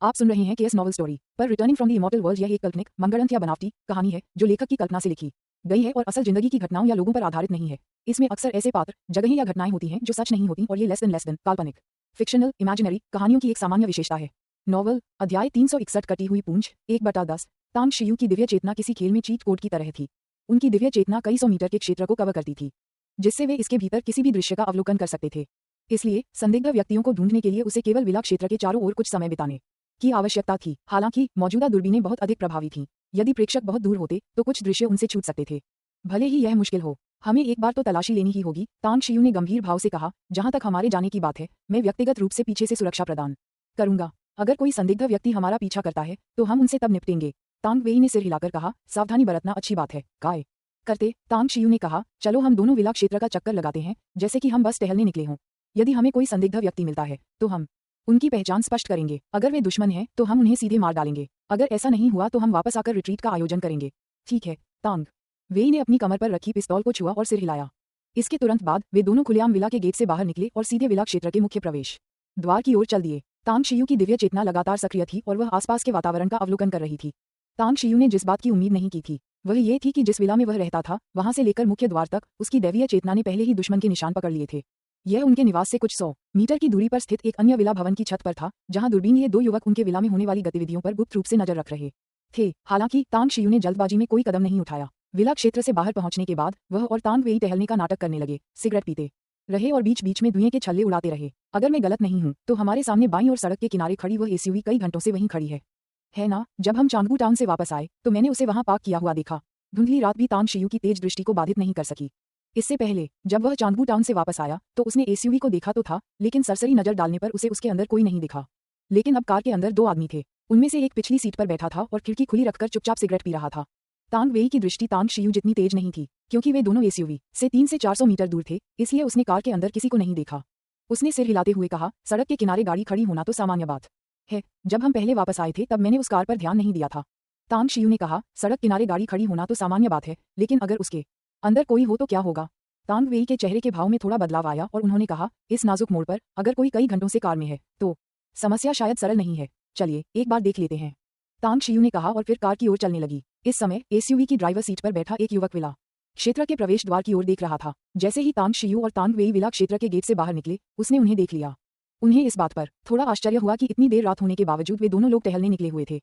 आप सुन रहे हैं केएस नॉवल स्टोरी पर returning from the immortal world. यह एक काल्पनिक, मनगढ़ंत या बनावटी कहानी है जो लेखक की कल्पना से लिखी गई है और असल जिंदगी की घटनाओं या लोगों पर आधारित नहीं है। इसमें अक्सर ऐसे पात्र, जगहें या घटनाएं होती हैं जो सच नहीं होती और ये लेस देन काल्पनिक, फिक्शनल, इमेजिनरी कहानियों की एक सामान्य विशेषता है। नॉवल अध्याय 361 कटी हुई पूंछ 1/10। तांग शियू की दिव्य चेतना किसी खेल में चीट कोड की तरह थी। उनकी दिव्य चेतना कई सौ मीटर के क्षेत्र को कवर करती थी, जिससे वे इसके भीतर किसी भी दृश्य का अवलोकन कर सकते थे। इसलिए संदिग्ध व्यक्तियों को ढूंढने के लिए उसे केवल विला क्षेत्र के चारों ओर कुछ समय बिताने की आवश्यकता थी। हालांकि मौजूदा दूरबीनें बहुत अधिक प्रभावी थीं। यदि प्रेक्षक बहुत दूर होते तो कुछ दृश्य उनसे छूट सकते थे। भले ही यह मुश्किल हो, हमें एक बार तो तलाशी लेनी ही होगी, तांग शियू ने गंभीर भाव से कहा। जहां तक हमारे जाने की बात है, मैं व्यक्तिगत रूप से पीछे से सुरक्षा प्रदान करूंगा। अगर कोई संदिग्ध व्यक्ति हमारा पीछा करता है तो हम उनसे तब निपटेंगे। तांग वेई ने सिर हिलाकर कहा। सावधानी बरतना अच्छी बात है, काय करते। तांग शियू ने कहा, चलो हम दोनों विला क्षेत्र का चक्कर लगाते हैं, जैसे कि हम बस टहलने निकले हों। यदि हमें कोई संदिग्ध व्यक्ति मिलता है तो हम उनकी पहचान स्पष्ट करेंगे। अगर वे दुश्मन हैं तो हम उन्हें सीधे मार डालेंगे। अगर ऐसा नहीं हुआ तो हम वापस आकर रिट्रीट का आयोजन करेंगे। ठीक है। तांग वेई ने अपनी कमर पर रखी पिस्तौल को छुआ और सिर हिलाया। इसके तुरंत बाद वे दोनों खुलेआम विला के गेट से बाहर निकले और सीधे विला क्षेत्र के मुख्य प्रवेश द्वार की ओर चल दिए। तांग शियू की दिव्य चेतना लगातार सक्रिय थी और वह आसपास के वातावरण का अवलोकन कर रही थी। तांग शियू ने जिस बात की उम्मीद नहीं की थी वह ये थी कि जिस विला में वह रहता था, वहां से लेकर मुख्य द्वार तक उसकी दैवीय चेतना ने पहले ही दुश्मन के निशान पकड़ लिए थे। यह उनके निवास से कुछ 100 मीटर की दूरी पर स्थित एक अन्य विला भवन की छत पर था, जहां दूरबीन ये दो युवक उनके विला में होने वाली गतिविधियों पर गुप्त रूप से नजर रख रहे थे। हालांकि तांग शियू ने जल्दबाजी में कोई कदम नहीं उठाया। विला क्षेत्र से बाहर पहुंचने के बाद वह और तांग वेई टहलने का नाटक करने लगे, सिगरेट पीते रहे और बीच बीच में धुएं के छल्ले उड़ाते रहे। अगर मैं गलत नहीं हूं तो हमारे सामने बाईं ओर सड़क के किनारे खड़ी वह एसयूवी कई घंटों से वहीं खड़ी है ना? जब हम चांगबू टाउन से वापस आए तो मैंने उसे वहां पार्क किया हुआ देखा। धुंधली रात भी तांग शियू की तेज दृष्टि को बाधित नहीं कर सकी। इससे पहले जब वह चांगबू टाउन से वापस आया तो उसने एसयूवी को देखा तो था, लेकिन सरसरी नजर डालने पर उसे उसके अंदर कोई नहीं दिखा। लेकिन अब कार के अंदर दो आदमी थे। उनमें से एक पिछली सीट पर बैठा था और खिड़की खुली रखकर चुपचाप सिगरेट पी रहा था। तांग वेई की दृष्टि तांग शियू जितनी तेज नहीं थी, क्योंकि वे दोनों एसयूवी से 300 से 400 मीटर दूर थे, इसलिए उसने कार के अंदर किसी को नहीं देखा। उसने सिर हिलाते हुए कहा, सड़क के किनारे गाड़ी खड़ी होना तो सामान्य बात है। जब हम पहले वापस आए थे तब मैंने उस कार पर ध्यान नहीं दिया था। तांग शियू ने कहा, सड़क किनारे गाड़ी खड़ी होना तो सामान्य बात है, लेकिन अगर उसके अंदर कोई हो तो क्या होगा? तांग वेई के चेहरे के भाव में थोड़ा बदलाव आया और उन्होंने कहा, इस नाजुक मोड़ पर अगर कोई कई घंटों से कार में है तो समस्या शायद सरल नहीं है। चलिए एक बार देख लेते हैं, तांग शियू ने कहा और फिर कार की ओर चलने लगी। इस समय एसयूवी की ड्राइवर सीट पर बैठा एक युवक विला क्षेत्र के प्रवेश द्वार की ओर देख रहा था। जैसे ही तांग शियू और तांग वेई विला क्षेत्र के गेट से बाहर निकले, उसने उन्हें देख लिया। उन्हें इस बात पर थोड़ा आश्चर्य हुआ कि इतनी देर रात होने के बावजूद वे दोनों लोग टहलने निकले हुए थे।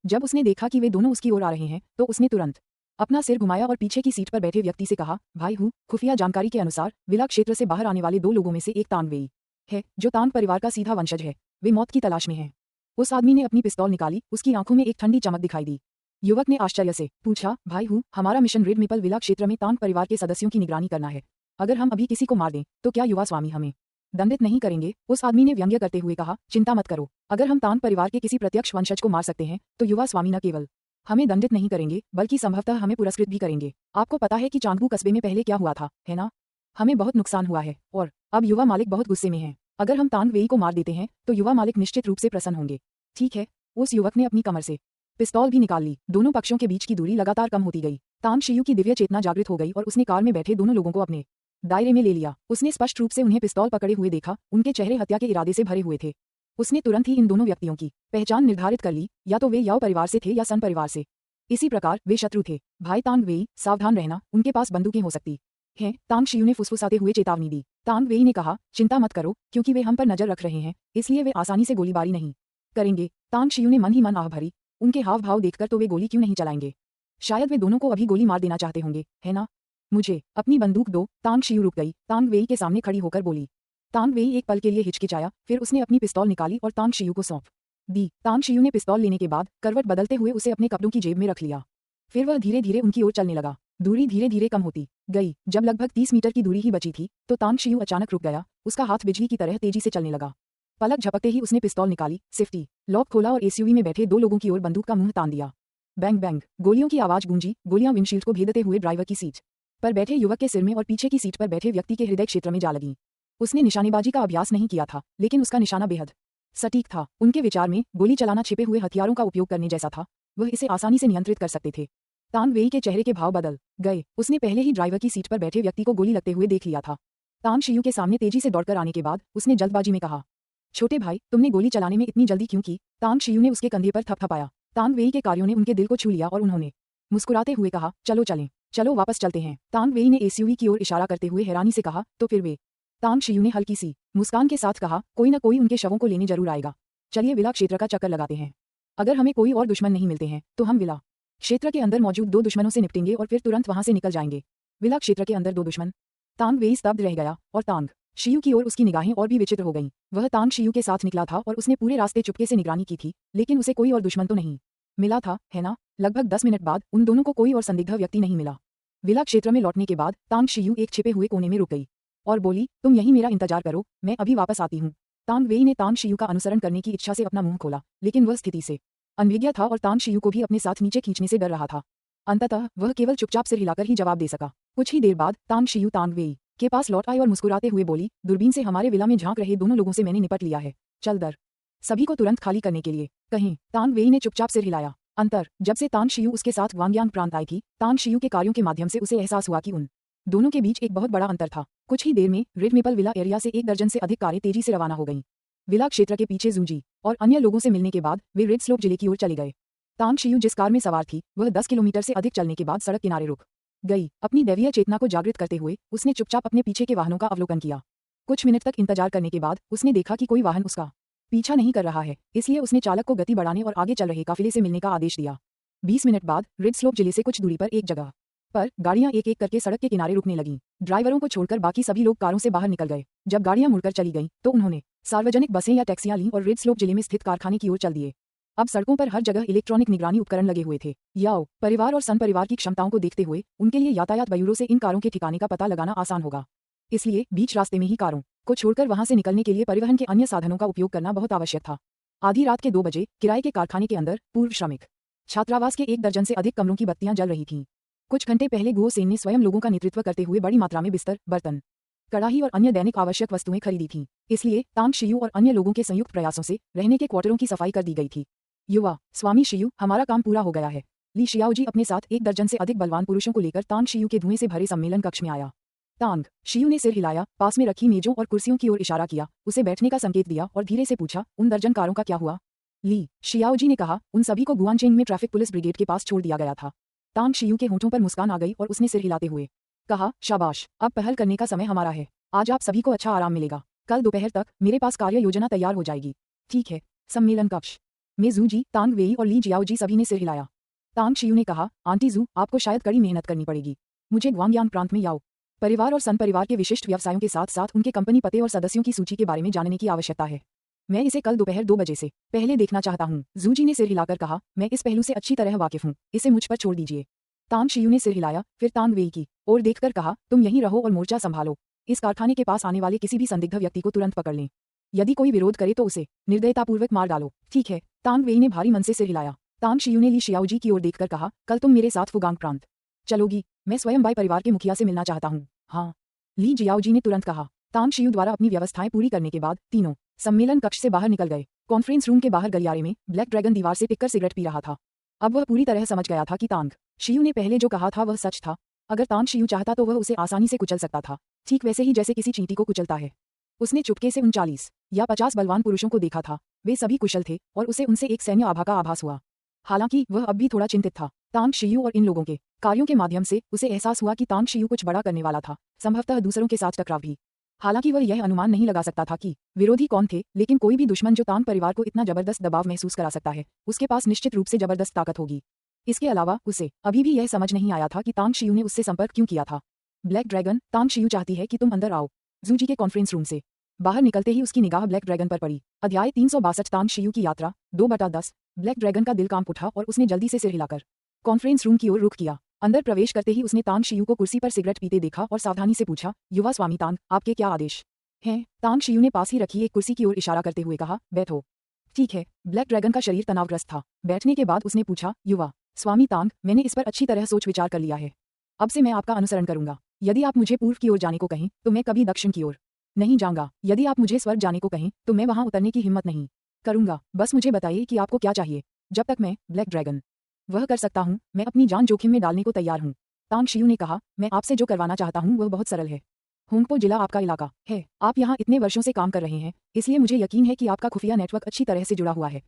जब उसने देखा कि वे दोनों उसकी ओर आ रहे हैं तो उसने तुरंत अपना सिर घुमाया और पीछे की सीट पर बैठे व्यक्ति से कहा, भाई हूँ, खुफिया जानकारी के अनुसार विला क्षेत्र से बाहर आने वाले दो लोगों में से एक तांग वेई है, जो तांग परिवार का सीधा वंशज है। वे मौत की तलाश में हैं। उस आदमी ने अपनी पिस्तौल निकाली। उसकी आंखों में एक ठंडी चमक दिखाई दी। युवक ने आश्चर्य से पूछा, भाई हूँ, हमारा मिशन रेड मेपल विला क्षेत्र में तांग परिवार के सदस्यों की निगरानी करना है। अगर हम अभी किसी को मार दें तो क्या युवा स्वामी हमें दंडित नहीं करेंगे? उस आदमी ने व्यंग्य करते हुए कहा, चिंता मत करो, अगर हम तांग परिवार के किसी प्रत्यक्ष वंशज को मार सकते हैं तो युवा स्वामी न केवल हमें दंडित नहीं करेंगे बल्कि संभवतः हमें पुरस्कृत भी करेंगे। आपको पता है कि चांगबू कस्बे में पहले क्या हुआ था, है ना? हमें बहुत नुकसान हुआ है और अब युवा मालिक बहुत गुस्से में हैं। अगर हम तांग वेई को मार देते हैं तो युवा मालिक निश्चित रूप से प्रसन्न होंगे। ठीक है। उस युवक ने अपनी कमर से पिस्तौल भी निकाल ली। दोनों पक्षों के बीच की दूरी लगातार कम होती गई। तांग शियू की दिव्य चेतना जागृत हो गई और उसने कार में बैठे दोनों लोगों को अपने दायरे में ले लिया। उसने स्पष्ट रूप से उन्हें पिस्तौल पकड़े हुए देखा। उनके चेहरे हत्या के इरादे से भरे हुए थे। उसने तुरंत ही इन दोनों व्यक्तियों की पहचान निर्धारित कर ली, या तो वे याओ परिवार से थे या सन परिवार से। इसी प्रकार वे शत्रु थे। भाई तांग वेई, सावधान रहना, उनके पास बंदूकें हो सकती हैं। तांग शियू ने फुसफुसाते हुए चेतावनी दी। तांग वेई ने कहा, चिंता मत करो, क्योंकि वे हम पर नजर रख रहे हैं, इसलिए वे आसानी से गोलीबारी नहीं करेंगे। तांग शियू ने मन ही मन आह भरी, उनके हाव भाव देखकर तो वे गोली क्यों नहीं चलाएंगे? शायद वे दोनों को अभी गोली मार देना चाहते होंगे, है ना? मुझे अपनी बंदूक दो। तांग शियू रुक गई। तांग वेई के सामने खड़ी होकर बोली। तांग वेई एक पल के लिए हिचकिचाया, फिर उसने अपनी पिस्तौल निकाली और तांग शियू को सौंप दी। तांग शियू ने पिस्तौल लेने के बाद करवट बदलते हुए उसे अपने कपड़ों की जेब में रख लिया। फिर वह धीरे धीरे उनकी ओर चलने लगा। दूरी धीरे धीरे कम होती गई। जब लगभग 30 मीटर की दूरी ही बची थी तो तांग शियू अचानक रुक गया। उसका हाथ बिजली की तरह तेजी से चलने लगा। पलक झपकते ही उसने पिस्तौल निकाली, सेफ्टी लॉक खोला और एसयूवी में बैठे दो लोगों की ओर बंदूक का मुंह तान दिया। बैंग बैंग, गोलियों की आवाज गूंजी। गोलियां विंडशील्ड को भेदते हुए ड्राइवर की सीट पर बैठे युवक के सिर में और पीछे की सीट पर बैठे व्यक्ति के हृदय क्षेत्र में जा लगीं। उसने निशानेबाजी का अभ्यास नहीं किया था, लेकिन उसका निशाना बेहद सटीक था। उनके विचार में गोली चलाना छिपे हुए हथियारों का उपयोग करने जैसा था। वह इसे आसानी से नियंत्रित कर सकते थे। तांग वेई के चेहरे के भाव बदल गए। उसने पहले ही ड्राइवर की सीट पर बैठे व्यक्ति को गोली लगते हुए देख लिया था। तांग शियू के सामने तेजी से दौड़कर आने के बाद उसने जल्दबाजी में कहा, छोटे भाई, तुमने गोली चलाने में इतनी जल्दी क्यों की? तांग शियू ने उसके कंधे पर थपथपाया। तांग वेई के कार्यों ने उनके दिल को छू लिया और उन्होंने मुस्कुराते हुए कहा, चलो चलें, चलो वापस चलते हैं। तांग वेई ने एसयूवी की ओर इशारा करते हुए हैरानी से कहा, तो फिर वे? तांग शियू ने हल्की सी मुस्कान के साथ कहा, कोई न कोई उनके शवों को लेने जरूर आएगा। चलिए विला क्षेत्र का चक्कर लगाते हैं। अगर हमें कोई और दुश्मन नहीं मिलते हैं तो हम विला क्षेत्र के अंदर मौजूद 2 दुश्मनों से निपटेंगे और फिर तुरंत वहां से निकल जाएंगे। विला क्षेत्र के अंदर 2 दुश्मन? तांग वेई स्तब्ध रह गया और तांग शियू की ओर उसकी निगाहें और भी विचित्र हो गईं। वह तांग शियू के साथ निकला था और उसने पूरे रास्ते चुपके से निगरानी की थी, लेकिन उसे कोई और दुश्मन तो नहीं मिला था, है ना? लगभग 10 मिनट बाद उन दोनों को कोई और संदिग्ध व्यक्ति नहीं मिला। विला क्षेत्र में लौटने के बाद तांग शियू एक छिपे हुए कोने में रुक गई और बोली, तुम यहीं मेरा इंतजार करो, मैं अभी वापस आती हूँ। तांग वेई ने तांग शियू का अनुसरण करने की इच्छा से अपना मुंह खोला, लेकिन वह स्थिति से अनभिज्ञ था और तांग शियू को भी अपने साथ नीचे खींचने से डर रहा था। अंततः वह केवल चुपचाप सिर हिलाकर ही जवाब दे सका। कुछ ही देर बाद तांग शियू तांग वेई के पास लौट आई और मुस्कुराते हुए बोली, दूरबीन से हमारे विला में झांक रहे दोनों लोगों से मैंने निपट लिया है। चल दर सभी को तुरंत खाली करने के लिए कहें। तांग वेई ने चुपचाप सिर हिलाया। जब से तांग शियू उसके साथ ग्वांगयांग प्रांत आई थी, तांग शियू के कार्यों के माध्यम से उसे एहसास हुआ कि उन दोनों के बीच एक बहुत बड़ा अंतर था। कुछ ही देर में रेड मेपल विला एरिया से 1 दर्जन से अधिक कारें तेजी से रवाना हो गईं। विला क्षेत्र के पीछे जूजी और अन्य लोगों से मिलने के बाद वे रेड स्लोप जिले की ओर चले गए। तांग शियू जिस कार में सवार थी वह 10 किलोमीटर से अधिक चलने के बाद सड़क किनारे रुक गई। अपनी दैवीय चेतना को जागृत करते हुए उसने चुपचाप अपने पीछे के वाहनों का अवलोकन किया। कुछ मिनट तक इंतजार करने के बाद उसने देखा कि कोई वाहन उसका पीछा नहीं कर रहा है, इसलिए उसने चालक को गति बढ़ाने और आगे चल रहे काफिले से मिलने का आदेश दिया। 20 मिनट बाद रेड स्लोप जिले से कुछ दूरी पर एक जगह पर गाड़ियां एक एक करके सड़क के किनारे रुकने लगीं। ड्राइवरों को छोड़कर बाकी सभी लोग कारों से बाहर निकल गए। जब गाड़ियां मुड़कर चली गईं, तो उन्होंने सार्वजनिक बसें या टैक्सियां लीं और रेड स्लोप जिले में स्थित कारखाने की ओर चल दिए। अब सड़कों पर हर जगह इलेक्ट्रॉनिक निगरानी उपकरण लगे हुए थे। याओ परिवार और सन परिवार की क्षमताओं को देखते हुए उनके लिए यातायात ब्यूरो से इन कारों के ठिकाने का पता लगाना आसान होगा। इसलिए बीच रास्ते में ही कारों को छोड़कर वहां से निकलने के लिए परिवहन के अन्य साधनों का उपयोग करना बहुत आवश्यक था। आधी रात के 2 बजे किराए के कारखाने के अंदर पूर्व श्रमिक छात्रावास के 1 दर्जन से अधिक कमरों की बत्तियां जल रही थीं। कुछ घंटे पहले गुओ सेन ने स्वयं लोगों का नेतृत्व करते हुए बड़ी मात्रा में बिस्तर, बर्तन, कड़ाही और अन्य दैनिक आवश्यक वस्तुएं खरीदी थीं। इसलिए तांग शियू और अन्य लोगों के संयुक्त प्रयासों से रहने के क्वार्टरों की सफाई कर दी गई थी। युवा स्वामी शियू, हमारा काम पूरा हो गया है। ली शियाओजी अपने साथ 1 दर्जन से अधिक बलवान पुरुषों को लेकर तांग शियू के धुएं से भरे सम्मेलन कक्ष में आया। तांग शियू ने सिर हिलाया, पास में रखी मेजों और कुर्सियों की ओर इशारा किया, उसे बैठने का संकेत दिया और धीरे से पूछा, उन दर्जन कारों का क्या हुआ? ली शियाओजी ने कहा, उन सभी को गुआनचेंग में ट्रैफिक पुलिस ब्रिगेड के पास छोड़ दिया गया था। तांग शियू के होंठों पर मुस्कान आ गई और उसने सिर हिलाते हुए कहा, शाबाश, अब पहल करने का समय हमारा है। आज आप सभी को अच्छा आराम मिलेगा। कल दोपहर तक मेरे पास कार्य योजना तैयार हो जाएगी। ठीक है। सम्मेलन कक्ष में जूजी, तांग वेई और ली जियाओजी सभी ने सिर हिलाया। तांग शियू ने कहा, आंटी जू, आपको शायद कड़ी मेहनत करनी पड़ेगी। मुझे ग्वांगयांग प्रांत में याओ परिवार और सन परिवार के विशिष्ट व्यवसायों के साथ साथ उनके कंपनी पते और सदस्यों की सूची के बारे में जानने की आवश्यकता है। मैं इसे कल दोपहर 2 बजे से पहले देखना चाहता हूँ। जूजी ने सिर हिलाकर कहा, मैं इस पहलू से अच्छी तरह वाकिफ हूँ, इसे मुझ पर छोड़ दीजिए। तांग शियू ने सिर हिलाया, फिर तांग वेई की ओर देखकर कहा, तुम यहीं रहो और मोर्चा संभालो। इस कारखाने के पास आने वाले किसी भी संदिग्ध व्यक्ति को तुरंत पकड़ लें। यदि कोई विरोध करे तो उसे निर्दयतापूर्वक मार डालो। ठीक है। तांग वेई ने भारी मन से सिर हिलाया। तांग शियू ने ली शियाओजी की ओर देखकर कहा, कल तुम मेरे साथ फुगांग प्रांत चलोगी? मैं स्वयं बाई परिवार के मुखिया से मिलना चाहता हूँ। हाँ, ली जियाओजी ने तुरंत कहा। तांग शियू द्वारा अपनी व्यवस्थाएं पूरी करने के बाद तीनों सम्मेलन कक्ष से बाहर निकल गए। कॉन्फ्रेंस रूम के बाहर गलियारे में ब्लैक ड्रैगन दीवार से टिककर सिगरेट पी रहा था। अब वह पूरी तरह समझ गया था कि तांग शियू ने पहले जो कहा था वह सच था। अगर तांग शियू चाहता तो वह उसे आसानी से कुचल सकता था, ठीक वैसे ही जैसे किसी चींटी को कुचलता है। उसने चुपके से 39 या 50 बलवान पुरुषों को देखा था। वे सभी कुशल थे और उसे उनसे एक सैन्य आभा का आभास हुआ। हालांकि वह अब भी थोड़ा चिंतित था। तांग शियू और इन लोगों के कार्यों के माध्यम से उसे एहसास हुआ कि तांग शियू कुछ बड़ा करने वाला था, संभवतः दूसरों के साथ टकराव भी। हालांकि वह यह अनुमान नहीं लगा सकता था कि विरोधी कौन थे, लेकिन कोई भी दुश्मन जो तांग परिवार को इतना जबरदस्त दबाव महसूस करा सकता है, उसके पास निश्चित रूप से जबरदस्त ताकत होगी। इसके अलावा उसे अभी भी यह समझ नहीं आया था कि तांग शियू ने उससे संपर्क क्यों किया था। ब्लैक ड्रैगन, तांग शियू चाहती है कि तुम अंदर आओ। जूजी के कॉन्फ्रेंस रूम से बाहर निकलते ही उसकी निगाह ब्लैक ड्रैगन पर पड़ी। अध्याय 362 तांग शियू की यात्रा 2/10। ब्लैक ड्रैगन का दिल कांप उठा और उसने जल्दी से सिर हिलाकर कॉन्फ्रेंस रूम की ओर रुख किया। अंदर प्रवेश करते ही उसने तांग शियू को कुर्सी पर सिगरेट पीते देखा और सावधानी से पूछा, युवा स्वामी तांग, आपके क्या आदेश हैं? तांग शियू ने पास ही रखी एक कुर्सी की ओर इशारा करते हुए कहा, बैठो। ठीक है। ब्लैक ड्रैगन का शरीर तनावग्रस्त था। बैठने के बाद उसने पूछा, युवा स्वामी तांग, मैंने इस पर अच्छी तरह सोच विचार कर लिया है। अब से मैं आपका अनुसरण करूंगा। यदि आप मुझे पूर्व की ओर जाने को कहें तो मैं कभी दक्षिण की ओर नहीं जाऊंगा। यदि आप मुझे स्वर्ग जाने को कहें तो मैं वहां उतरने की हिम्मत नहीं करूंगा। बस मुझे बताइए कि आपको क्या चाहिए। जब तक मैं ब्लैक ड्रैगन वह कर सकता हूं, मैं अपनी जान जोखिम में डालने को तैयार हूं। तांग शियू ने कहा, मैं आपसे जो करवाना चाहता हूं वह बहुत सरल है। होंगपो जिला आपका इलाका है। आप यहाँ इतने वर्षों से काम कर रहे हैं, इसलिए मुझे यकीन है कि आपका खुफिया नेटवर्क अच्छी तरह से जुड़ा हुआ है।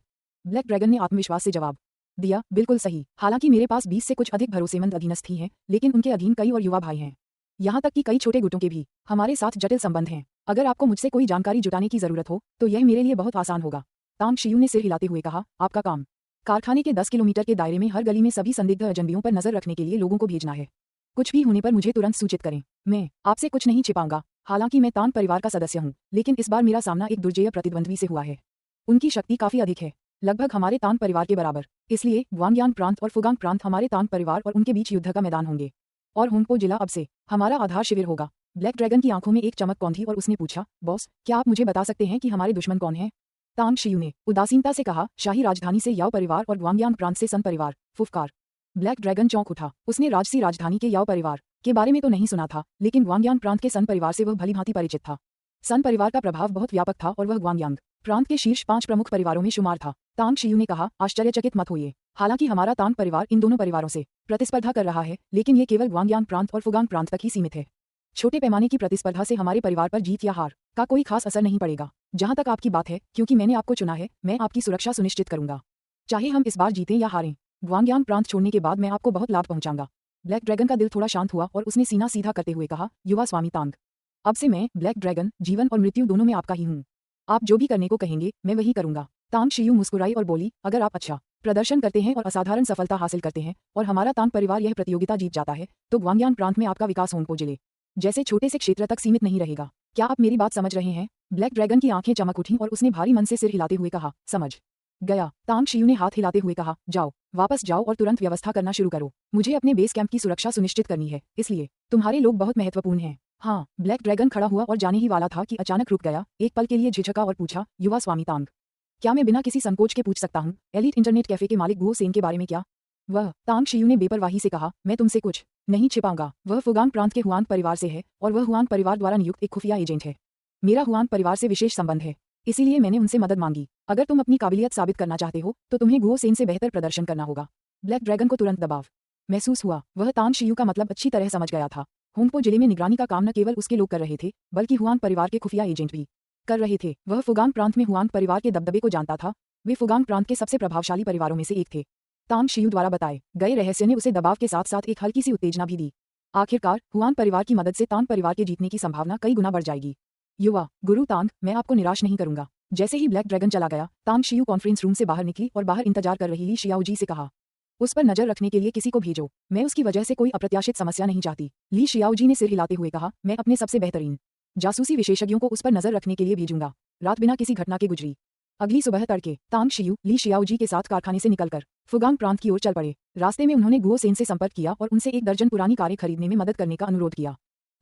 ब्लैक ड्रैगन ने आत्मविश्वास से जवाब दिया, बिल्कुल सही। हालांकि मेरे पास 20 से कुछ अधिक भरोसेमंद अधीनस्थ ही हैं, लेकिन उनके अधीन कई और युवा भाई हैं। यहाँ तक कि कई छोटे गुटों के भी हमारे साथ जटिल संबंध हैं। अगर आपको मुझसे कोई जानकारी जुटाने की जरूरत हो तो यह मेरे लिए बहुत आसान होगा। तांग शियू ने सिर हिलाते हुए कहा, आपका काम कारखाने के 10 किलोमीटर के दायरे में हर गली में सभी संदिग्ध अजनबियों पर नजर रखने के लिए लोगों को भेजना है। कुछ भी होने पर मुझे तुरंत सूचित करें। मैं आपसे कुछ नहीं छिपाऊंगा। हालांकि मैं तांग परिवार का सदस्य हूं, लेकिन इस बार मेरा सामना एक दुर्जेय प्रतिद्वंद्वी से हुआ है। उनकी शक्ति काफी अधिक है, लगभग हमारे तांग परिवार के बराबर। इसलिए ग्वांगयांग प्रांत और फुगांग प्रांत हमारे तांग परिवार और उनके बीच युद्ध का मैदान होंगे। और होंगपो जिला अब से हमारा आधार शिविर होगा। ब्लैक ड्रैगन की आंखों में एक चमक कौन थी और उसने पूछा, बॉस, क्या आप मुझे बता सकते हैं कि हमारे दुश्मन कौन हैं? तांग शियू ने उदासीनता से कहा, शाही राजधानी से याओ परिवार और ग्वांगयांग प्रांत से सन परिवार। फुफकार। ब्लैक ड्रैगन चौंक उठा। उसने राजसी राजधानी के याओ परिवार के बारे में तो नहीं सुना था, लेकिन ग्वांगयांग प्रांत के सन परिवार से वह भलीभांति परिचित था। सन परिवार का प्रभाव बहुत व्यापक था और वह ग्वांगयांग प्रांत के शीर्ष 5 प्रमुख परिवारों में शुमार था। तांग शियू ने कहा, आश्चर्यचकित मत होइए। हालांकि हमारा तांग परिवार इन दोनों परिवारों से प्रतिस्पर्धा कर रहा है, लेकिन ये केवल ग्वांगयांग प्रांत और फुगांग प्रांत तक ही सीमित है। छोटे पैमाने की प्रतिस्पर्धा से हमारे परिवार पर जीत या हार का कोई खास असर नहीं पड़ेगा। जहां तक आपकी बात है, क्योंकि मैंने आपको चुना है, मैं आपकी सुरक्षा सुनिश्चित करूंगा, चाहे हम इस बार जीतें या हारें। ग्वांगयांग प्रांत छोड़ने के बाद मैं आपको बहुत लाभ पहुंचाऊंगा। ब्लैक ड्रैगन का दिल थोड़ा शांत हुआ और उसने सीना सीधा करते हुए कहा, युवा स्वामी तांग, अब से मैं ब्लैक ड्रैगन जीवन और मृत्यु दोनों में आपका ही हूँ। आप जो भी करने को कहेंगे मैं वही करूंगा। तांग शियू मुस्कुराई और बोली, अगर आप अच्छा प्रदर्शन करते हैं और असाधारण सफलता हासिल करते हैं और हमारा तांग परिवार यह प्रतियोगिता जीत जाता है, तो ग्वांगयांग प्रांत में आपका विकास होंगपो जिले जैसे छोटे से क्षेत्र तक सीमित नहीं रहेगा। क्या आप मेरी बात समझ रहे हैं? ब्लैक ड्रैगन की आंखें चमक उठीं और उसने भारी मन से सिर हिलाते हुए कहा, समझ गया। तांग शियू ने हाथ हिलाते हुए कहा, जाओ, वापस जाओ और तुरंत व्यवस्था करना शुरू करो। मुझे अपने बेस कैंप की सुरक्षा सुनिश्चित करनी है, इसलिए तुम्हारे लोग बहुत महत्वपूर्ण हैं। हाँ। ब्लैक ड्रैगन खड़ा हुआ और जाने ही वाला था कि अचानक रुक गया, एक पल के लिए झिझका और पूछा, युवा स्वामी तांग, क्या मैं बिना किसी संकोच के पूछ सकता हूँ एलीट इंटरनेट कैफे के मालिक गुओ सेन के बारे में? क्या वह? तांग शियू ने बेपरवाही से कहा, मैं तुमसे कुछ नहीं छिपाऊंगा। वह फुगांग प्रांत के हुआंग परिवार से है और वह हुआंग परिवार द्वारा नियुक्त एक खुफिया एजेंट है। मेरा हुआंग परिवार से विशेष संबंध है, इसीलिए मैंने उनसे मदद मांगी। अगर तुम अपनी काबिलियत साबित करना चाहते हो तो तुम्हें गुओ सेन से बेहतर प्रदर्शन करना होगा। ब्लैक ड्रैगन को तुरंत दबाव महसूस हुआ। वह तांग शियू का मतलब अच्छी तरह समझ गया था। होंगपो जिले में निगरानी का काम न केवल उसके लोग कर रहे थे, बल्कि हुआंग परिवार के खुफिया एजेंट भी कर रहे थे। वह फुगांग प्रांत में हुआंग परिवार के दबदबे को जानता था। वे फुगांग प्रांत के सबसे प्रभावशाली परिवारों में से एक थे। तांग शियू द्वारा बताए गए रहस्य ने उसे दबाव के साथ साथ एक हल्की सी उत्तेजना भी दी। आखिरकार हुआंग परिवार की मदद से तांग परिवार के जीतने की संभावना कई गुना बढ़ जाएगी। युवा गुरु तांग, मैं आपको निराश नहीं करूंगा। जैसे ही ब्लैक ड्रैगन चला गया, तांग शियू कॉन्फ्रेंस रूम से बाहर निकली और बाहर इंतजार कर रही ली शियाओजी से कहा, उस पर नजर रखने के लिए किसी को भेजो। मैं उसकी वजह से कोई अप्रत्याशित समस्या नहीं चाहती। ली शियाओजी ने सिर हिलाते हुए कहा, मैं अपने सबसे बेहतरीन जासूसी विशेषज्ञों को उस पर नजर रखने के लिए भेजूंगा। रात बिना किसी घटना के गुजरी। अगली सुबह तड़के तांग शियू ली शियाओजी के साथ कारखाने से निकलकर फुगांग प्रांत की ओर चल पड़े। रास्ते में उन्होंने गुओ सेन से संपर्क किया और उनसे 1 दर्जन पुरानी कारें खरीदने में मदद करने का अनुरोध किया।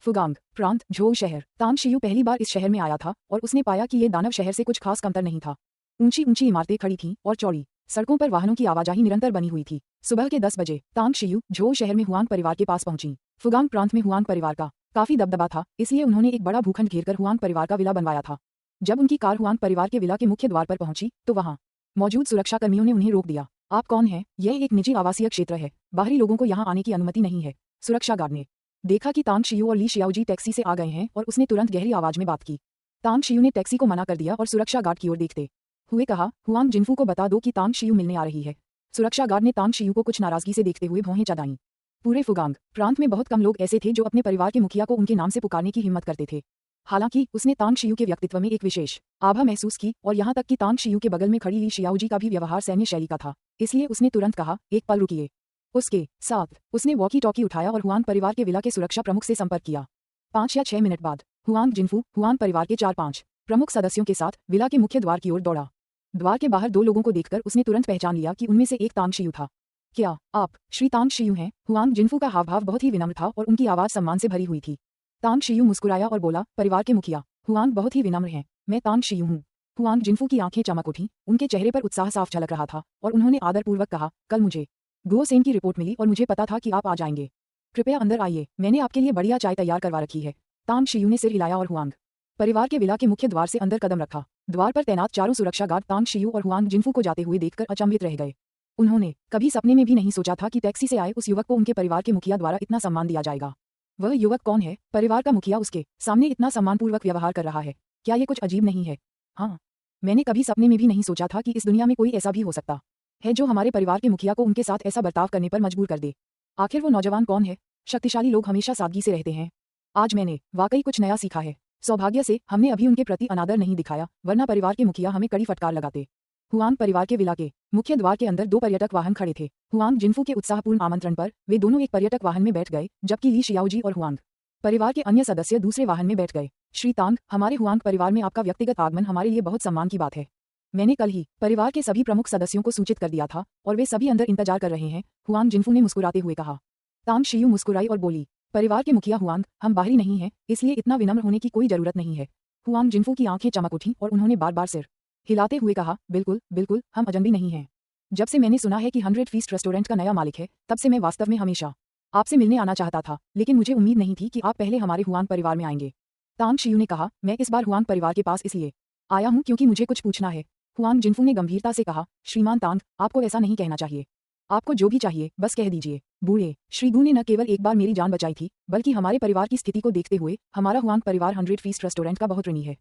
फुगांग प्रांत झोउ शहर। तांग शियू पहली बार इस शहर में आया था और उसने पाया कि ये दानव शहर से कुछ खास कमतर नहीं था। ऊंची ऊंची इमारतें खड़ी थीं और चौड़ी सड़कों पर वाहनों की आवाजाही निरंतर बनी हुई थी। सुबह के 10 बजे तांग शियू झोउ शहर में हुआंग परिवार के पास पहुंची। फुगांग प्रांत में हुआंग परिवार का काफी दबदबा था, इसलिए उन्होंने एक बड़ा भूखंड घेरकर हुआंग परिवार का विला बनवाया था। जब उनकी कार हुआंग परिवार के विला के मुख्य द्वार पर पहुंची तो वहां मौजूद सुरक्षाकर्मियों ने उन्हें रोक दिया। आप कौन हैं? यह एक निजी आवासीय क्षेत्र है, बाहरी लोगों को यहाँ आने की अनुमति नहीं है। सुरक्षा गार्ड ने देखा कि तांग शियू और ली शियाओजी टैक्सी से आ गए हैं और उसने तुरंत गहरी आवाज में बात की। तांग शियू ने टैक्सी को मना कर दिया और सुरक्षा गार्ड की ओर देखते हुए कहा, हुआंग जिनफू को बता दो कि तांग शियू मिलने आ रही है। सुरक्षा गार्ड ने तांग शियू को कुछ नाराजगी से देखते हुए भौहें चढ़ाईं। पूरे फुगांग प्रांत में बहुत कम लोग ऐसे थे जो अपने परिवार के मुखिया को उनके नाम से पुकारने की हिम्मत करते थे। हालांकि उसने तांग शियू के व्यक्तित्व में एक विशेष आभा महसूस की और यहाँ तक कि तांग शियू के बगल में खड़ी ली शियाओजी का भी व्यवहार सैन्य शैली का था, इसलिए उसने तुरंत कहा, एक पल रुकिए। उसके साथ उसने वॉकी टॉकी उठाया और हुआंग परिवार के विला के सुरक्षा प्रमुख से संपर्क किया। 5 या 6 मिनट बाद हुआंग जिनफू हुआंग परिवार के 4-5 प्रमुख सदस्यों के साथ विला के मुख्य द्वार की ओर दौड़ा। द्वार के बाहर 2 लोगों को देखकर उसने तुरंत पहचान लिया कि उनमें से एक तांग शियू था। क्या आप श्री तांग शियू हैं? हुआंग जिनफू का हावभाव बहुत ही विनम्र था और उनकी आवाज सम्मान से भरी हुई थी। तांग शियू मुस्कुराया और बोला, परिवार के मुखिया हुआंग बहुत ही विनम्र हैं, मैं तांग शियू हूँ। हुआंग जिनफू की आंखें चमक उठी, उनके चेहरे पर उत्साह साफ झलक रहा था और उन्होंने आदरपूर्वक कहा, कल मुझे गुओ सेन की रिपोर्ट मिली और मुझे पता था कि आप आ जाएंगे। कृपया अंदर आइए, मैंने आपके लिए बढ़िया चाय तैयार करवा रखी है। तांग शियू ने सिर हिलाया और हुआंग परिवार के विला के मुख्य द्वार से अंदर कदम रखा। द्वार पर तैनात चारों सुरक्षा गार्ड तांग शियू और हुआंग जिनफू को जाते हुए देखकर अचंभित रह गए। उन्होंने कभी सपने में भी नहीं सोचा था कि टैक्सी से आए उस युवक को उनके परिवार के मुखिया द्वारा इतना सम्मान दिया जाएगा। वह युवक कौन है? परिवार का मुखिया उसके सामने इतना सम्मानपूर्वक व्यवहार कर रहा है। क्या ये कुछ अजीब नहीं है? हाँ, मैंने कभी सपने में भी नहीं सोचा था कि इस दुनिया में कोई ऐसा भी हो सकता है जो हमारे परिवार के मुखिया को उनके साथ ऐसा बर्ताव करने पर मजबूर कर दे। आखिर वो नौजवान कौन है? शक्तिशाली लोग हमेशा सादगी से रहते हैं। आज मैंने वाकई कुछ नया सीखा है। सौभाग्य से हमने अभी उनके प्रति अनादर नहीं दिखाया, वरना परिवार के मुखिया हमें कड़ी फटकार लगाते। हुआंग परिवार के विला के मुख्य द्वार के अंदर 2 पर्यटक वाहन खड़े थे। हुआंग जिन्फू के उत्साहपूर्ण आमंत्रण पर वे दोनों एक पर्यटक वाहन में बैठ गए, जबकि ली शियाओजी और हुआंग परिवार के अन्य सदस्य दूसरे वाहन में बैठ गए। श्री तांग, हमारे हुआंग परिवार में आपका व्यक्तिगत आगमन हमारे लिए बहुत सम्मान की बात है। मैंने कल ही परिवार के सभी प्रमुख सदस्यों को सूचित कर दिया था और वे सभी अंदर इंतजार कर रहे हैं, हुआंग जिन्फू ने मुस्कुराते हुए कहा। तांग शियू मुस्कुराई और बोली, परिवार के मुखिया हुआंग, हम बाहरी नहीं हैं, इसलिए इतना विनम्र होने की कोई जरूरत नहीं है। हुआंग जिन्फू की आंखें चमक उठीं और उन्होंने बार बार सिर हिलाते हुए कहा, बिल्कुल बिल्कुल, हम अजनबी नहीं हैं। जब से मैंने सुना है कि 100 फीस्ट रेस्टोरेंट का नया मालिक है, तब से मैं वास्तव में हमेशा आपसे मिलने आना चाहता था, लेकिन मुझे उम्मीद नहीं थी कि आप पहले हमारे हुआंग परिवार में आएंगे। तांग शियू ने कहा, मैं इस बार हुआंग परिवार के पास इसलिए आया हूं क्योंकि मुझे कुछ पूछना है। हुआंग जिन्फू ने गंभीरता से कहा, श्रीमान तांग, आपको ऐसा नहीं कहना चाहिए। आपको जो भी चाहिए बस कह दीजिए। बूढ़े श्री गू ने न केवल एक बार मेरी जान बचाई थी, बल्कि हमारे परिवार की स्थिति को देखते हुए हमारा हुआंग परिवार 100 फीस्ट रेस्टोरेंट का बहुत ऋणी है।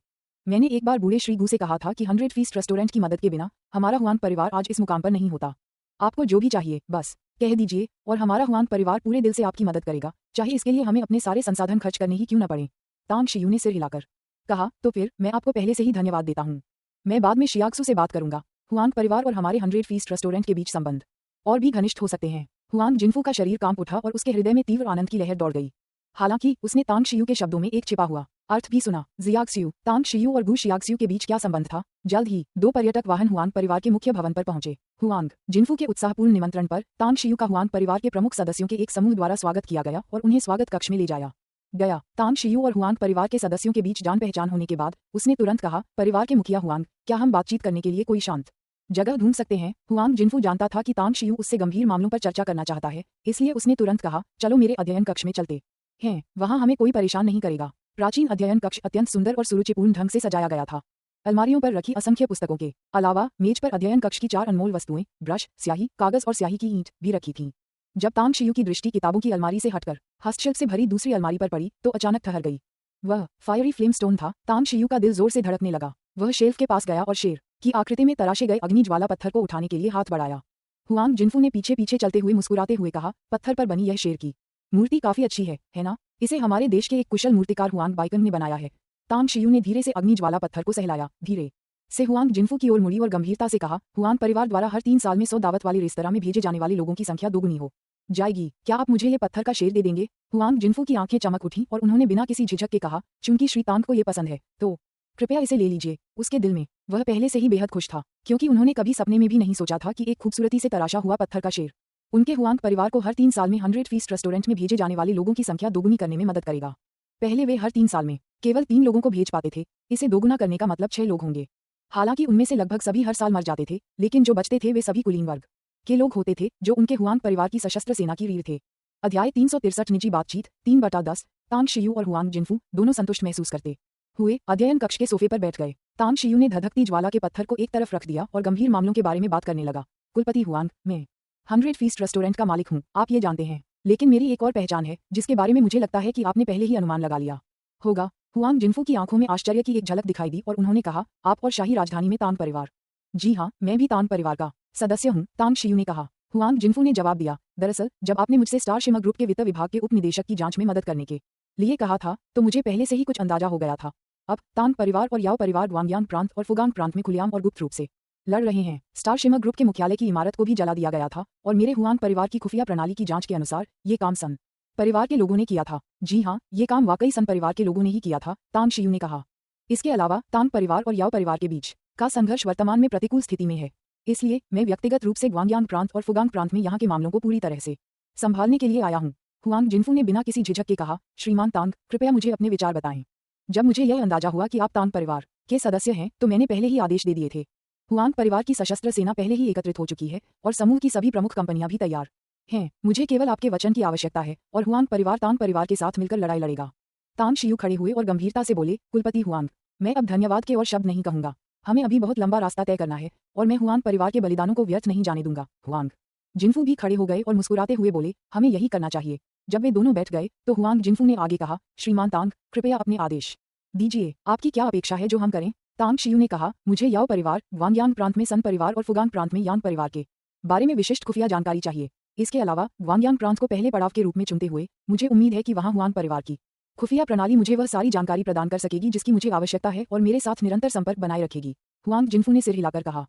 मैंने एक बार बूढ़े श्री गू से कहा था कि 100 फीस्ट रेस्टोरेंट की मदद के बिना हमारा हुआंग परिवार आज इस मुकाम पर नहीं होता। आपको जो भी चाहिए बस कह दीजिए और हमारा हुआंग परिवार पूरे दिल से आपकी मदद करेगा, चाहे इसके लिए हमें अपने सारे संसाधन खर्च करने ही क्यों न पड़े। तांग शियू ने सिर हिलाकर कहा, तो फिर मैं आपको पहले से ही धन्यवाद देता हूँ। मैं बाद में शियाक्सू से बात करूंगा। हुआंग परिवार और हमारे 100 फीस्ट रेस्टोरेंट के बीच संबंध और भी घनिष्ठ हो सकते हैं। हुआंग जिन्फू का शरीर कांप उठा और उसके हृदय में तीव्र आनंद की लहर दौड़ गई। हालांकि उसने तांग शियू के शब्दों में एक छिपा हुआ अर्थ भी सुना। जियाक्सियू, तांग शियू और गू शियाक्सियू के बीच क्या संबंध था? जल्द ही 2 पर्यटक वाहन हुआंग परिवार के मुख्य भवन पर पहुंचे। हुआंग जिन्फू के उत्साहपूर्ण निमंत्रण पर तांग शियू का हुआंग परिवार के प्रमुख सदस्यों के एक समूह द्वारा स्वागत किया गया और उन्हें स्वागत कक्ष में ले जाया गया। तांग शियू और हुआंग परिवार के सदस्यों के बीच जान पहचान होने के बाद उसने तुरंत कहा, परिवार के मुखिया हुआंग, क्या हम बातचीत करने के लिए कोई शांत जगह ढूंढ सकते हैं? हुआंग जिन्फू जानता था कि तांग शियू उससे गंभीर मामलों पर चर्चा करना चाहता है, इसलिए उसने तुरंत कहा, चलो मेरे अध्ययन कक्ष में चलते हैं, वहां हमें कोई परेशान नहीं करेगा। प्राचीन अध्ययन कक्ष अत्यंत सुंदर और सुरुचिपूर्ण ढंग से सजाया गया था। अलमारियों पर रखी असंख्य पुस्तकों के अलावा मेज पर अध्ययन कक्ष की 4 अनमोल वस्तुएं, ब्रश, स्याही, कागज और स्याही की ईंट भी रखी थीं। जब तांग शियू की दृष्टि किताबों की अलमारी से हटकर हस्तशिल्प से भरी दूसरी अलमारी पर पड़ी तो अचानक ठहर गई। वह फायरी फ्लेम स्टोन था। तांग शियू का दिल जोर से धड़कने लगा। वह शेल्फ के पास गया और शेर की आकृति में तराशे गए अग्नि ज्वाला पत्थर को उठाने के लिए हाथ बढ़ाया। हुआंग जिन्फू ने पीछे पीछे चलते हुए मुस्कुराते हुए कहा, पत्थर पर बनी यह शेर की मूर्ति काफी अच्छी है ना? इसे हमारे देश के एक कुशल मूर्तिकार हुआंग बाइकन ने बनाया है। तांग शियू ने धीरे से अग्नि ज्वाला पत्थर को सहलाया। धीरे से हुआंग जिन्फू की ओर मुड़ी और गंभीरता से कहा, हुआंग परिवार द्वारा हर 3 साल में 100 दावत वाले रेस्तरां में भेजे जाने वाले लोगों की संख्या दोगुनी हो जाएगी। क्या आप मुझे ये पत्थर का शेर दे देंगे? हुआंग जिन्फू की आंखें चमक उठी और उन्होंने बिना किसी झिझक के कहा, चूंकि श्री तांग को ये पसंद है तो कृपया इसे ले लीजिए। उसके दिल में वह पहले से ही बेहद खुश था, क्योंकि उन्होंने कभी सपने में भी नहीं सोचा था कि एक खूबसूरती से तराशा हुआ पत्थर का शेर उनके हुआंग परिवार को हर 3 साल में 100 फीस्ट रेस्टोरेंट में भेजे जाने वाले लोगों की संख्या दोगुनी करने में मदद करेगा। पहले वे हर 3 साल में केवल 3 लोगों को भेज पाते थे, इसे दोगुना करने का मतलब 6 लोग होंगे। हालांकि उनमें से लगभग सभी हर साल मर जाते थे, लेकिन जो बचते थे वे सभी कुलीन वर्ग के लोग होते थे जो उनके हुआंग परिवार की सशस्त्र सेना की रीढ़ थे। अध्याय 363 निजी बातचीत 3/10। तांग शियू और हुआंग जिन्फू दोनों संतुष्ट महसूस करते हुए अध्ययन कक्ष के सोफे पर बैठ गए। तांग शियू ने धधकती ज्वाला के पत्थर को एक तरफ रख दिया और गंभीर मामलों के बारे में बात करने लगा। कुलपति हुआंग, मैं 100 फीस्ट रेस्टोरेंट का मालिक हूँ, आप ये जानते हैं, लेकिन मेरी एक और पहचान है जिसके बारे में मुझे लगता है कि आपने पहले ही अनुमान लगा लिया होगा। हुआंग जिन्फू की आंखों में आश्चर्य की एक झलक दिखाई दी और उन्होंने कहा, आप और शाही राजधानी में तांग परिवार? जी हाँ, मैं भी तांग परिवार का सदस्य हूँ, तांग शियू ने कहा। हुआंग जिन्फू ने जवाब दिया, दरअसल जब आपने मुझसे स्टार शिमा ग्रुप के वित्त विभाग के उप निदेशक की जांच में मदद करने के लिए कहा था तो मुझे पहले से ही कुछ अंदाजा हो गया था। अब तांग परिवार और याओ परिवार ग्वांगयांग प्रांत और फुगांग प्रांत में खुलेआम और गुप्त रूप से लड़ रहे हैं। स्टार शिमा ग्रुप के मुख्यालय की इमारत को भी जला दिया गया था और मेरे हुआंग परिवार की खुफिया प्रणाली की जांच के अनुसार ये काम सन परिवार के लोगों ने किया था। जी हाँ, ये काम वाकई सन परिवार के लोगों ने ही किया था, तांग शियू ने कहा। इसके अलावा तांग परिवार और याओ परिवार के बीच का संघर्ष वर्तमान में प्रतिकूल स्थिति में है, इसलिए मैं व्यक्तिगत रूप से ग्वांगयांग प्रांत और फुगांग प्रांत में यहाँ के मामलों को पूरी तरह से संभालने के लिए आया हूँ। हुआंग जिन्फू ने बिना किसी झिझक के कहा, श्रीमान तांग, कृपया मुझे अपने विचार बताएं। जब मुझे यह अंदाजा हुआ कि आप तांग परिवार के सदस्य हैं तो मैंने पहले ही आदेश दे दिए थे। हुआंग परिवार की सशस्त्र सेना पहले ही एकत्रित हो चुकी है और समूह की सभी प्रमुख कंपनियां भी तैयार हैं। मुझे केवल आपके वचन की आवश्यकता है और हुआंग परिवार तांग परिवार के साथ मिलकर लड़ाई लड़ेगा। तांग शियू खड़े हुए और गंभीरता से बोले, कुलपति हुआंग, मैं अब धन्यवाद के और शब्द नहीं कहूंगा। हमें अभी बहुत लंबा रास्ता तय करना है और मैं हुआंग परिवार के बलिदानों को व्यर्थ नहीं जाने दूंगा। हुआंग जिन्फू भी खड़े हो गए और मुस्कुराते हुए बोले, हमें यही करना चाहिए। जब वे दोनों बैठ गए तो हुआंग जिनफू ने आगे कहा, श्रीमान तांग, कृपया अपने आदेश दीजिए, आपकी क्या अपेक्षा है जो हम करें? तांग शियू ने कहा, मुझे याओ परिवार, वांगयांग प्रांत में सन परिवार और फुगांग प्रांत में यांग परिवार के बारे में विशिष्ट खुफिया जानकारी चाहिए। इसके अलावा वांगयांग प्रांत को पहले पड़ाव के रूप में चुनते हुए मुझे उम्मीद है कि वहां हुआंग परिवार की खुफिया प्रणाली मुझे वह सारी जानकारी प्रदान कर सकेगी जिसकी मुझे आवश्यकता है और मेरे साथ निरंतर संपर्क बनाए रखेगी। हुआंग जिनफू ने सिर हिलाकर कहा,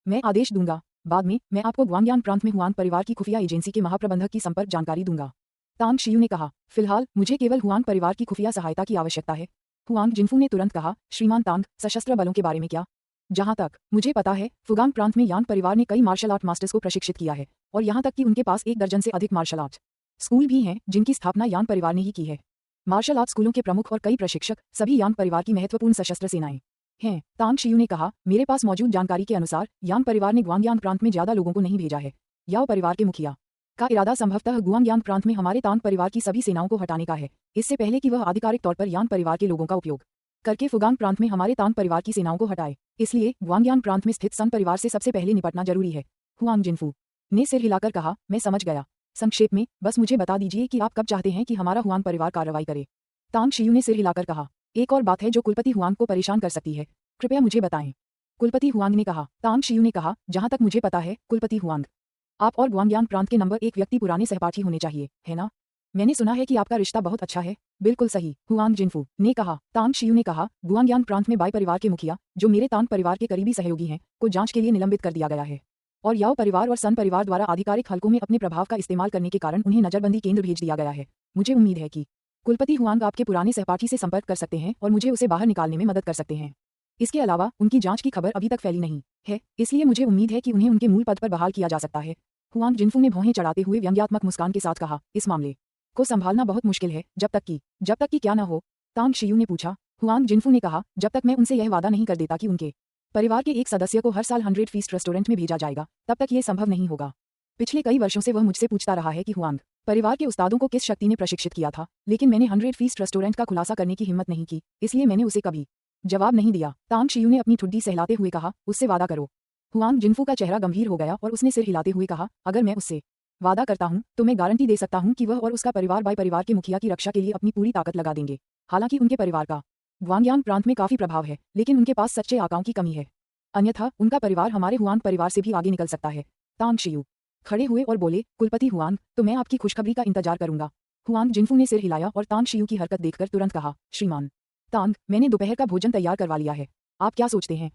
मैं आदेश दूंगा। बाद में मैं आपको ग्वांगयांग प्रांत में हुआंग परिवार की खुफिया एजेंसी के महाप्रबंधक की संपर्क जानकारी दूंगा। तांग शियू ने कहा, फिलहाल मुझे केवल हुआंग परिवार की खुफिया सहायता की आवश्यकता है। हुआंग जिनफू ने तुरंत कहा, श्रीमान तांग, सशस्त्र बलों के बारे में क्या? जहां तक मुझे पता है, फुगांग प्रांत में यांग परिवार ने कई मार्शल आर्ट मास्टर्स को प्रशिक्षित किया है और यहां तक कि उनके पास 1 दर्जन से अधिक मार्शल आर्ट स्कूल भी हैं जिनकी स्थापना यांग परिवार ने ही की है। मार्शल आर्ट स्कूलों के प्रमुख और कई प्रशिक्षक सभी यांग परिवार की महत्वपूर्ण सशस्त्र सेनाएं हैं। तांग शियू ने कहा, मेरे पास मौजूद जानकारी के अनुसार यांग परिवार ने ग्वांगयांग प्रांत में ज्यादा लोगों को नहीं भेजा है। याओ परिवार के मुखिया का इरादा संभवतः ग्वांगयांग प्रांत में हमारे तांग परिवार की सभी सेनाओं को हटाने का है, इससे पहले कि वह आधिकारिक तौर पर यांग परिवार के लोगों का उपयोग करके फुगांग प्रांत में हमारे तांग परिवार की सेनाओं को हटाए। इसलिए ग्वांगयांग प्रांत में स्थित सन परिवार से सबसे पहले निपटना जरूरी है। हुआंग जिनफू ने सिर हिलाकर कहा, मैं समझ गया। संक्षेप में बस मुझे बता दीजिए कि आप कब चाहते हैं कि हमारा हुआंग परिवार कार्रवाई करे। तांग शियू ने सिर हिलाकर कहा, एक और बात है जो कुलपति हुआंग को परेशान कर सकती है, कृपया मुझे बताएं। कुलपति हुआंग ने कहा। तांग शियू ने कहा, जहां तक मुझे पता है कुलपति हुआंग, आप और ग्वांगयांग प्रांत के नंबर 1 व्यक्ति पुराने सहपाठी होने चाहिए, है ना? मैंने सुना है कि आपका रिश्ता बहुत अच्छा है। बिल्कुल सही, हुआंग जिनफू ने कहा। तांग शियू ने कहा, ग्वांगयांग प्रांत में बाई परिवार के मुखिया, जो मेरे तांग परिवार के करीबी सहयोगी हैं, को जांच के लिए निलंबित कर दिया गया है और याओ परिवार और सन परिवार द्वारा आधिकारिक हलकों में अपने प्रभाव का इस्तेमाल करने के कारण उन्हें नजरबंदी केंद्र भेज दिया गया है। मुझे उम्मीद है कि कुलपति हुआंग आपके पुराने सहपाठी से संपर्क कर सकते हैं और मुझे उसे बाहर निकालने में मदद कर सकते हैं। इसके अलावा उनकी जांच की खबर अभी तक फैली नहीं है, इसलिए मुझे उम्मीद है कि उन्हें उनके मूल पद पर बहाल किया जा सकता है। हुआंग जिनफू ने भौहें चढ़ाते हुए व्यंग्यात्मक मुस्कान के साथ कहा, इस मामले को संभालना बहुत मुश्किल है जब तक कि क्या न हो। तांग शियू ने पूछा। हुआंग जिनफू ने कहा, जब तक मैं उनसे यह वादा नहीं कर देता कि उनके परिवार के एक सदस्य को हर साल 100 फीस्ट रेस्टोरेंट में भेजा जाएगा, तब तक ये संभव नहीं होगा। पिछले कई वर्षों से वह मुझसे पूछता रहा है कि हुआंग परिवार के उस्तादों को किस शक्ति ने प्रशिक्षित किया था, लेकिन मैंने 100 फीस्ट रेस्टोरेंट का खुलासा करने की हिम्मत नहीं की, इसलिए मैंने उसे कभी जवाब नहीं दिया। तांग शियू ने अपनी ठुड्डी सहलाते हुए कहा, उससे वादा करो। हुआंग जिनफू का चेहरा गंभीर हो गया और उसने सिर हिलाते हुए कहा, अगर मैं उससे वादा करता हूं तो मैं गारंटी दे सकता हूं कि वह और उसका परिवार बाई परिवार के मुखिया की रक्षा के लिए अपनी पूरी ताकत लगा देंगे। हालांकि उनके परिवार का ग्वांगयांग प्रांत में काफी प्रभाव है, लेकिन उनके पास सच्चे आकाओं की कमी है, अन्यथा उनका परिवार हमारे हुआंग परिवार से भी आगे निकल सकता है। तांग शियू खड़े हुए और बोले, कुलपति हुआंग, तो मैं आपकी खुशखबरी का इंतजार करूंगा। हुआंग जिनफू ने सिर हिलाया और तांग शियू की हरकत देखकर तुरंत कहा, श्रीमान तांग, मैंने दोपहर का भोजन तैयार करवा लिया है, आप क्या सोचते हैं?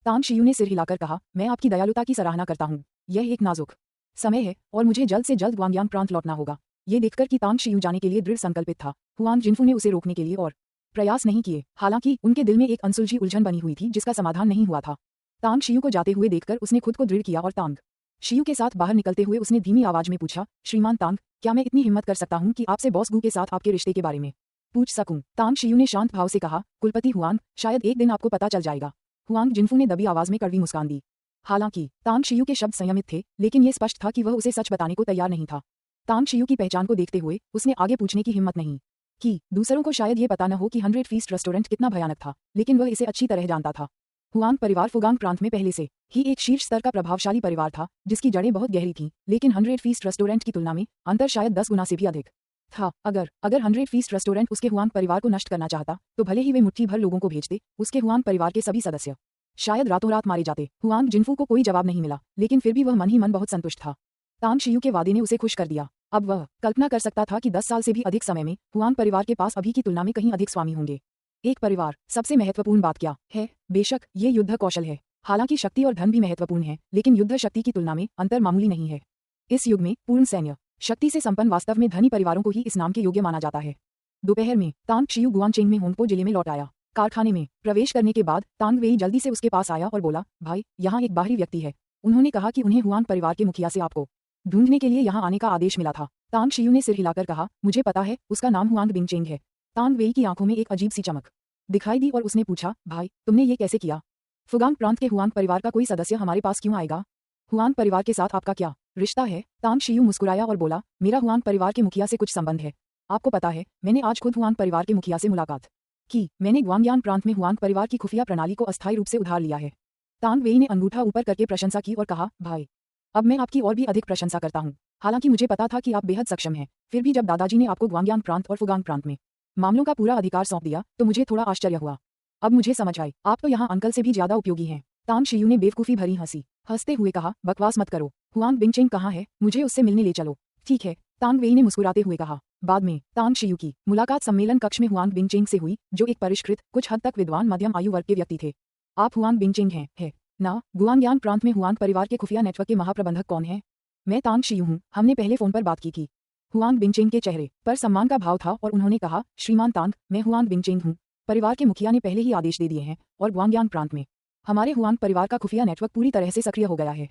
तांग शियू ने सिर हिलाकर कहा, मैं आपकी दयालुता की सराहना करता हूँ। यह एक नाजुक समय है और मुझे जल्द से जल्द ग्वांगयांग प्रांत लौटना होगा। ये देखकर कि तांग शियू जाने के लिए दृढ़ संकल्पित था, हुआंग जिनफू ने उसे रोकने के लिए और प्रयास नहीं किए। हालांकि उनके दिल में एक अनसुलझी उलझन बनी हुई थी जिसका समाधान नहीं हुआ था। तांग शियू को जाते हुए देखकर उसने खुद को दृढ़ किया और तांग शियू के साथ बाहर निकलते हुए उसने धीमी आवाज में पूछा, श्रीमान तांग, क्या मैं इतनी हिम्मत कर सकता हूँ कि आपसे बॉस गू के साथ आपके रिश्ते के बारे में पूछ सकूं? तांग शियू ने शांत भाव से कहा, कुलपति हुआंग, शायद एक दिन आपको पता चल जाएगा। हुआंग जिनफू ने दबी आवाज में कड़वी मुस्कान दी। हालांकि तांग शियू के शब्द संयमित थे, लेकिन यह स्पष्ट था कि वह उसे सच बताने को तैयार नहीं था। तांग शियू की पहचान को देखते हुए उसने आगे पूछने की हिम्मत नहीं की। दूसरों को शायद ये पता न हो कि 100 फीस्ट रेस्टोरेंट कितना भयानक था, लेकिन वह इसे अच्छी तरह जानता था। हुआंग परिवार फुगांग प्रांत में पहले से ही एक शीर्ष स्तर का प्रभावशाली परिवार था, जिसकी जड़ें बहुत गहरी थीं, लेकिन 100 फीस्ट रेस्टोरेंट की तुलना में अंतर शायद 10 गुना से भी अधिक था। अगर 100 फीस्ट रेस्टोरेंट उसके हुआंग परिवार को नष्ट करना चाहता, तो भले ही वे मुट्ठी भर लोगों को भेजते, उसके हुआंग परिवार के सभी सदस्य शायद रातों रात मारे जाते। हुआंग जिनफू को कोई जवाब नहीं मिला, लेकिन फिर भी वह मन ही मन बहुत संतुष्ट था। तांग शियू के वादे ने उसे खुश कर दिया। अब वह कल्पना कर सकता था कि 10 साल से भी अधिक समय में हुआंग परिवार के पास अभी की तुलना में कहीं अधिक स्वामी होंगे। एक परिवार, सबसे महत्वपूर्ण बात क्या है? बेशक ये युद्ध कौशल है। हालांकि शक्ति और धन भी महत्वपूर्ण है, लेकिन युद्ध शक्ति की तुलना में अंतर मामूली नहीं है। इस युग में पूर्ण सैन्य शक्ति से संपन्न वास्तव में धनी परिवारों को ही इस नाम के योग्य माना जाता है। दोपहर में तांग शियू गुआंगचेंग में होंगपो जिले में लौट आया। कारखाने में प्रवेश करने के बाद तांग वेई जल्दी से उसके पास आया और बोला, भाई, यहाँ एक बाहरी व्यक्ति है। उन्होंने कहा कि उन्हें हुआंग परिवार के मुखिया से आपको ढूंढने के लिए यहाँ आने का आदेश मिला था। तांग शियू ने सिर हिलाकर कहा, मुझे पता है, उसका नाम हुआंग बिंगचेंग है। तांग वेई की आंखों में एक अजीब सी चमक दिखाई दी और उसने पूछा, भाई, तुमने ये कैसे किया? फुगांग प्रांत के हुआंग परिवार का कोई सदस्य हमारे पास क्यों आएगा? हुआंग परिवार के साथ आपका क्या रिश्ता है? तांग शियू मुस्कुराया और बोला, मेरा हुआंग परिवार के मुखिया से कुछ संबंध है। आपको पता है, मैंने आज खुद हुआंग परिवार के मुखिया से मुलाकात की। मैंने ग्वांगयांग प्रांत में हुआंग परिवार की खुफिया प्रणाली को अस्थायी रूप से उधार लिया है। तांग वेई ने अंगूठा ऊपर करके प्रशंसा की और कहा, भाई, अब मैं आपकी और भी अधिक प्रशंसा करता हूँ। हालांकि मुझे पता था कि आप बेहद सक्षम हैं, फिर भी जब दादाजी ने आपको ग्वांग्यांग प्रांत और फुगांग प्रांत में मामलों का पूरा अधिकार सौंप दिया तो मुझे थोड़ा आश्चर्य हुआ। अब मुझे समझ आई, आप तो यहाँ अंकल से भी ज्यादा उपयोगी हैं। तांग शियू ने बेवकूफ़ी भरी हंसते हुए कहा, बकवास मत करो। हुआंग बिंगचेंग कहाँ है, मुझे उससे मिलने ले चलो। ठीक है, तांग वेई ने मुस्कुराते हुए कहा। बाद में तांग शियू की मुलाकात सम्मेलन कक्ष में हुआंग बिंगचेंग से हुई, जो एक परिष्कृत, कुछ हद तक विद्वान मध्यम आयु वर्ग के व्यक्ति थे। आप हुआंग बिंगचेंग हैं, है ना? गुआंग्यांग प्रांत में हुआंग परिवार के खुफिया नेटवर्क के महाप्रबंधक कौन है? मैं तांग शियू हूँ, हमने पहले फोन पर बात की थी। हुआंग बिंगचेंग के चेहरे पर सम्मान का भाव था और उन्होंने कहा, श्रीमान तांग, मैं हुआंग बिंगचेंग हूँ। परिवार के मुखिया ने पहले ही आदेश दे दिए हैं और गुआंग्यांग प्रांत में हमारे हुआंग परिवार का खुफिया नेटवर्क पूरी तरह से सक्रिय हो गया है।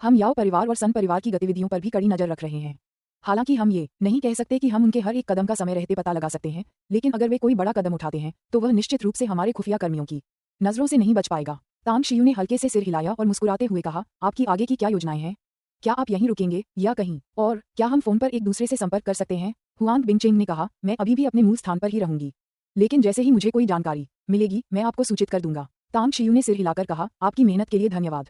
हम याओ परिवार और सन परिवार की गतिविधियों पर भी कड़ी नजर रख रहे हैं। हालांकि हम ये नहीं कह सकते कि हम उनके हर एक कदम का समय रहते पता लगा सकते हैं, लेकिन अगर वे कोई बड़ा कदम उठाते हैं तो वह निश्चित रूप से हमारे खुफिया कर्मियों की नजरों से नहीं बच पाएगा। तांग शियू ने हल्के से सिर हिलाया और मुस्कुराते हुए कहा, आपकी आगे की क्या योजनाएं हैं? क्या आप यहीं रुकेंगे या कहीं और? क्या हम फोन पर एक दूसरे से संपर्क कर सकते हैं? हुआंग बिंगचेंग ने कहा, मैं अभी भी अपने मूल स्थान पर ही रहूंगी, लेकिन जैसे ही मुझे कोई जानकारी मिलेगी मैं आपको सूचित कर दूंगा। तांग शियू ने सिर हिलाकर कहा, आपकी मेहनत के लिए धन्यवाद।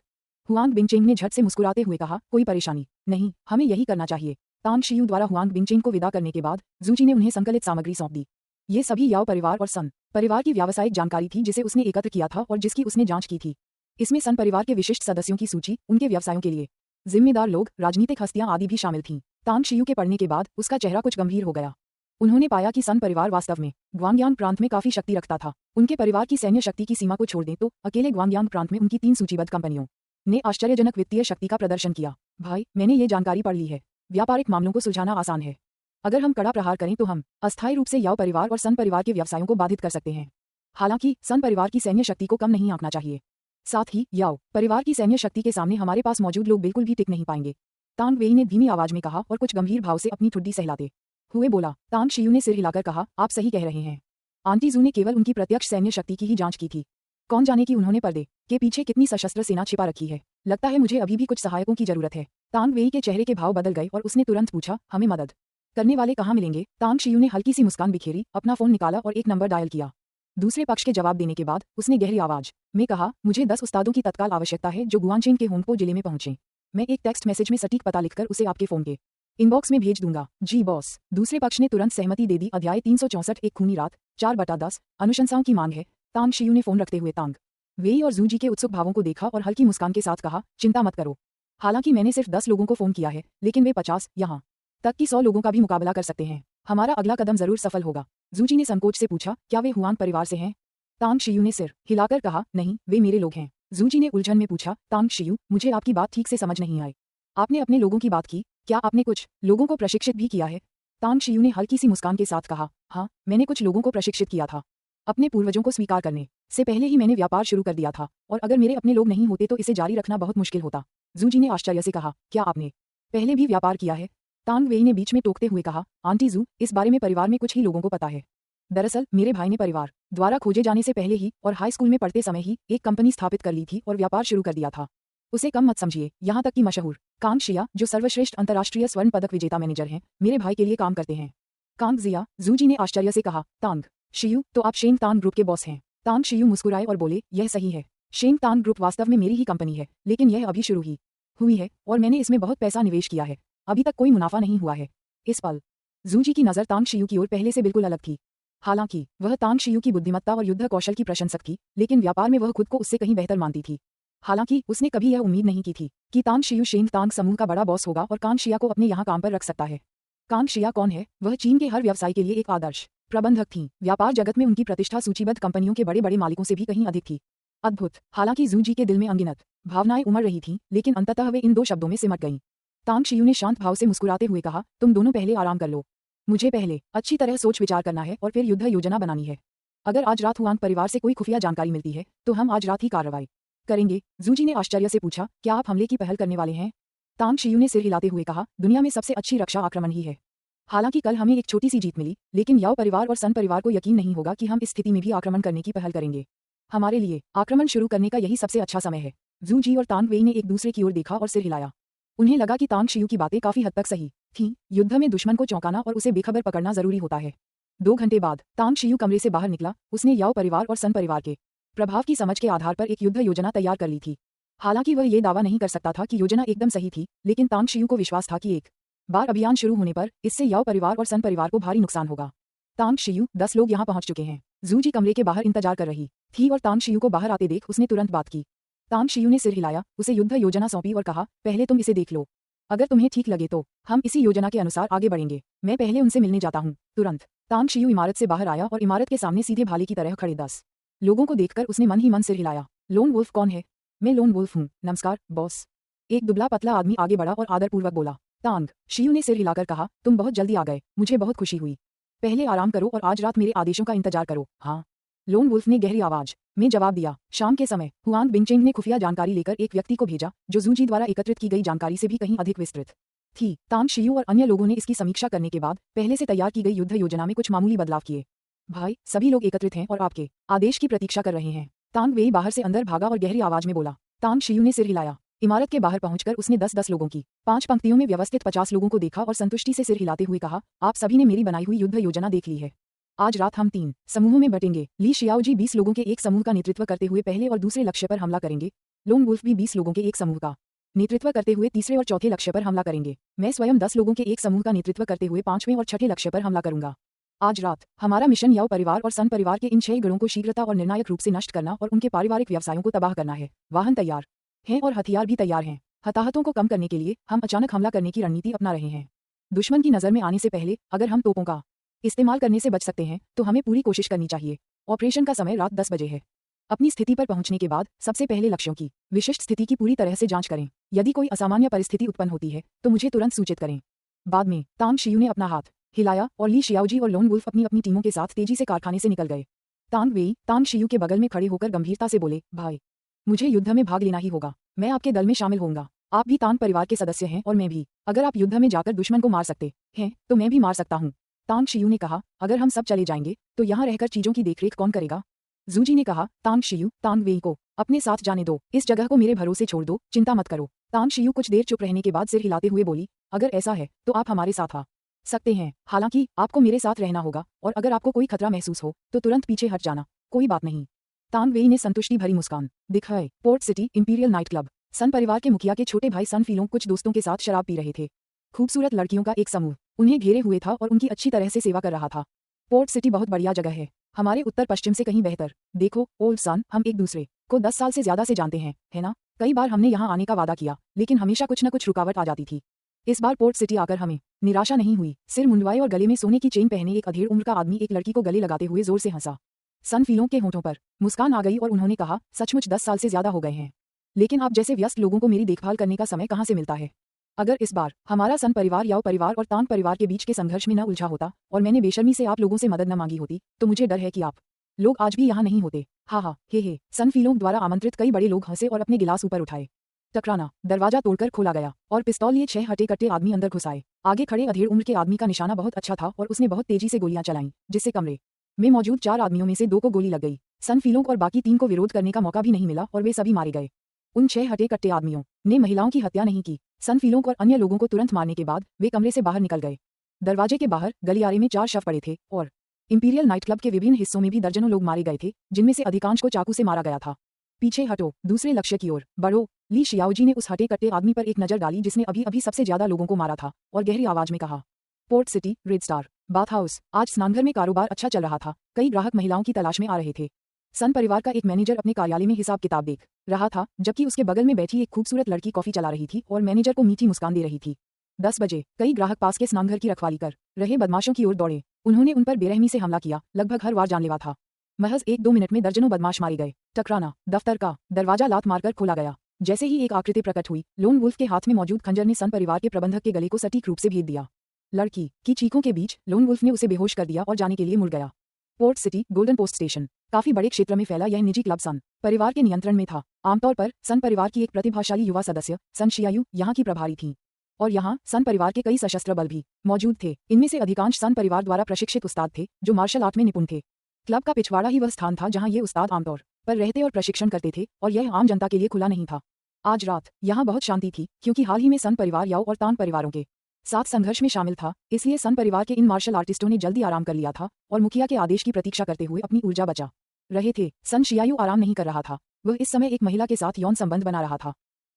हुआंग बिंगचेंग ने झट से मुस्कुराते हुए कहा, कोई परेशानी नहीं, हमें यही करना चाहिए। तांग शियू द्वारा हुआंग बिंगचेंग को विदा करने के बाद जूजी ने उन्हें संकलित सामग्री सौंप दी। ये सभी याओ परिवार और सन परिवार की व्यावसायिक जानकारी थी जिसे उसने एकत्र किया था और जिसकी उसने जांच की थी। इसमें सन परिवार के विशिष्ट सदस्यों की सूची, उनके व्यवसायों के लिए जिम्मेदार लोग, राजनीतिक हस्तियां आदि भी शामिल थीं। तांग शियू के पढ़ने के बाद उसका चेहरा कुछ गंभीर हो गया। उन्होंने पाया कि सन परिवार वास्तव में ग्वांग्यांग प्रांत में काफी शक्ति रखता था। उनके परिवार की सैन्य शक्ति की सीमा को छोड़ दें तो अकेले ग्वांग्यांग प्रांत में उनकी 3 सूचीबद्ध कंपनियों ने आश्चर्यजनक वित्तीय शक्ति का प्रदर्शन किया। भाई, मैंने ये जानकारी पढ़ ली है। व्यापारिक मामलों को सुलझाना आसान है। अगर हम कड़ा प्रहार करें तो हम अस्थायी रूप से याओ परिवार और सन परिवार के व्यवसायों को बाधित कर सकते हैं। हालांकि सन परिवार की सैन्य शक्ति को कम नहीं आंकना चाहिए। साथ ही याओ परिवार की सैन्य शक्ति के सामने हमारे पास मौजूद लोग बिल्कुल भी टिक नहीं पाएंगे। तांग वेई ने धीमी आवाज में कहा और कुछ गंभीर भाव से अपनी ठुड्डी सहलाते हुए बोला। तांग शियू ने सिर हिलाकर कहा, आप सही कह रहे हैं। आंटी जू ने केवल उनकी प्रत्यक्ष सैन्य शक्ति की ही जांच की थी। कौन जाने कि उन्होंने पर्दे के पीछे कितनी सशस्त्र सेना छिपा रखी है। लगता है मुझे अभी भी कुछ सहायकों की जरूरत है। तांग वेई के चेहरे के भाव बदल गए और उसने तुरंत पूछा, हमें मदद करने वाले कहाँ मिलेंगे? तांग शियू ने हल्की सी मुस्कान बिखेरी, अपना फोन निकाला और एक नंबर डायल किया। दूसरे पक्ष के जवाब देने के बाद उसने गहरी आवाज में कहा, मुझे 10 उस्तादों की तत्काल आवश्यकता है जो गुआनचेन के होंगपो जिले में पहुंचे। मैं एक टेक्स्ट मैसेज में सटीक पता लिखकर उसे आपके फोन के इनबॉक्स में भेज दूंगा। जी बॉस। दूसरे पक्ष ने तुरंत सहमति दे दी। अध्याय 364 एक खूनी रात 4/10 अनुशंसाओं की मांग है। तांग शियू ने फोन रखते हुए तांग वेई और जूजी के उत्सुक भावों को देखा और हल्की मुस्कान के साथ कहा, चिंता मत करो। हालांकि मैंने सिर्फ 10 लोगों को फोन किया है, लेकिन वे 50 यहाँ तक कि 100 लोगों का भी मुकाबला कर सकते हैं। हमारा अगला कदम जरूर सफल होगा। जूजी ने संकोच से पूछा, क्या वे हुआंग परिवार से हैं? तांग शियू ने सिर हिलाकर कहा, नहीं, वे मेरे लोग हैं। जूजी ने उलझन में पूछा, तांग शियू, मुझे आपकी बात ठीक से समझ नहीं आई। आपने अपने लोगों की बात की? क्या आपने कुछ लोगों को प्रशिक्षित भी किया है? तांग शियू ने हल्की सी मुस्कान के साथ कहा, हाँ, मैंने कुछ लोगों को प्रशिक्षित किया था। अपने पूर्वजों को स्वीकार करने से पहले ही मैंने व्यापार शुरू कर दिया था, और अगर मेरे अपने लोग नहीं होते तो इसे जारी रखना बहुत मुश्किल होता। जूजी ने आश्चर्य से कहा, क्या आपने पहले भी व्यापार किया है? तांग वेई ने बीच में टोकते हुए कहा, आंटी जू, इस बारे में परिवार में कुछ ही लोगों को पता है। दरअसल मेरे भाई ने परिवार द्वारा खोजे जाने से पहले ही और हाई स्कूल में पढ़ते समय ही एक कंपनी स्थापित कर ली थी और व्यापार शुरू कर दिया था। उसे कम मत समझिए, यहाँ तक कि मशहूर कांग शिया, जो सर्वश्रेष्ठ अंतर्राष्ट्रीय स्वर्ण पदक विजेता मैनेजर हैं, मेरे भाई के लिए काम करते हैं। कांग जिया, जूजी ने आश्चर्य से कहा, तांग शियू, तो आप शेंग तांग ग्रुप के बॉस हैं? तांग शियू मुस्कुराए और बोले, यह सही है। शेंग तांग ग्रुप वास्तव में मेरी ही कंपनी है, लेकिन यह अभी शुरू ही हुई है और मैंने इसमें बहुत पैसा निवेश किया है। अभी तक कोई मुनाफा नहीं हुआ है। इस पल जूजी की नज़र तांग शियू की ओर पहले से बिल्कुल अलग थी। हालांकि वह तांग शियू की बुद्धिमत्ता और युद्ध कौशल की प्रशंसक थी, लेकिन व्यापार में वह खुद को उससे कहीं बेहतर मानती थी। हालांकि उसने कभी यह उम्मीद नहीं की थी कि तांग शियू शेंग तांग समूह का बड़ा बॉस होगा और कांग शिया को अपने यहाँ काम पर रख सकता है। कांग शिया कौन है? वह चीन के हर व्यवसाय के लिए एक आदर्श प्रबंधक थीं। व्यापार जगत में उनकी प्रतिष्ठा सूचीबद्ध कंपनियों के बड़े बड़े मालिकों से भी कहीं अधिक थी। अद्भुत। हालांकि जूजी के दिल में अनगिनत भावनाएं उमड़ रही थीं, लेकिन अंततः वे इन 2 शब्दों में सिमट गईं। तांग शियू ने शांत भाव से मुस्कुराते हुए कहा, तुम दोनों पहले आराम कर लो। मुझे पहले अच्छी तरह सोच विचार करना है और फिर युद्ध योजना बनानी है। अगर आज रात हुआंग परिवार से कोई खुफिया जानकारी मिलती है तो हम आज रात ही कार्रवाई करेंगे। जूजी ने आश्चर्य से पूछा, क्या आप हमले की पहल करने वाले हैं? तांग शियू ने सिर हिलाते हुए कहा, दुनिया में सबसे अच्छी रक्षा आक्रमण ही है। हालांकि कल हमें एक छोटी सी जीत मिली, लेकिन याओ परिवार और सन परिवार को यकीन नहीं होगा कि हम इस स्थिति में भी आक्रमण करने की पहल करेंगे। हमारे लिए आक्रमण शुरू करने का यही सबसे अच्छा समय है। जूजी और तांग वेई ने एक दूसरे की ओर देखा और सिर हिलाया। उन्हें लगा कि तांग शियू की बातें काफी हद तक सही थीं। युद्ध में दुश्मन को चौंकाना और उसे बेखबर पकड़ना जरूरी होता है। 2 घंटे बाद तांग शियू कमरे से बाहर निकला। उसने याओ परिवार और सन परिवार के प्रभाव की समझ के आधार पर एक युद्ध योजना तैयार कर ली थी। हालांकि वह ये दावा नहीं कर सकता था कि योजना एकदम सही थी, लेकिन तांग शियू को विश्वास था कि एक बार अभियान शुरू होने पर इससे याओ परिवार और सन परिवार को भारी नुकसान होगा। तांग शियू 10 लोग यहाँ पहुंच चुके हैं। जूजी कमरे के बाहर इंतजार कर रही थी और तांग शियू को बाहर आते देख उसने तुरंत बात की। तांग शियू ने सिर हिलाया, उसे युद्ध योजना सौंपी और कहा, पहले तुम इसे देख लो। अगर तुम्हें ठीक लगे तो हम इसी योजना के अनुसार आगे बढ़ेंगे। मैं पहले उनसे मिलने जाता हूँ। तुरंत तांग शियू इमारत से बाहर आया और इमारत के सामने सीधे भाले की तरह खड़े 10 लोगों को देखकर उसने मन ही मन सिर हिलाया। लोन वुल्फ कौन है? मैं लोन वुल्फ हूँ। नमस्कार बॉस। एक दुबला पतला आदमी आगे बढ़ा और आदरपूर्वक बोला। तांग शियू ने सिर हिलाकर कहा, तुम बहुत जल्दी आ गए, मुझे बहुत खुशी हुई। पहले आराम करो और आज रात मेरे आदेशों का इंतजार करो। हाँ, लोन वुल्फ ने गहरी आवाज में जवाब दिया। शाम के समय हुआंग बिंगचेंग ने खुफिया जानकारी लेकर एक व्यक्ति को भेजा जो जूजी द्वारा एकत्रित की गई जानकारी से भी कहीं अधिक विस्तृत थी। तांग शियू और अन्य लोगों ने इसकी समीक्षा करने के बाद पहले से तैयार की गई युद्ध योजना में कुछ मामूली बदलाव किए। भाई, सभी लोग एकत्रित हैं और आपके आदेश की प्रतीक्षा कर रहे हैं। तांग वेई बाहर से अंदर भागा और गहरी आवाज में बोला। तांग शियू ने सिर हिलाया। इमारत के बाहर पहुंचकर उसने 10-10 लोगों की 5 पंक्तियों में व्यवस्थित 50 लोगों को देखा और संतुष्टि से सिर हिलाते हुए कहा, आप सभी ने मेरी बनाई हुई युद्ध योजना देख ली है। आज रात हम 3 समूहों में बटेंगे। ली शियाओजी 20 लोगों के एक समूह का नेतृत्व करते हुए पहले और दूसरे लक्ष्य पर हमला करेंगे। लोन वुल्फ भी 20 लोगों के एक समूह का नेतृत्व करते हुए तीसरे और चौथे लक्ष्य पर हमला करेंगे। मैं स्वयं 10 लोगों के एक समूह का नेतृत्व करते हुए 5वें और छठे लक्ष्य पर हमला करूंगा। आज रात हमारा मिशन याओ परिवार और सन परिवार के इन 6 गणों को शीघ्रता और निर्णायक रूप से नष्ट करना और उनके पारिवारिक व्यवसायों को तबाह करना है। वाहन तैयार हैं और हथियार भी तैयार हैं। हताहतों को कम करने के लिए हम अचानक हमला करने की रणनीति अपना रहे हैं। दुश्मन की नजर में आने से पहले अगर हम तोपों का इस्तेमाल करने से बच सकते हैं तो हमें पूरी कोशिश करनी चाहिए। ऑपरेशन का समय रात 10 बजे है। अपनी स्थिति पर पहुंचने के बाद सबसे पहले लक्ष्यों की विशिष्ट स्थिति की पूरी तरह से जांच करें। यदि कोई असामान्य परिस्थिति उत्पन्न होती है तो मुझे तुरंत सूचित करें। बाद में तांग शियू ने अपना हाथ हिलाया और ली शियाओजी और लोन वुल्फ अपनी अपनी टीमों के साथ तेजी से कारखाने से निकल गए। तांग वेई तांग शियू के बगल में खड़े होकर गंभीरता से बोले, भाई, मुझे युद्ध में भाग लेना ही होगा। मैं आपके दल में शामिल होऊंगा। आप भी तांग परिवार के सदस्य हैं और मैं भी। अगर आप युद्ध में जाकर दुश्मन को मार सकते हैं तो मैं भी मार सकता हूँ। तांग शियू ने कहा, अगर हम सब चले जाएंगे तो यहाँ रहकर चीजों की देखरेख कौन करेगा? जूजी ने कहा, तांग शियू, तांग वेई को अपने साथ जाने दो। इस जगह को मेरे भरोसे छोड़ दो, चिंता मत करो। तांग शियू कुछ देर चुप रहने के बाद सिर हिलाते हुए बोली, अगर ऐसा है तो आप हमारे साथ आ सकते हैं। हालांकि आपको मेरे साथ रहना होगा और अगर आपको कोई खतरा महसूस हो तो तुरंत पीछे हट जाना। कोई बात नहीं। तांग वेई ने संतुष्टि भरी मुस्कान दिखाई। Port city imperial night club. Sun परिवार के मुखिया के छोटे भाई सन फीलोंग कुछ दोस्तों के साथ शराब पी रहे थे। खूबसूरत लड़कियों का एक समूह उन्हें घेरे हुए था और उनकी अच्छी तरह से सेवा कर रहा था। पोर्ट सिटी बहुत बढ़िया जगह है, हमारे उत्तर पश्चिम से कहीं बेहतर। देखो ओल्ड सन, हम एक दूसरे को 10 साल से ज्यादा से जानते हैं, है ना? कई बार हमने यहाँ आने का वादा किया लेकिन हमेशा कुछ न कुछ रुकावट आ जाती थी। इस बार पोर्ट सिटी आकर हमें निराशा नहीं हुई। सिर मुंडवाए और गले में सोने की चेन पहने एक अधेड़ उम्र का आदमी एक लड़की को गले लगाते हुए जोर से हंसा। सन फीलों के होठों पर मुस्कान आ गई और उन्होंने कहा, सचमुच 10 साल से ज्यादा हो गए हैं, लेकिन आप जैसे व्यस्त लोगों को मेरी देखभाल करने का समय कहाँ से मिलता है? अगर इस बार हमारा सन परिवार याओ परिवार और तांग परिवार के बीच के संघर्ष में न उलझा होता और मैंने बेशर्मी से आप लोगों से मदद न मांगी होती तो मुझे डर है कि आप लोग आज भी यहाँ नहीं होते। हा हा हे। सन फीलों द्वारा आमंत्रित कई बड़े लोग हंसे और अपने गिलास ऊपर उठाए। टकराना, दरवाजा तोड़कर खोला गया और पिस्तौल लिए 6 हटे कट्टे आदमी अंदर घुस आए। आगे खड़े अधेड़ उम्र के आदमी का निशाना बहुत अच्छा था और उसने बहुत तेजी से गोलियां चलाईं, जिससे कमरे में मौजूद 4 आदमियों में से 2 को गोली लग गई। सन फीलों और बाकी 3 को विरोध करने का मौका भी नहीं मिला और वे सभी मारे गए। उन 6 हटे कट्टे आदमियों ने महिलाओं की हत्या नहीं की। सन फीलों और अन्य लोगों को तुरंत मारने के बाद वे कमरे से बाहर निकल गए। दरवाजे के बाहर गलियारे में 4 शव पड़े थे और इंपीरियल नाइट क्लब के विभिन्न हिस्सों में भी दर्जनों लोग मारे गए थे, जिनमें से अधिकांश को चाकू से मारा गया था। पीछे हटो, दूसरे लक्ष्य की ओर बढ़ो। ली शियाओजी ने उस हटे कट्टे आदमी पर एक नजर डाली जिसने अभी अभी सबसे ज्यादा लोगों को मारा था और गहरी आवाज में कहा, port city red star bath house. आज स्नानघर में कारोबार अच्छा चल रहा था। कई ग्राहक महिलाओं की तलाश में आ रहे थे। सन परिवार का एक मैनेजर अपने कार्यालय में हिसाब किताब देख रहा था, जबकि उसके बगल में बैठी एक खूबसूरत लड़की कॉफी चला रही थी और मैनेजर को मीठी मुस्कान दे रही थी। 10 बजे कई ग्राहक पास के स्नानघर की रखवाली कर रहे बदमाशों की ओर दौड़े। उन्होंने उन पर बेरहमी से हमला किया। लगभग हर वार जानलेवा था। महज 1-2 मिनट में दर्जनों बदमाश मारे गए। टकराना, दफ्तर का दरवाजा लात मारकर खोला गया। जैसे ही एक आकृति प्रकट हुई, लोन वुल्फ के हाथ में मौजूद खंजर ने सन परिवार के प्रबंधक के गले को सटीक रूप से भेद दिया। लड़की की चीखों के बीच लोन वुल्फ ने उसे बेहोश कर दिया और जाने के लिए मुड़ गया। Port city golden post station. काफी बड़े क्षेत्र में फैला यह निजी क्लब सन परिवार के नियंत्रण में था। आमतौर पर सन परिवार की एक प्रतिभाशाली युवा सदस्य सन शियायू यहाँ की प्रभारी थीं और यहाँ सन परिवार के कई सशस्त्र बल भी मौजूद थे। इनमें से अधिकांश सन परिवार द्वारा प्रशिक्षित उस्ताद थे जो मार्शल आर्ट में निपुण थे। क्लब का पिछवाड़ा ही वह स्थान था जहाँ ये उस्ताद आमतौर पर रहते और प्रशिक्षण करते थे और यह आम जनता के लिए खुला नहीं था। आज रात यहाँ बहुत शांति थी क्योंकि हाल ही में सन परिवार याओ और तांग परिवारों के साथ संघर्ष में शामिल था, इसलिए सन परिवार के इन मार्शल आर्टिस्टों ने जल्दी आराम कर लिया था और मुखिया के आदेश की प्रतीक्षा करते हुए अपनी ऊर्जा बचा रहे थे। सन शियायू आराम नहीं कर रहा था। वह इस समय एक महिला के साथ यौन संबंध बना रहा था।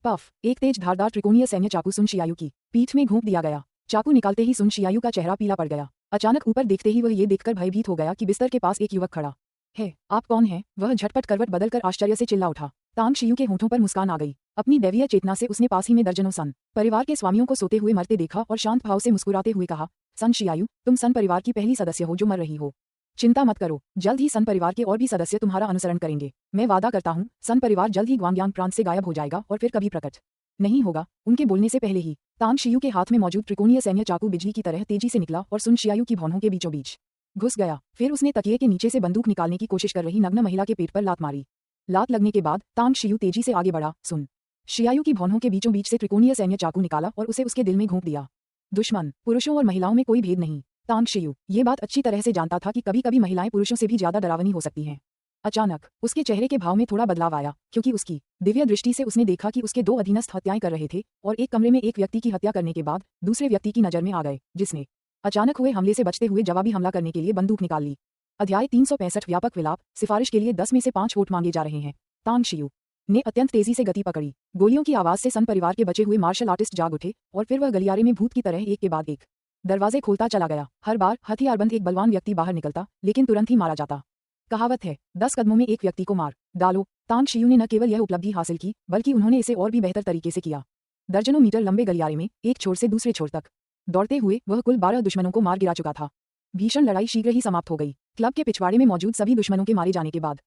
पफ, एक तेज धारदार त्रिकोणीय सैन्य चाकू सुन शियायू की पीठ में घोंप दिया गया। चाकू निकालते ही सुन शियायू का चेहरा पीला पड़ गया। अचानक ऊपर देखते ही वह ये देखकर भयभीत हो गया कि बिस्तर के पास एक युवक खड़ा है। आप कौन हैं? वह झटपट करवट बदलकर आश्चर्य से चिल्ला उठा। तांग शियू के होठों पर मुस्कान आ गई। अपनी दैवीय चेतना से उसने पास ही में दर्जनों सन परिवार के स्वामियों को सोते हुए मरते देखा और शांत भाव से मुस्कुराते हुए कहा, सन शियायू, तुम सन परिवार की पहली सदस्य हो जो मर रही हो। चिंता मत करो, जल्द ही सन परिवार के और भी सदस्य तुम्हारा अनुसरण करेंगे। मैं वादा करता हूँ, सन परिवार जल्द ही ग्वांगयांग प्रांत से गायब हो जाएगा और फिर कभी प्रकट नहीं होगा। उनके बोलने से पहले ही तांग शियू के हाथ में मौजूद त्रिकोणीय सैन्य चाकू बिजली की तरह तेजी से निकला और सुन शियायू की भौहों के बीचों बीच घुस गया। फिर उसने तकिए के नीचे से बंदूक निकालने की कोशिश कर रही नग्न महिला के पेट पर लात मारी। लात लगने के बाद तांग शियू तेजी से आगे बढ़ा। सुन शियायू की भौहों के बीचों बीच से त्रिकोणीय सैन्य चाकू निकाला और उसे उसके दिल में घोंप दिया। दुश्मन पुरुषों और महिलाओं में कोई भेद नहीं। तांग शियू ये बात अच्छी तरह से जानता था कि कभी कभी महिलाएं पुरुषों से भी ज्यादा डरावनी हो सकती हैं। अचानक उसके चेहरे के भाव में थोड़ा बदलाव आया, क्योंकि उसकी दिव्य दृष्टि से उसने देखा कि उसके दो अधीनस्थ हत्याएं कर रहे थे और एक कमरे में एक व्यक्ति की हत्या करने के बाद दूसरे व्यक्ति की नजर में आ गए, जिसने अचानक हुए हमले से बचते हुए जवाबी हमला करने के लिए बंदूक निकाल ली। अध्याय 365 व्यापक विलाप। सिफारिश के लिए 10 में से 5 वोट मांगे जा रहे हैं। तांग शियू ने अत्यंत तेजी से गति पकड़ी। गोलियों की आवाज से सन परिवार के बचे हुए मार्शल आर्टिस्ट जाग उठे और फिर वह गलियारे में भूत की तरह एक के बाद एक दरवाजे खोलता चला गया। हर बार हथियारबंद एक बलवान व्यक्ति बाहर निकलता, लेकिन तुरंत ही मारा जाता। कहावत है, 10 कदमों में एक व्यक्ति को मार डालो। तांग शियू ने न केवल यह उपलब्धि हासिल की, बल्कि उन्होंने इसे और भी बेहतर तरीके से किया। दर्जनों मीटर लंबे गलियारे में एक छोर से दूसरे छोर तक दौड़ते हुए वह कुल 12 दुश्मनों को मार गिरा चुका था। भीषण लड़ाई शीघ्र ही समाप्त हो गई। क्लब के पिछवाड़े में मौजूद सभी दुश्मनों के मारे जाने के बाद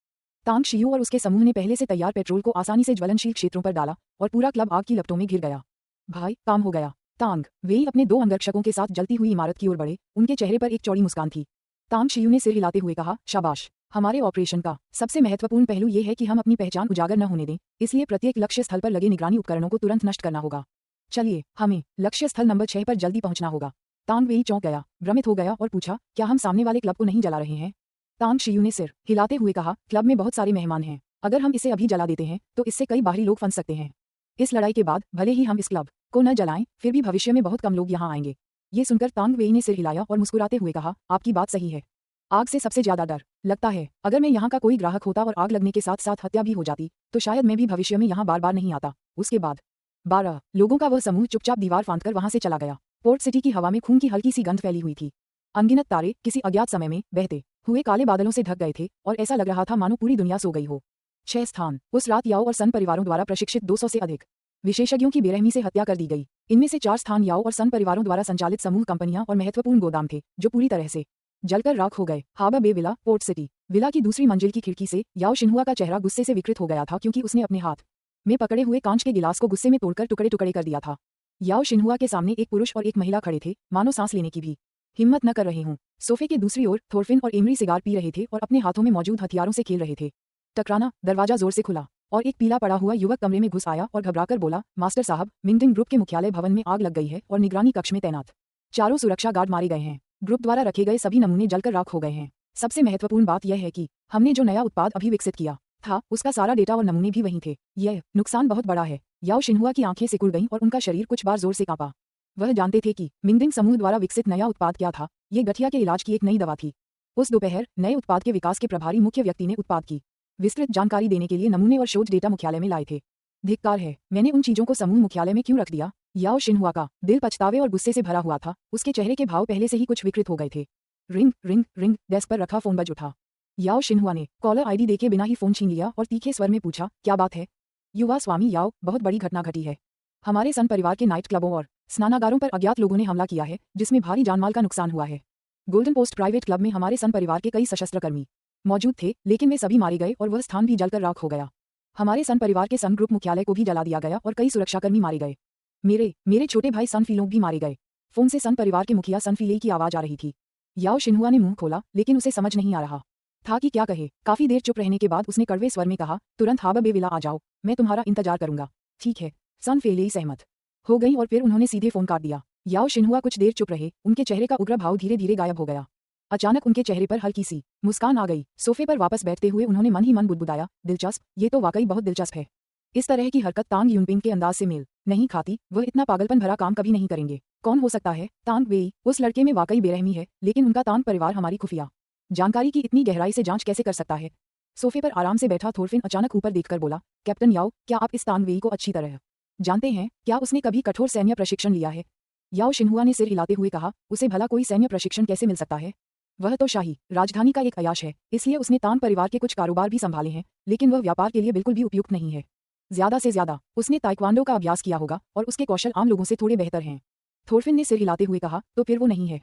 तांग शियू और उसके समूह ने पहले से तैयार पेट्रोल को आसानी से ज्वलनशील क्षेत्रों पर डाला और पूरा क्लब आग की लपटों में घिर गया। भाई, काम हो गया। तांग वेई अपने 2 अंगरक्षकों के साथ जलती हुई इमारत की ओर बढ़े। उनके चेहरे पर एक चौड़ी मुस्कान थी। तांग शियू ने सिर हिलाते हुए कहा, शाबाश। हमारे ऑपरेशन का सबसे महत्वपूर्ण पहलू यह है कि हम अपनी पहचान उजागर न होने दें, इसलिए प्रत्येक लक्ष्य स्थल पर लगे निगरानी उपकरणों को तुरंत नष्ट करना होगा। चलिए, हमें लक्ष्य स्थल नंबर 6 पर जल्दी पहुंचना होगा। तांग वेई चौंक गया, भ्रमित हो गया और पूछा, क्या हम सामने वाले क्लब को नहीं जला रहे हैं? तांग शियू ने सिर हिलाते हुए कहा, क्लब में बहुत सारे मेहमान हैं। अगर हम इसे अभी जला देते हैं तो इससे कई बाहरी लोग फंस सकते हैं। इस लड़ाई के बाद भले ही हम इस क्लब को न जलाएं, फिर भी भविष्य में बहुत कम लोग यहाँ आएंगे। ये सुनकर तांग वेई ने सिर हिलाया और मुस्कुराते हुए कहा, आपकी बात सही है। आग से सबसे ज्यादा डर लगता है। अगर मैं यहाँ का कोई ग्राहक होता और आग लगने के साथ साथ हत्या भी हो जाती, तो शायद मैं भी भविष्य में यहाँ बार बार नहीं आता। उसके बाद 12 लोगों का वह समूह चुपचाप दीवार फांदकर वहां से चला गया। पोर्ट सिटी की हवा में खून की हल्की सी गंध फैली हुई थी। अनगिनत तारे किसी अज्ञात समय में बहते हुए काले बादलों से ढक गए थे और ऐसा लग रहा था मानो पूरी दुनिया सो गई हो। 6 स्थान। उस रात याओ और सन परिवारों द्वारा प्रशिक्षित 200 से अधिक विशेषज्ञों की बेरहमी से हत्या कर दी गई। इनमें से 4 स्थान याओ और सन परिवारों द्वारा संचालित समूह कंपनियां और महत्वपूर्ण गोदाम थे, जो पूरी तरह से जलकर राख हो गए। हार्बर बे विला, पोर्ट सिटी। विला की दूसरी मंजिल की खिड़की से याओ शिन्हुआ का चेहरा गुस्से से विकृत हो गया था, क्योंकि उसने अपने हाथ में पकड़े हुए कांच के गिलास को गुस्से में तोड़कर टुकड़े टुकड़े कर दिया था। याओ शिन्हुआ के सामने एक पुरुष और एक महिला खड़े थे, मानो सांस लेने की भी हिम्मत न कर रहे हों। सोफे के दूसरी ओर थोरफिन और एमरी सिगार पी रहे थे और अपने हाथों में मौजूद हथियारों से खेल रहे थे। टकराना। दरवाजा जोर से खुला और एक पीला पड़ा हुआ युवक कमरे में घुस आया और घबराकर बोला, मास्टर साहब, मिंगडिंग ग्रुप के मुख्यालय भवन में आग लग गई है और निगरानी कक्ष में तैनात 4 सुरक्षा गार्ड मारे गए हैं। ग्रुप द्वारा रखे गए सभी नमूने जलकर राख हो गए हैं। सबसे महत्वपूर्ण बात यह है कि हमने जो नया उत्पाद अभी विकसित किया था, उसका सारा डेटा और नमूने भी वहीं थे। यह नुकसान बहुत बड़ा है। याओ शिन्हुआ की आंखें सिकुड़ गईं और उनका शरीर कुछ बार जोर से कांपा। वह जानते थे कि मिंगडिंग समूह द्वारा विकसित नया उत्पाद क्या था। ये गठिया के इलाज की एक नई दवा थी। उस दोपहर नए उत्पाद के विकास के प्रभारी मुख्य व्यक्ति ने उत्पाद की विस्तृत जानकारी देने के लिए नमूने और शोध डेटा मुख्यालय में लाए थे। धिक्कार है, मैंने उन चीजों को समूह मुख्यालय में क्यों रख दिया? याओ शिन्हुआ का दिल पछतावे और गुस्से से भरा हुआ था। उसके चेहरे के भाव पहले से ही कुछ विकृत हो गए थे। Ring ring ring. डेस्क पर रखा फोन बज उठा। याओ शिन्हुआ ने कॉलर आईडी देके बिना ही फोन छीन लिया और तीखे स्वर में पूछा, क्या बात है? युवा स्वामी याओ, बहुत बड़ी घटना घटी है। हमारे सन परिवार के नाइट क्लबों और स्नानागारों पर अज्ञात लोगों ने हमला किया है, जिसमें भारी जानमाल का नुकसान हुआ है। गोल्डन पोस्ट प्राइवेट क्लब में हमारे सन परिवार के कई सशस्त्र कर्मी मौजूद थे, लेकिन वे सभी मारे गए और वह स्थान भी जलकर राख हो गया। हमारे सन परिवार के सन ग्रुप मुख्यालय को भी जला दिया गया और कई सुरक्षाकर्मी मारे गए। मेरे छोटे भाई सन फीलोंग भी मारे गए। फोन से सन परिवार के मुखिया सन फीले की आवाज आ रही थी। याओ शिन्हुआ ने मुंह खोला, लेकिन उसे समझ नहीं आ रहा था कि क्या कहे। काफी देर चुप रहने के बाद उसने कड़वे स्वर में कहा, तुरंत हार्बर बे विला आ जाओ, मैं तुम्हारा इंतजार करूंगा। ठीक है। सन फीले सहमत हो गई और फिर उन्होंने सीधे फोन काट दिया। याओ शिन्हुआ कुछ देर चुप रहे। उनके चेहरे का उग्र भाव धीरे धीरे गायब हो गया। अचानक उनके चेहरे पर हल्की सी मुस्कान आ गई। सोफे पर वापस बैठते हुए उन्होंने मन ही मन बुदबुदाया, दिलचस्प, ये तो वाकई बहुत दिलचस्प है। इस तरह की हरकत तांग युनपिंग के अंदाज से मेल नहीं खाती। वह इतना पागलपन भरा काम कभी नहीं करेंगे। कौन हो सकता है? तांग वेई। उस लड़के में वाकई बेरहमी है, लेकिन उनका तांग परिवार हमारी खुफिया जानकारी की इतनी गहराई से जांच कैसे कर सकता है? सोफे पर आराम से बैठा थोरफिन अचानक ऊपर देखकर बोला, कैप्टन याओ, क्या आप इस तांग वेई को अच्छी तरह जानते हैं? क्या उसने कभी कठोर सैन्य प्रशिक्षण लिया है? याओ शिनहुआ ने सिर हिलाते हुए कहा, उसे भला कोई सैन्य प्रशिक्षण कैसे मिल सकता है? वह तो शाही राजधानी का एक अयाश है, इसलिए उसने तान परिवार के कुछ कारोबार भी संभाले हैं, लेकिन वह व्यापार के लिए बिल्कुल भी उपयुक्त नहीं है। ज्यादा से ज्यादा उसने ताइक्वांडो का अभ्यास किया होगा और उसके कौशल आम लोगों से थोड़े बेहतर हैं। थोरफिन ने सिर हिलाते हुए कहा, तो फिर वो नहीं है।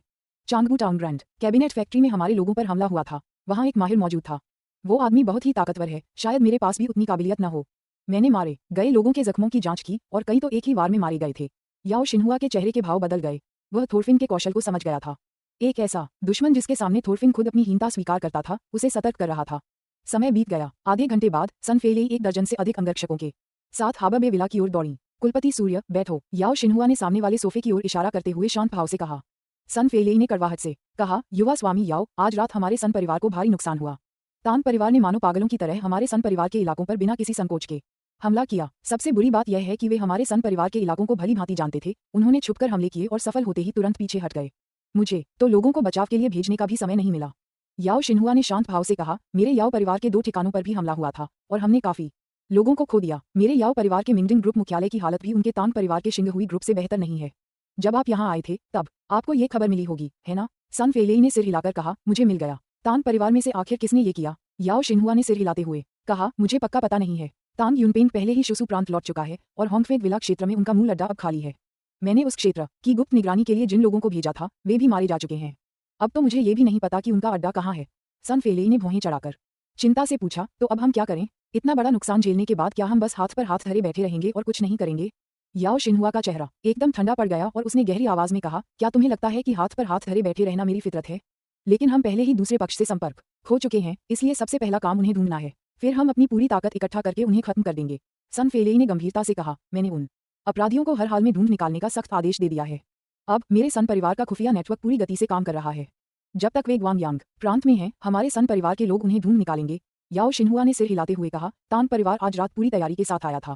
चांगबू टाउन ब्रांड कैबिनेट फैक्ट्री में हमारे लोगों पर हमला हुआ था, वहाँ एक माहिर मौजूद था। वो आदमी बहुत ही ताकतवर है, शायद मेरे पास भी उतनी काबिलियत न हो। मैंने मारे गए लोगों के जख्मों की जांच की और कई तो एक ही वार में मारे गए थे। याओ शिनहुआ के चेहरे के भाव बदल गए। वह थोरफिन के कौशल को समझ गया था। एक ऐसा दुश्मन जिसके सामने थोरफिन खुद अपनी हीनता स्वीकार करता था, उसे सतर्क कर रहा था। समय बीत गया। आधे घंटे बाद सन फेलेई 1 दर्जन से अधिक अंगरक्षकों के साथ हाबा बे विला की ओर दौड़ी। कुलपति सूर्य, बैठो। याओ शिनहुआ ने सामने वाले सोफे की ओर इशारा करते हुए शांत भाव से कहा। सन फेलेई ने कड़वाहट से कहा, युवा स्वामी याओ, आज रात हमारे सन परिवार को भारी नुकसान हुआ। तान परिवार ने मानो पागलों की तरह हमारे सन परिवार के इलाकों पर बिना किसी संकोच के हमला किया। सबसे बुरी बात यह है कि वे हमारे सन परिवार के इलाकों को भली भांति जानते थे। उन्होंने छुपकर हमले किए और सफल होते ही तुरंत पीछे हट गए। मुझे तो लोगों को बचाव के लिए भेजने का भी समय नहीं मिला। याओ शिनहुआ ने शांत भाव से कहा, मेरे याओ परिवार के 2 ठिकानों पर भी हमला हुआ था और हमने काफी लोगों को खो दिया। मेरे याओ परिवार के मिंगडिंग ग्रुप मुख्यालय की हालत भी उनके तान परिवार के शिंग हुई ग्रुप से बेहतर नहीं है। जब आप यहाँ आए थे तब आपको ये खबर मिली होगी, है ना? सन फेलेई ने सिर हिलाकर कहा, मुझे मिल गया। तान परिवार में से आखिर किसने ये किया? याओ शिनहुआ ने सिर हिलाते हुए कहा, मुझे पक्का पता नहीं है। तांग यूनपेंग पहले ही शुसु प्रांत लौट चुका है और होंगफेंग विला क्षेत्र में उनका मूल अड्डा अब खाली है। मैंने उस क्षेत्र की गुप्त निगरानी के लिए जिन लोगों को भेजा था वे भी मारे जा चुके हैं। अब तो मुझे ये भी नहीं पता कि उनका अड्डा कहाँ है। सन फेलेई ने भौहें चढ़ाकर चिंता से पूछा, तो अब हम क्या करें? इतना बड़ा नुकसान झेलने के बाद क्या हम बस हाथ पर हाथ धरे बैठे रहेंगे और कुछ नहीं करेंगे? याओ शिनहुआ का चेहरा एकदम ठंडा पड़ गया और उसने गहरी आवाज में कहा, क्या तुम्हें लगता है कि हाथ पर हाथ धरे बैठे रहना मेरी फितरत है? लेकिन हम पहले ही दूसरे पक्ष से संपर्क खो चुके हैं, इसलिए सबसे पहला काम उन्हें ढूंढना है। फिर हम अपनी पूरी ताकत इकट्ठा करके उन्हें खत्म कर देंगे। सन फेलेई ने गंभीरता से कहा, मैंने उन अपराधियों को हर हाल में ढूंढ निकालने का सख्त आदेश दे दिया है। अब मेरे सन परिवार का खुफिया नेटवर्क पूरी गति से काम कर रहा है। जब तक वे ग्वांगयांग प्रांत में हैं, हमारे सन परिवार के लोग उन्हें ढूंढ निकालेंगे। याओ शिनहुआ ने सिर हिलाते हुए कहा, तान परिवार आज रात पूरी तैयारी के साथ आया था,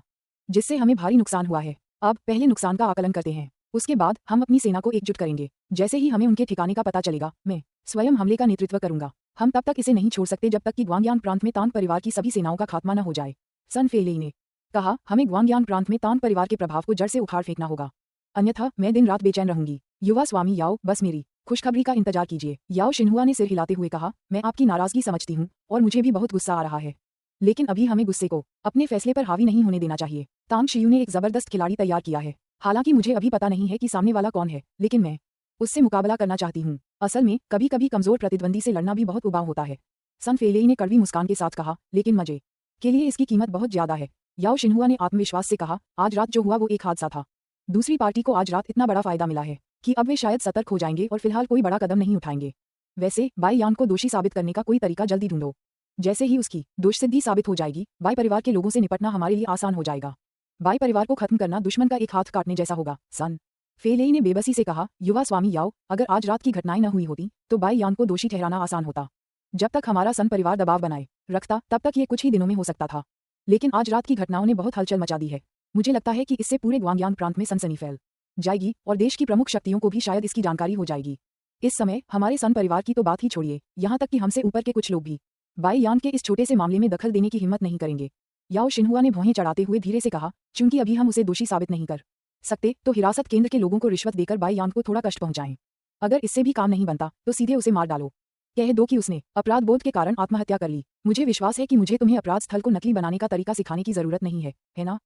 जिससे हमें भारी नुकसान हुआ है। अब पहले नुकसान का आकलन करते हैं, उसके बाद हम अपनी सेना को एकजुट करेंगे। जैसे ही हमें उनके ठिकाने का पता चलेगा, मैं स्वयं हमले का नेतृत्व करूंगा। हम तब तक इसे नहीं छोड़ सकते जब तक कि ग्वांगयांग प्रांत में तान परिवार की सभी सेनाओं का खात्मा न हो जाए। सन फेलेई ने कहा, हमें ग्वांगयांग प्रांत में तान परिवार के प्रभाव को जड़ से उखाड़ फेंकना होगा, अन्यथा मैं दिन रात बेचैन रहूंगी। युवा स्वामी याओ, बस मेरी खुशखबरी का इंतजार कीजिए। याओ शिनहुआ ने सिर हिलाते हुए कहा, मैं आपकी नाराजगी समझती हूँ और मुझे भी बहुत गुस्सा आ रहा है, लेकिन अभी हमें गुस्से को अपने फैसले पर हावी नहीं होने देना चाहिए। तांग शियू ने एक जबरदस्त खिलाड़ी तैयार किया है। हालांकि मुझे अभी पता नहीं है कि सामने वाला कौन है, लेकिन मैं उससे मुकाबला करना चाहती हूँ। असल में कभी कभी कमजोर प्रतिद्वंदी से लड़ना भी बहुत उबाऊ होता है। सन फेलेई ने कड़वी मुस्कान के साथ कहा, लेकिन मजे के लिए इसकी कीमत बहुत ज्यादा है। याओ शिनहुआ ने आत्मविश्वास से कहा, आज रात जो हुआ वो एक हादसा था। दूसरी पार्टी को आज रात इतना बड़ा फायदा मिला है कि अब वे शायद सतर्क हो जाएंगे और फिलहाल कोई बड़ा कदम नहीं उठाएंगे। वैसे बाई यान को दोषी साबित करने का कोई तरीका जल्दी ढूंढो। जैसे ही उसकी दोषसिद्धि साबित हो जाएगी, बाई परिवार के लोगों से निपटना हमारे लिए आसान हो जाएगा। बाई परिवार को खत्म करना दुश्मन का एक हाथ काटने जैसा होगा। सन फेलेई ने बेबसी से कहा, युवा स्वामी याओ, अगर आज रात की घटनाएं न हुई होती तो बाई यान को दोषी ठहराना आसान होता। जब तक हमारा सन परिवार दबाव बनाए रखता तब तक ये कुछ ही दिनों में हो सकता था, लेकिन आज रात की घटनाओं ने बहुत हलचल मचा दी है। मुझे लगता है कि इससे पूरे ग्वांगयांग प्रांत में सनसनी फैल जाएगी और देश की प्रमुख शक्तियों को भी शायद इसकी जानकारी हो जाएगी। इस समय हमारे सन परिवार की तो बात ही छोड़िए, यहाँ तक कि हमसे ऊपर के कुछ लोग भी बाई यान के इस छोटे से मामले में दखल देने की हिम्मत नहीं करेंगे। याओ शिनहुआ ने भौहें चढ़ाते हुए धीरे से कहा, चूंकि अभी हम उसे दोषी साबित नहीं कर सकते तो हिरासत केंद्र के लोगों को रिश्वत देकर बाई यान को थोड़ा कष्ट पहुंचाएं। अगर इससे भी काम नहीं बनता तो सीधे उसे मार डालो। कह दो कि उसने अपराध बोध के कारण आत्महत्या कर ली। मुझे विश्वास है कि मुझे तुम्हें अपराध स्थल को नकली बनाने का तरीका सिखाने की जरूरत नहीं है ना?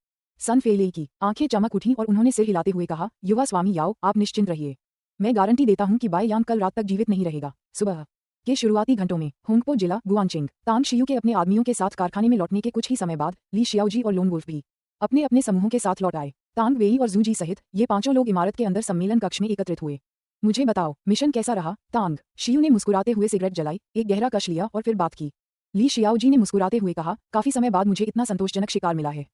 सन फेलेई की आंखें चमक उठी और उन्होंने सिर हिलाते हुए कहा, युवा स्वामी याओ, आप निश्चिंत रहिए। मैं गारंटी देता हूं कि बाई यान कल रात तक जीवित नहीं रहेगा। सुबह के शुरुआती घंटों में होंगपो जिला गुआनचिंग तांग शियू के अपने आदमियों के साथ कारखाने में लौटने के कुछ ही समय बाद ली शियाओजी और लोन वुल्फ भी अपने अपने समूहों के साथ लौट आए। तांग वेई और जूजी सहित ये पांचों लोग इमारत के अंदर सम्मेलन कक्ष में एकत्रित हुए। मुझे बताओ, मिशन कैसा रहा? तांग शियू ने मुस्कुराते हुए सिगरेट जलाई, एक गहरा कश लिया और फिर बात की। ली शियाओजी ने मुस्कुराते हुए कहा, काफी समय बाद मुझे इतना संतोषजनक शिकार मिला है।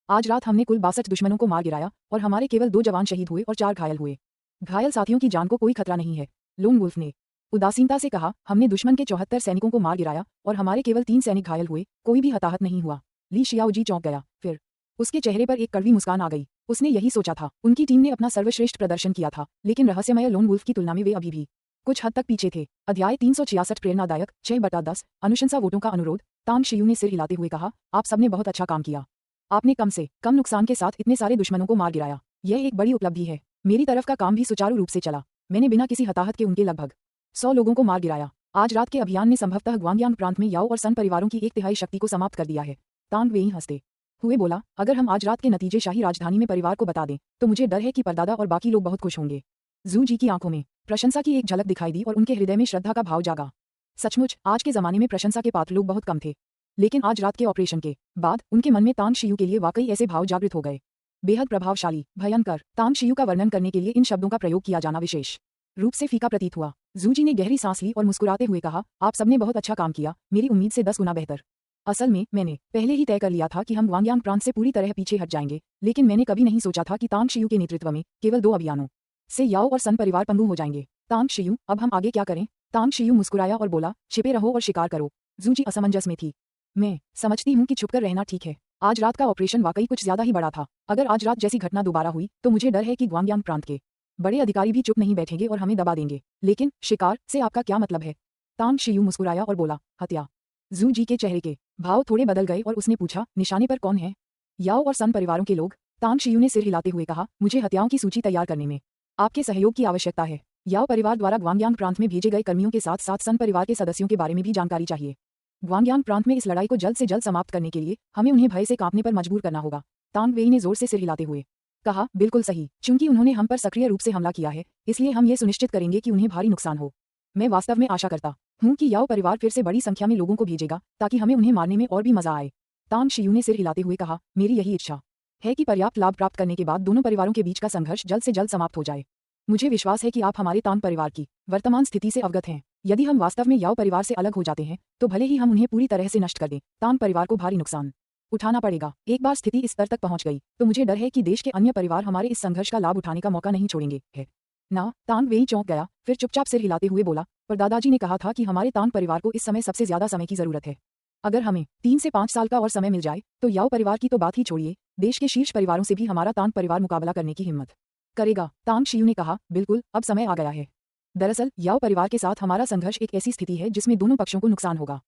आज रात हमने कुल 62 दुश्मनों को मार गिराया और हमारे केवल 2 जवान शहीद हुए और 4 घायल हुए। घायल साथियों की जान को कोई खतरा नहीं है, लोन वुल्फ ने उदासीनता से कहा। हमने दुश्मन के 74 सैनिकों को मार गिराया और हमारे केवल 3 सैनिक घायल हुए, कोई भी हताहत नहीं हुआ। ली शियाओजी चौंक गया, फिर उसके चेहरे पर एक कड़वी मुस्कान आ गई। उसने यही सोचा था, उनकी टीम ने अपना सर्वश्रेष्ठ प्रदर्शन किया था, लेकिन रहस्यमय लोन वुल्फ की तुलना में वे अभी भी कुछ हद तक पीछे थे। अध्याय 366 प्रेरणादायक 6/10 अनुशंसा वोटों का अनुरोध। तांग शियू ने सिर हिलाते हुए कहा, आप सबने बहुत अच्छा काम किया। आपने कम से कम नुकसान के साथ इतने सारे दुश्मनों को मार गिराया, यह एक बड़ी उपलब्धि है। मेरी तरफ का काम भी सुचारू रूप से चला। मैंने बिना किसी हताहत के उनके लगभग 100 लोगों को मार गिराया। आज रात के अभियान ने संभवतः ग्वांगयांग प्रांत में याओ और सन परिवारों की 1/3 शक्ति को समाप्त कर दिया है। तांग वेई हंसते हुए बोला, अगर हम आज रात के नतीजे शाही राजधानी में परिवार को बता दें तो मुझे डर है कि परदादा और बाकी लोग बहुत खुश होंगे। जू जी की आंखों में प्रशंसा की एक झलक दिखाई दी और उनके हृदय में श्रद्धा का भाव जागा। सचमुच आज के जमाने में प्रशंसा के पात्र लोग बहुत कम थे, लेकिन आज रात के ऑपरेशन के बाद उनके मन में तांग शियू के लिए वाकई ऐसे भाव जागृत हो गए। बेहद प्रभावशाली, भयंकर। तांग शियू का वर्णन करने के लिए इन शब्दों का प्रयोग किया जाना विशेष रूप से फीका प्रतीत हुआ। जू जी ने गहरी सांस ली और मुस्कुराते हुए कहा, आप सबने बहुत अच्छा काम किया, मेरी उम्मीद से 10 गुना बेहतर। असल में मैंने पहले ही तय कर लिया था कि हम ग्वांगयांग प्रांत से पूरी तरह पीछे हट जाएंगे, लेकिन मैंने कभी नहीं सोचा था कि तांग शियू के नेतृत्व में केवल 2 अभियानों से याओ और सन परिवार पंगु हो जाएंगे। तांग शियू, अब हम आगे क्या करें? तांग शियू मुस्कुराया और बोला, छिपे रहो और शिकार करो। जू जी असमंजस में थी। मैं समझती हूँ कि छुपकर रहना ठीक है। आज रात का ऑपरेशन वाकई कुछ ज्यादा ही बड़ा था। अगर आज रात जैसी घटना दोबारा हुई तो मुझे डर है कि ग्वांगयांग प्रांत के बड़े अधिकारी भी चुप नहीं बैठेंगे और हमें दबा देंगे। लेकिन शिकार से आपका क्या मतलब है? तांग शियू मुस्कुराया और बोला, हत्या। जू जी के चेहरे के भाव थोड़े बदल गए और उसने पूछा, निशाने पर कौन है? याओ और सन परिवारों के लोग। तांग शियू ने सिर हिलाते हुए कहा, मुझे हत्याओं की सूची तैयार करने में आपके सहयोग की आवश्यकता है। याओ परिवार द्वारा ग्वांगयांग प्रांत में भेजे गए कर्मियों के साथ साथ सन परिवार के सदस्यों के बारे में भी जानकारी चाहिए। ग्वांगयांग प्रांत में इस लड़ाई को जल्द से जल्द समाप्त करने के लिए हमें उन्हें भय से कांपने पर मजबूर करना होगा। तांग वेई ने जोर से सिर हिलाते हुए कहा, बिल्कुल सही। चूंकि उन्होंने हम पर सक्रिय रूप से हमला किया है, इसलिए हम ये सुनिश्चित करेंगे कि उन्हें भारी नुकसान हो। मैं वास्तव में आशा करता हूँ कि याओ परिवार फिर से बड़ी संख्या में लोगों को भेजेगा ताकि हमें उन्हें मारने में और भी मजा आए। तांग शियू ने सिर हिलाते हुए कहा, मेरी यही इच्छा है कि पर्याप्त लाभ प्राप्त करने के बाद दोनों परिवारों के बीच का संघर्ष जल्द से जल्द समाप्त हो जाए। मुझे विश्वास है कि आप हमारे तांग परिवार की वर्तमान स्थिति से अवगत हैं। यदि हम वास्तव में याओ परिवार से अलग हो जाते हैं तो भले ही हम उन्हें पूरी तरह से नष्ट कर दें, तांग परिवार को भारी नुकसान उठाना पड़ेगा। एक बार स्थिति इस स्तर तक पहुंच गई तो मुझे डर है कि देश के अन्य परिवार हमारे इस संघर्ष का लाभ उठाने का मौका नहीं छोड़ेंगे। है ना? तांग वेई चौंक गया, फिर चुपचाप सिर हिलाते हुए बोला, पर दादाजी ने कहा था कि हमारे तांग परिवार को इस समय सबसे ज्यादा समय की जरूरत है। अगर हमें 3 से 5 साल का और समय मिल जाए तो याओ परिवार की तो बात ही छोड़िए, देश के शीर्ष परिवारों से भी हमारा तांग परिवार मुकाबला करने की हिम्मत करेगा। तांग शियू ने कहा, बिल्कुल, अब समय आ गया है। दरअसल याओ परिवार के साथ हमारा संघर्ष एक ऐसी स्थिति है जिसमें दोनों पक्षों को नुकसान होगा।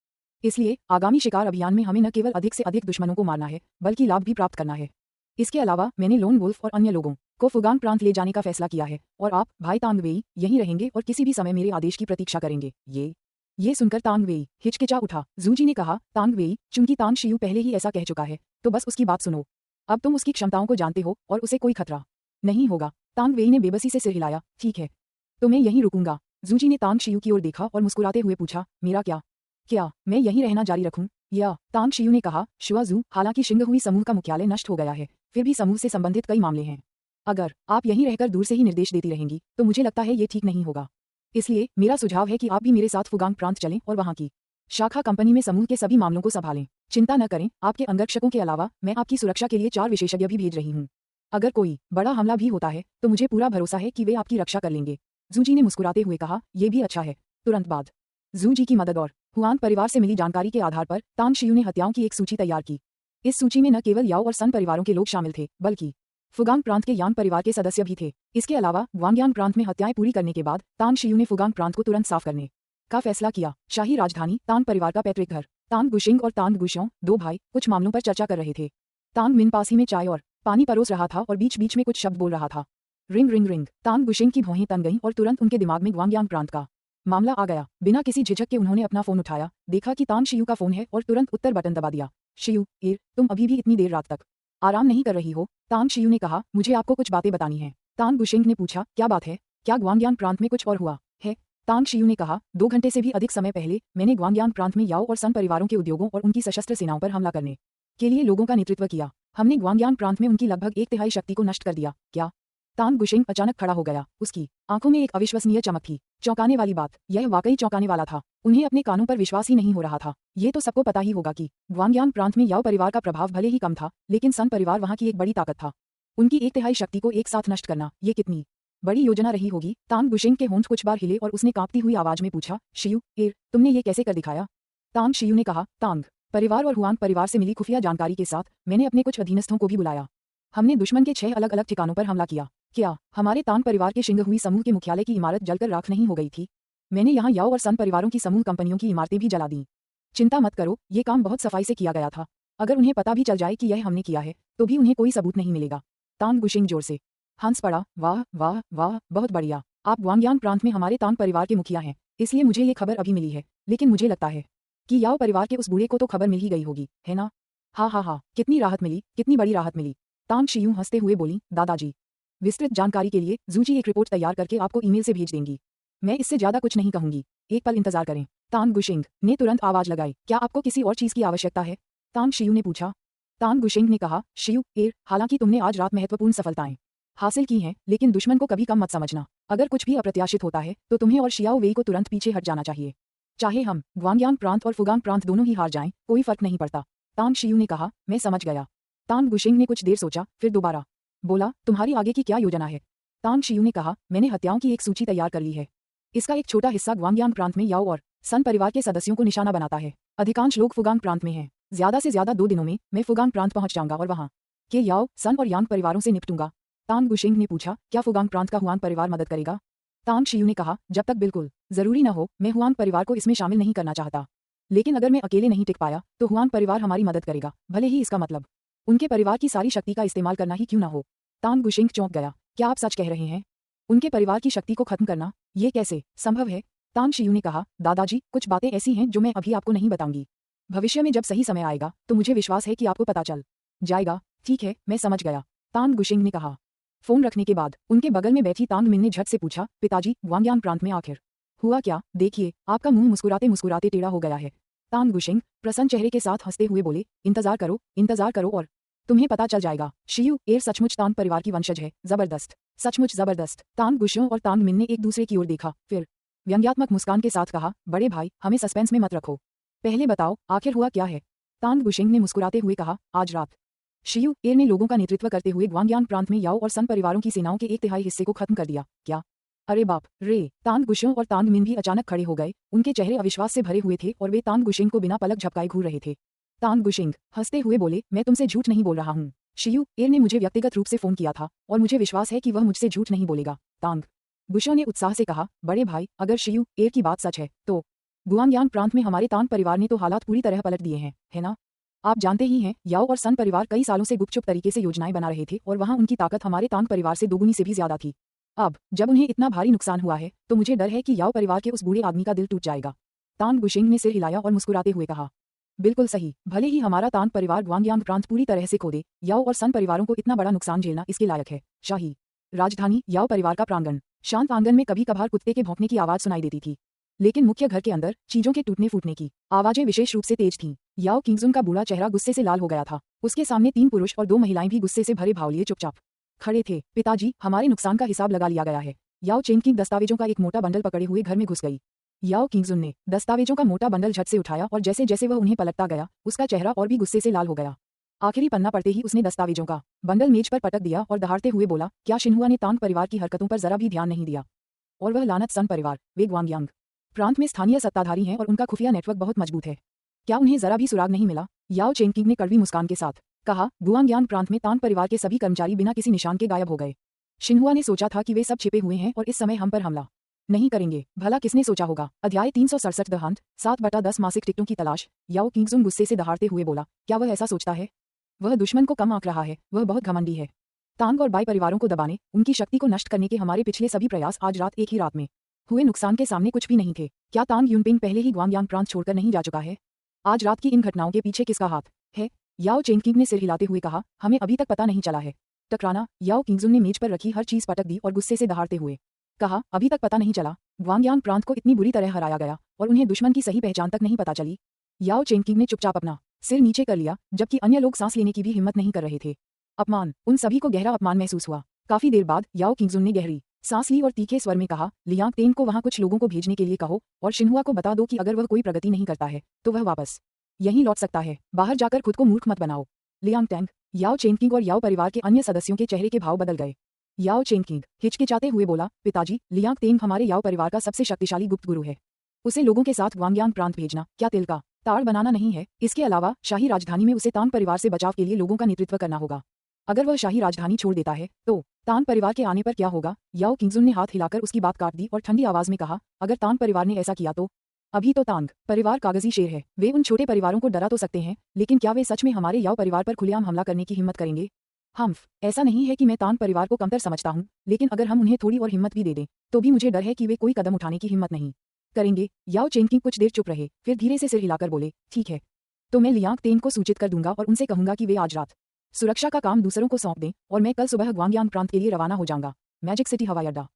इसलिए आगामी शिकार अभियान में हमें न केवल अधिक से अधिक दुश्मनों को मारना है बल्कि लाभ भी प्राप्त करना है। इसके अलावा मैंने लोन वुल्फ और अन्य लोगों को फुगांग प्रांत ले जाने का फैसला किया है और आप, भाई तांग वेई, यहीं रहेंगे और किसी भी समय मेरे आदेश की प्रतीक्षा करेंगे। ये सुनकर तांग वेई हिचकिचा उठा। जू जी ने कहा, तांग वेई, चूंकि तांग शियू पहले ही ऐसा कह चुका है तो बस उसकी बात सुनो। अब तुम उसकी क्षमताओं को जानते हो और उसे कोई खतरा नहीं होगा। तांग वेई ने बेबसी से सिर हिलाया, ठीक है, तो मैं यहीं रुकूंगा। जू जी ने तांग शियू की ओर देखा और मुस्कुराते हुए पूछा, मेरा क्या मैं यहीं रहना जारी रखूं? या? तांग शियू ने कहा, शुआजू, हालांकि शिंग हुई समूह का मुख्यालय नष्ट हो गया है, फिर भी समूह से संबंधित कई मामले हैं। अगर आप यहीं रहकर दूर से ही निर्देश देती रहेंगी तो मुझे लगता है ये ठीक नहीं होगा। इसलिए मेरा सुझाव है कि आप भी मेरे साथ फुगांग प्रांत चलें और वहां की शाखा कंपनी में समूह के सभी मामलों को संभालें। चिंता न करें, आपके अंगरक्षकों के अलावा मैं आपकी सुरक्षा के लिए 4 विशेषज्ञ भी भेज रही हूँ। अगर कोई बड़ा हमला भी होता है तो मुझे पूरा भरोसा है कि वे आपकी रक्षा कर लेंगे। जू जी ने मुस्कुराते हुए कहा, यह भी अच्छा है। तुरंत बाद जू जी की मदद और हुआन परिवार से मिली जानकारी के आधार पर तांग शियू ने हत्याओं की एक सूची तैयार की। इस सूची में न केवल याओ और सन परिवारों के लोग शामिल थे बल्कि फुगांग प्रांत के यांग परिवार के सदस्य भी थे। इसके अलावा ग्वांगयांग प्रांत में हत्याएं पूरी करने के बाद तांग शियू ने फुगांग प्रांत को तुरंत साफ करने का फैसला किया। शाही राजधानी तांग परिवार का पैतृक घर। तांग गुशिंग और तांग गुशियों, 2 भाई, कुछ मामलों पर चर्चा कर रहे थे। तांग मिन पास ही में चाय और पानी परोस रहा था और बीच बीच में कुछ शब्द बोल रहा था। Ring ring ring. Tang Gushing की भौहें तन गईं और तुरंत उनके दिमाग में ग्वांगयांग प्रांत का मामला आ गया। बिना किसी झिझक के उन्होंने अपना फोन उठाया, देखा कि तांग शियू का फोन है और तुरंत उत्तर बटन दबा दिया। शियू, तुम अभी भी इतनी देर रात तक आराम नहीं कर रही हो? तांग शियू ने कहा, मुझे आपको कुछ बातें बतानी है। तांग गुशिंग ने पूछा, क्या बात है? क्या ग्वांगयांग प्रांत में कुछ और हुआ है? तांग शियू ने कहा, 2 घंटे से भी अधिक समय पहले मैंने ग्वांगयांग प्रांत में याओ और सन परिवारों के उद्योगों और उनकी सशस्त्र सेनाओं पर हमला करने के लिए लोगों का नेतृत्व किया। हमने ग्वांगयांग प्रांत में उनकी लगभग 1/3 शक्ति को नष्ट कर दिया। क्या? तांग गुशिंग अचानक खड़ा हो गया। उसकी आंखों में एक अविश्वसनीय चमक थी। चौंकाने वाली बात, यह वाकई चौंकाने वाला था। उन्हें अपने कानों पर विश्वास ही नहीं हो रहा था। ये तो सबको पता ही होगा कि ग्वांगयांग प्रांत में याओ परिवार का प्रभाव भले ही कम था, लेकिन सन परिवार वहां की एक बड़ी ताकत था। उनकी 1/3 शक्ति को एक साथ नष्ट करना, ये कितनी बड़ी योजना रही होगी। तांग गुशिंग के होंठ कुछ बार हिले और उसने कांपती हुई आवाज में पूछा, शियू, तुमने ये कैसे कर दिखाया? तांग शियू ने कहा, तांग परिवार और हुआंग परिवार से मिली खुफिया जानकारी के साथ मैंने अपने कुछ अधीनस्थों को भी बुलाया। हमने दुश्मन के 6 अलग अलग ठिकानों पर हमला किया। क्या हमारे तांग परिवार के शिंग हुई समूह के मुख्यालय की इमारत जलकर राख नहीं हो गई थी? मैंने यहाँ याओ और सन परिवारों की समूह कंपनियों की इमारतें भी जला दी। चिंता मत करो, ये काम बहुत सफाई से किया गया था। अगर उन्हें पता भी चल जाए कि यह हमने किया है तो भी उन्हें कोई सबूत नहीं मिलेगा। तांग गुशिंग जोर से हंस पड़ा। वाह वाह वाह, बहुत बढ़िया। आप ग्वांगयांग प्रांत में हमारे तांग परिवार के मुखिया हैं, इसलिए मुझे ये खबर अभी मिली है, लेकिन मुझे लगता है कि याओ परिवार के उस बूढ़े को तो खबर मिल ही गई होगी, है ना? हाँ हाँ हाँ, कितनी राहत मिली, कितनी बड़ी राहत मिली। तांग शियूं हंसते हुए बोली, दादाजी, विस्तृत जानकारी के लिए जूजी एक रिपोर्ट तैयार करके आपको ईमेल से भेज देंगी। मैं इससे ज्यादा कुछ नहीं कहूंगी, एक पल इंतजार करें। तांग गुशिंग ने तुरंत आवाज लगाई, क्या आपको किसी और चीज की आवश्यकता है? तांग शियू ने पूछा। तांग गुशिंग ने कहा, शियू एर, हालांकि तुमने आज रात महत्वपूर्ण सफलताएं हासिल की हैं, लेकिन दुश्मन को कभी कम मत समझना। अगर कुछ भी अप्रत्याशित होता है तो तुम्हें और शियाओ वेई को तुरंत पीछे हट जाना चाहिए। चाहे हम ग्वांगयांग प्रांत और फुगांग प्रांत दोनों ही हार जाएं, कोई फर्क नहीं पड़ता। तांग शियू ने कहा, मैं समझ गया। तांग गुशिंग ने कुछ देर सोचा, फिर दोबारा बोला, तुम्हारी आगे की क्या योजना है? तांग शियू ने कहा, मैंने हत्याओं की एक सूची तैयार कर ली है। इसका एक छोटा हिस्सा ग्वांगयांग प्रांत में याओ और सन परिवार के सदस्यों को निशाना बनाता है। अधिकांश लोग फुगांग प्रांत में हैं। ज्यादा से ज्यादा 2 दिनों में मैं फुगांग प्रांत पहुंच जाऊंगा और वहां के याओ, सन और यांग परिवारों से निपटूंगा। तांग गुशिंग ने पूछा, क्या फुगांग प्रांत का हुआंग परिवार मदद करेगा? तांग शियू ने कहा, जब तक बिल्कुल जरूरी न हो, मैं हुआंग परिवार को इसमें शामिल नहीं करना चाहता। लेकिन अगर मैं अकेले नहीं टिक पाया तो हुआंग परिवार हमारी मदद करेगा, भले ही इसका मतलब उनके परिवार की सारी शक्ति का इस्तेमाल करना ही क्यों न हो। तांग गुशिंग चौंक गया, क्या आप सच कह रहे हैं? उनके परिवार की शक्ति को खत्म करना, ये कैसे संभव है? तांग शियू ने कहा, दादाजी, कुछ बातें ऐसी हैं जो मैं अभी आपको नहीं बताऊंगी। भविष्य में जब सही समय आएगा तो मुझे विश्वास है कि आपको पता चल जाएगा। ठीक है, मैं समझ गया, तांग गुशिंग ने कहा। फोन रखने के बाद उनके बगल में बैठी तांग मिन ने झट से पूछा, पिताजी, ग्वांगयांग प्रांत में आखिर हुआ क्या? देखिए, आपका मुंह मुस्कुराते मुस्कुराते टेढ़ा हो गया है। तांग गुशिंग प्रसन्न चेहरे के साथ हंसते हुए बोले, इंतजार करो और तुम्हें पता चल जाएगा। शियू एर सचमुच तांग परिवार की वंशज है, जबरदस्त, सचमुच जबरदस्त। तांग गुशियों और तांग मिन ने एक दूसरे की ओर देखा, फिर व्यंग्यात्मक मुस्कान के साथ कहा, बड़े भाई, हमें सस्पेंस में मत रखो, पहले बताओ आखिर हुआ क्या है? तांग गुशिंग ने मुस्कुराते हुए कहा, आज रात शियू एर ने लोगों का नेतृत्व करते हुए ग्वांगयांग प्रांत में याओ और सन परिवारों की सेनाओं के 1/3 हिस्से को खत्म कर दिया। क्या? अरे बाप रे! तांग गुशियों और तांग मिन भी अचानक खड़े हो गए, उनके चेहरे अविश्वास से भरे हुए थे और वे तांग गुशिंग को बिना पलक झपकाए घूर रहे थे। तांग गुशिंग हंसते हुए बोले, मैं तुमसे झूठ नहीं बोल रहा हूँ। शियू एर ने मुझे व्यक्तिगत रूप से फोन किया था और मुझे विश्वास है कि वह मुझसे झूठ नहीं बोलेगा। तांग गुशियों ने उत्साह से कहा, बड़े भाई, अगर शियू एर की बात सच है तो गुआंगयांग प्रांत में हमारे तांग परिवार ने तो हालात पूरी तरह पलट दिए हैं, है ना? आप जानते ही हैं, याओ और सन परिवार कई सालों से गुपचुप तरीके से योजनाएं बना रहे थे और वहां उनकी ताकत हमारे तांग परिवार से दोगुनी से भी ज्यादा थी। अब जब उन्हें इतना भारी नुकसान हुआ है तो मुझे डर है कि याओ परिवार के उस बूढ़े आदमी का दिल टूट जाएगा। तांग गुशिंग ने सिर हिलाया और मुस्कुराते हुए कहा, बिल्कुल सही, भले ही हमारा तांग परिवार ग्वांगयांग प्रांत पूरी तरह से खो दे, याओ और सन परिवारों को इतना बड़ा नुकसान झेलना इसके लायक है। शाही राजधानी याओ परिवार का प्रांगण, शांत आंगन में कभी कभार कुत्ते के भौंकने की आवाज सुनाई देती थी, लेकिन मुख्य घर के अंदर चीजों के टूटने फूटने की आवाजें विशेष रूप से तेज थीं। याओ किंगजुन का बूढ़ा चेहरा गुस्से से लाल हो गया था। उसके सामने 3 पुरुष और 2 महिलाएं भी गुस्से से भरे भाव लिए चुपचाप खड़े थे। पिताजी, हमारे नुकसान का हिसाब लगा लिया गया है। याओ चेंगकिंग दस्तावेजों का एक मोटा बंडल पकड़े हुए घर में घुस गई। याओ किंगजुन ने दस्तावेजों का मोटा बंडल झट से उठाया और जैसे जैसे वह उन्हें पलटता गया, उसका चेहरा और भी गुस्से से लाल हो गया। आखिरी पन्ना पढ़ते ही उसने दस्तावेजों का बंडल मेज पर पटक दिया और दहाड़ते हुए बोला, क्या शिन्हुआ ने तांग परिवार की हरकतों पर जरा भी ध्यान नहीं दिया? और वह लानत सन परिवार, वे ग्वांगयांग प्रांत में स्थानीय सत्ताधारी हैं और उनका खुफिया नेटवर्क बहुत मजबूत है। क्या उन्हें जरा भी सुराग नहीं मिला? याओ चेंगकिंग ने कड़वी मुस्कान के साथ कहा, गुआंगयांग प्रांत में तांग परिवार के सभी कर्मचारी बिना किसी निशान के गायब हो गए। शिन्हुआ ने सोचा था कि वे सब छिपे हुए हैं और इस समय हम पर हमला नहीं करेंगे। भला किसने सोचा होगा? अध्याय 367 देहांत 7/10 मासिक टिकटों की तलाश। याओ किंगजुन गुस्से से दहाड़ते हुए बोला, क्या वह ऐसा सोचता है? वह दुश्मन को कम आंक रहा है, वह बहुत घमंडी है। तांग और बाई परिवारों को दबाने, उनकी शक्ति को नष्ट करने के हमारे पिछले सभी प्रयास आज रात एक ही रात में हुए नुकसान के सामने कुछ भी नहीं थे। क्या तांग युनपिंग पहले ही ग्वांगयांग प्रांत छोड़कर नहीं जा चुका है? आज रात की इन घटनाओं के पीछे किसका हाथ है? याओ चेंगकिंग ने सिर हिलाते हुए कहा, हमें अभी तक पता नहीं चला है। टकराना? याओ किंगजुन ने मेज पर रखी हर चीज पटक दी और गुस्से से दहाड़ते हुए कहा, अभी तक पता नहीं चला? ग्वांगयांग प्रांत को इतनी बुरी तरह हराया गया और उन्हें दुश्मन की सही पहचान तक नहीं पता चली। याओ चेंगकिंग ने चुपचाप अपना सिर नीचे कर लिया, जबकि अन्य लोग सांस लेने की भी हिम्मत नहीं कर रहे थे। अपमान, उन सभी को गहरा अपमान महसूस हुआ। काफी देर बाद याओ किंगजुन ने गहरी सांस ली और तीखे स्वर में कहा, लियांग तेन को वहां कुछ लोगों को भेजने के लिए कहो और शिन्हुआ को बता दो कि अगर वह कोई प्रगति नहीं करता है तो वह वापस यहीं लौट सकता है। बाहर जाकर खुद को मूर्ख मत बनाओ। लियांग टैंग, याओ चेंगकिंग और याओ परिवार के अन्य सदस्यों के चेहरे के भाव बदल गए। याओ चेंगकिंग हिचकिचाते हुए बोला, पिताजी, लियांग तेंग हमारे याओ परिवार का सबसे शक्तिशाली गुप्त गुरु है। उसे लोगों के साथ ग्वांगयांग प्रांत भेजना क्या तिल का ताड़ बनाना नहीं है? इसके अलावा शाही राजधानी में उसे तांग परिवार से बचाव के लिए लोगों का नेतृत्व करना होगा। अगर वह शाही राजधानी छोड़ देता है तो तांग परिवार के आने पर क्या होगा? याओ किंगजुन ने हाथ हिलाकर उसकी बात काट दी और ठंडी आवाज में कहा, अगर तांग परिवार ने ऐसा किया तो? अभी तो तांग परिवार कागजी शेर है, वे उन छोटे परिवारों को डरा तो सकते हैं, लेकिन क्या वे सच में हमारे याओ परिवार पर खुलेआम हमला करने की हिम्मत करेंगे? ऐसा नहीं है कि मैं तांग परिवार को कमतर समझता हूँ, लेकिन अगर हम उन्हें थोड़ी और हिम्मत भी दे दें तो भी मुझे डर है कि वे कोई कदम उठाने की हिम्मत नहीं करेंगे। याओ चेंगकिंग कुछ देर चुप रहे, फिर धीरे से सिर हिलाकर बोले, ठीक है, तो मैं लियांग तेन को सूचित कर दूंगा और उनसे कहूंगा कि वे आज रात सुरक्षा का काम दूसरों को सौंप दें और मैं कल सुबह ग्वांगयांग प्रांत के लिए रवाना हो जाऊंगा। मैजिक सिटी हवाई अड्डा।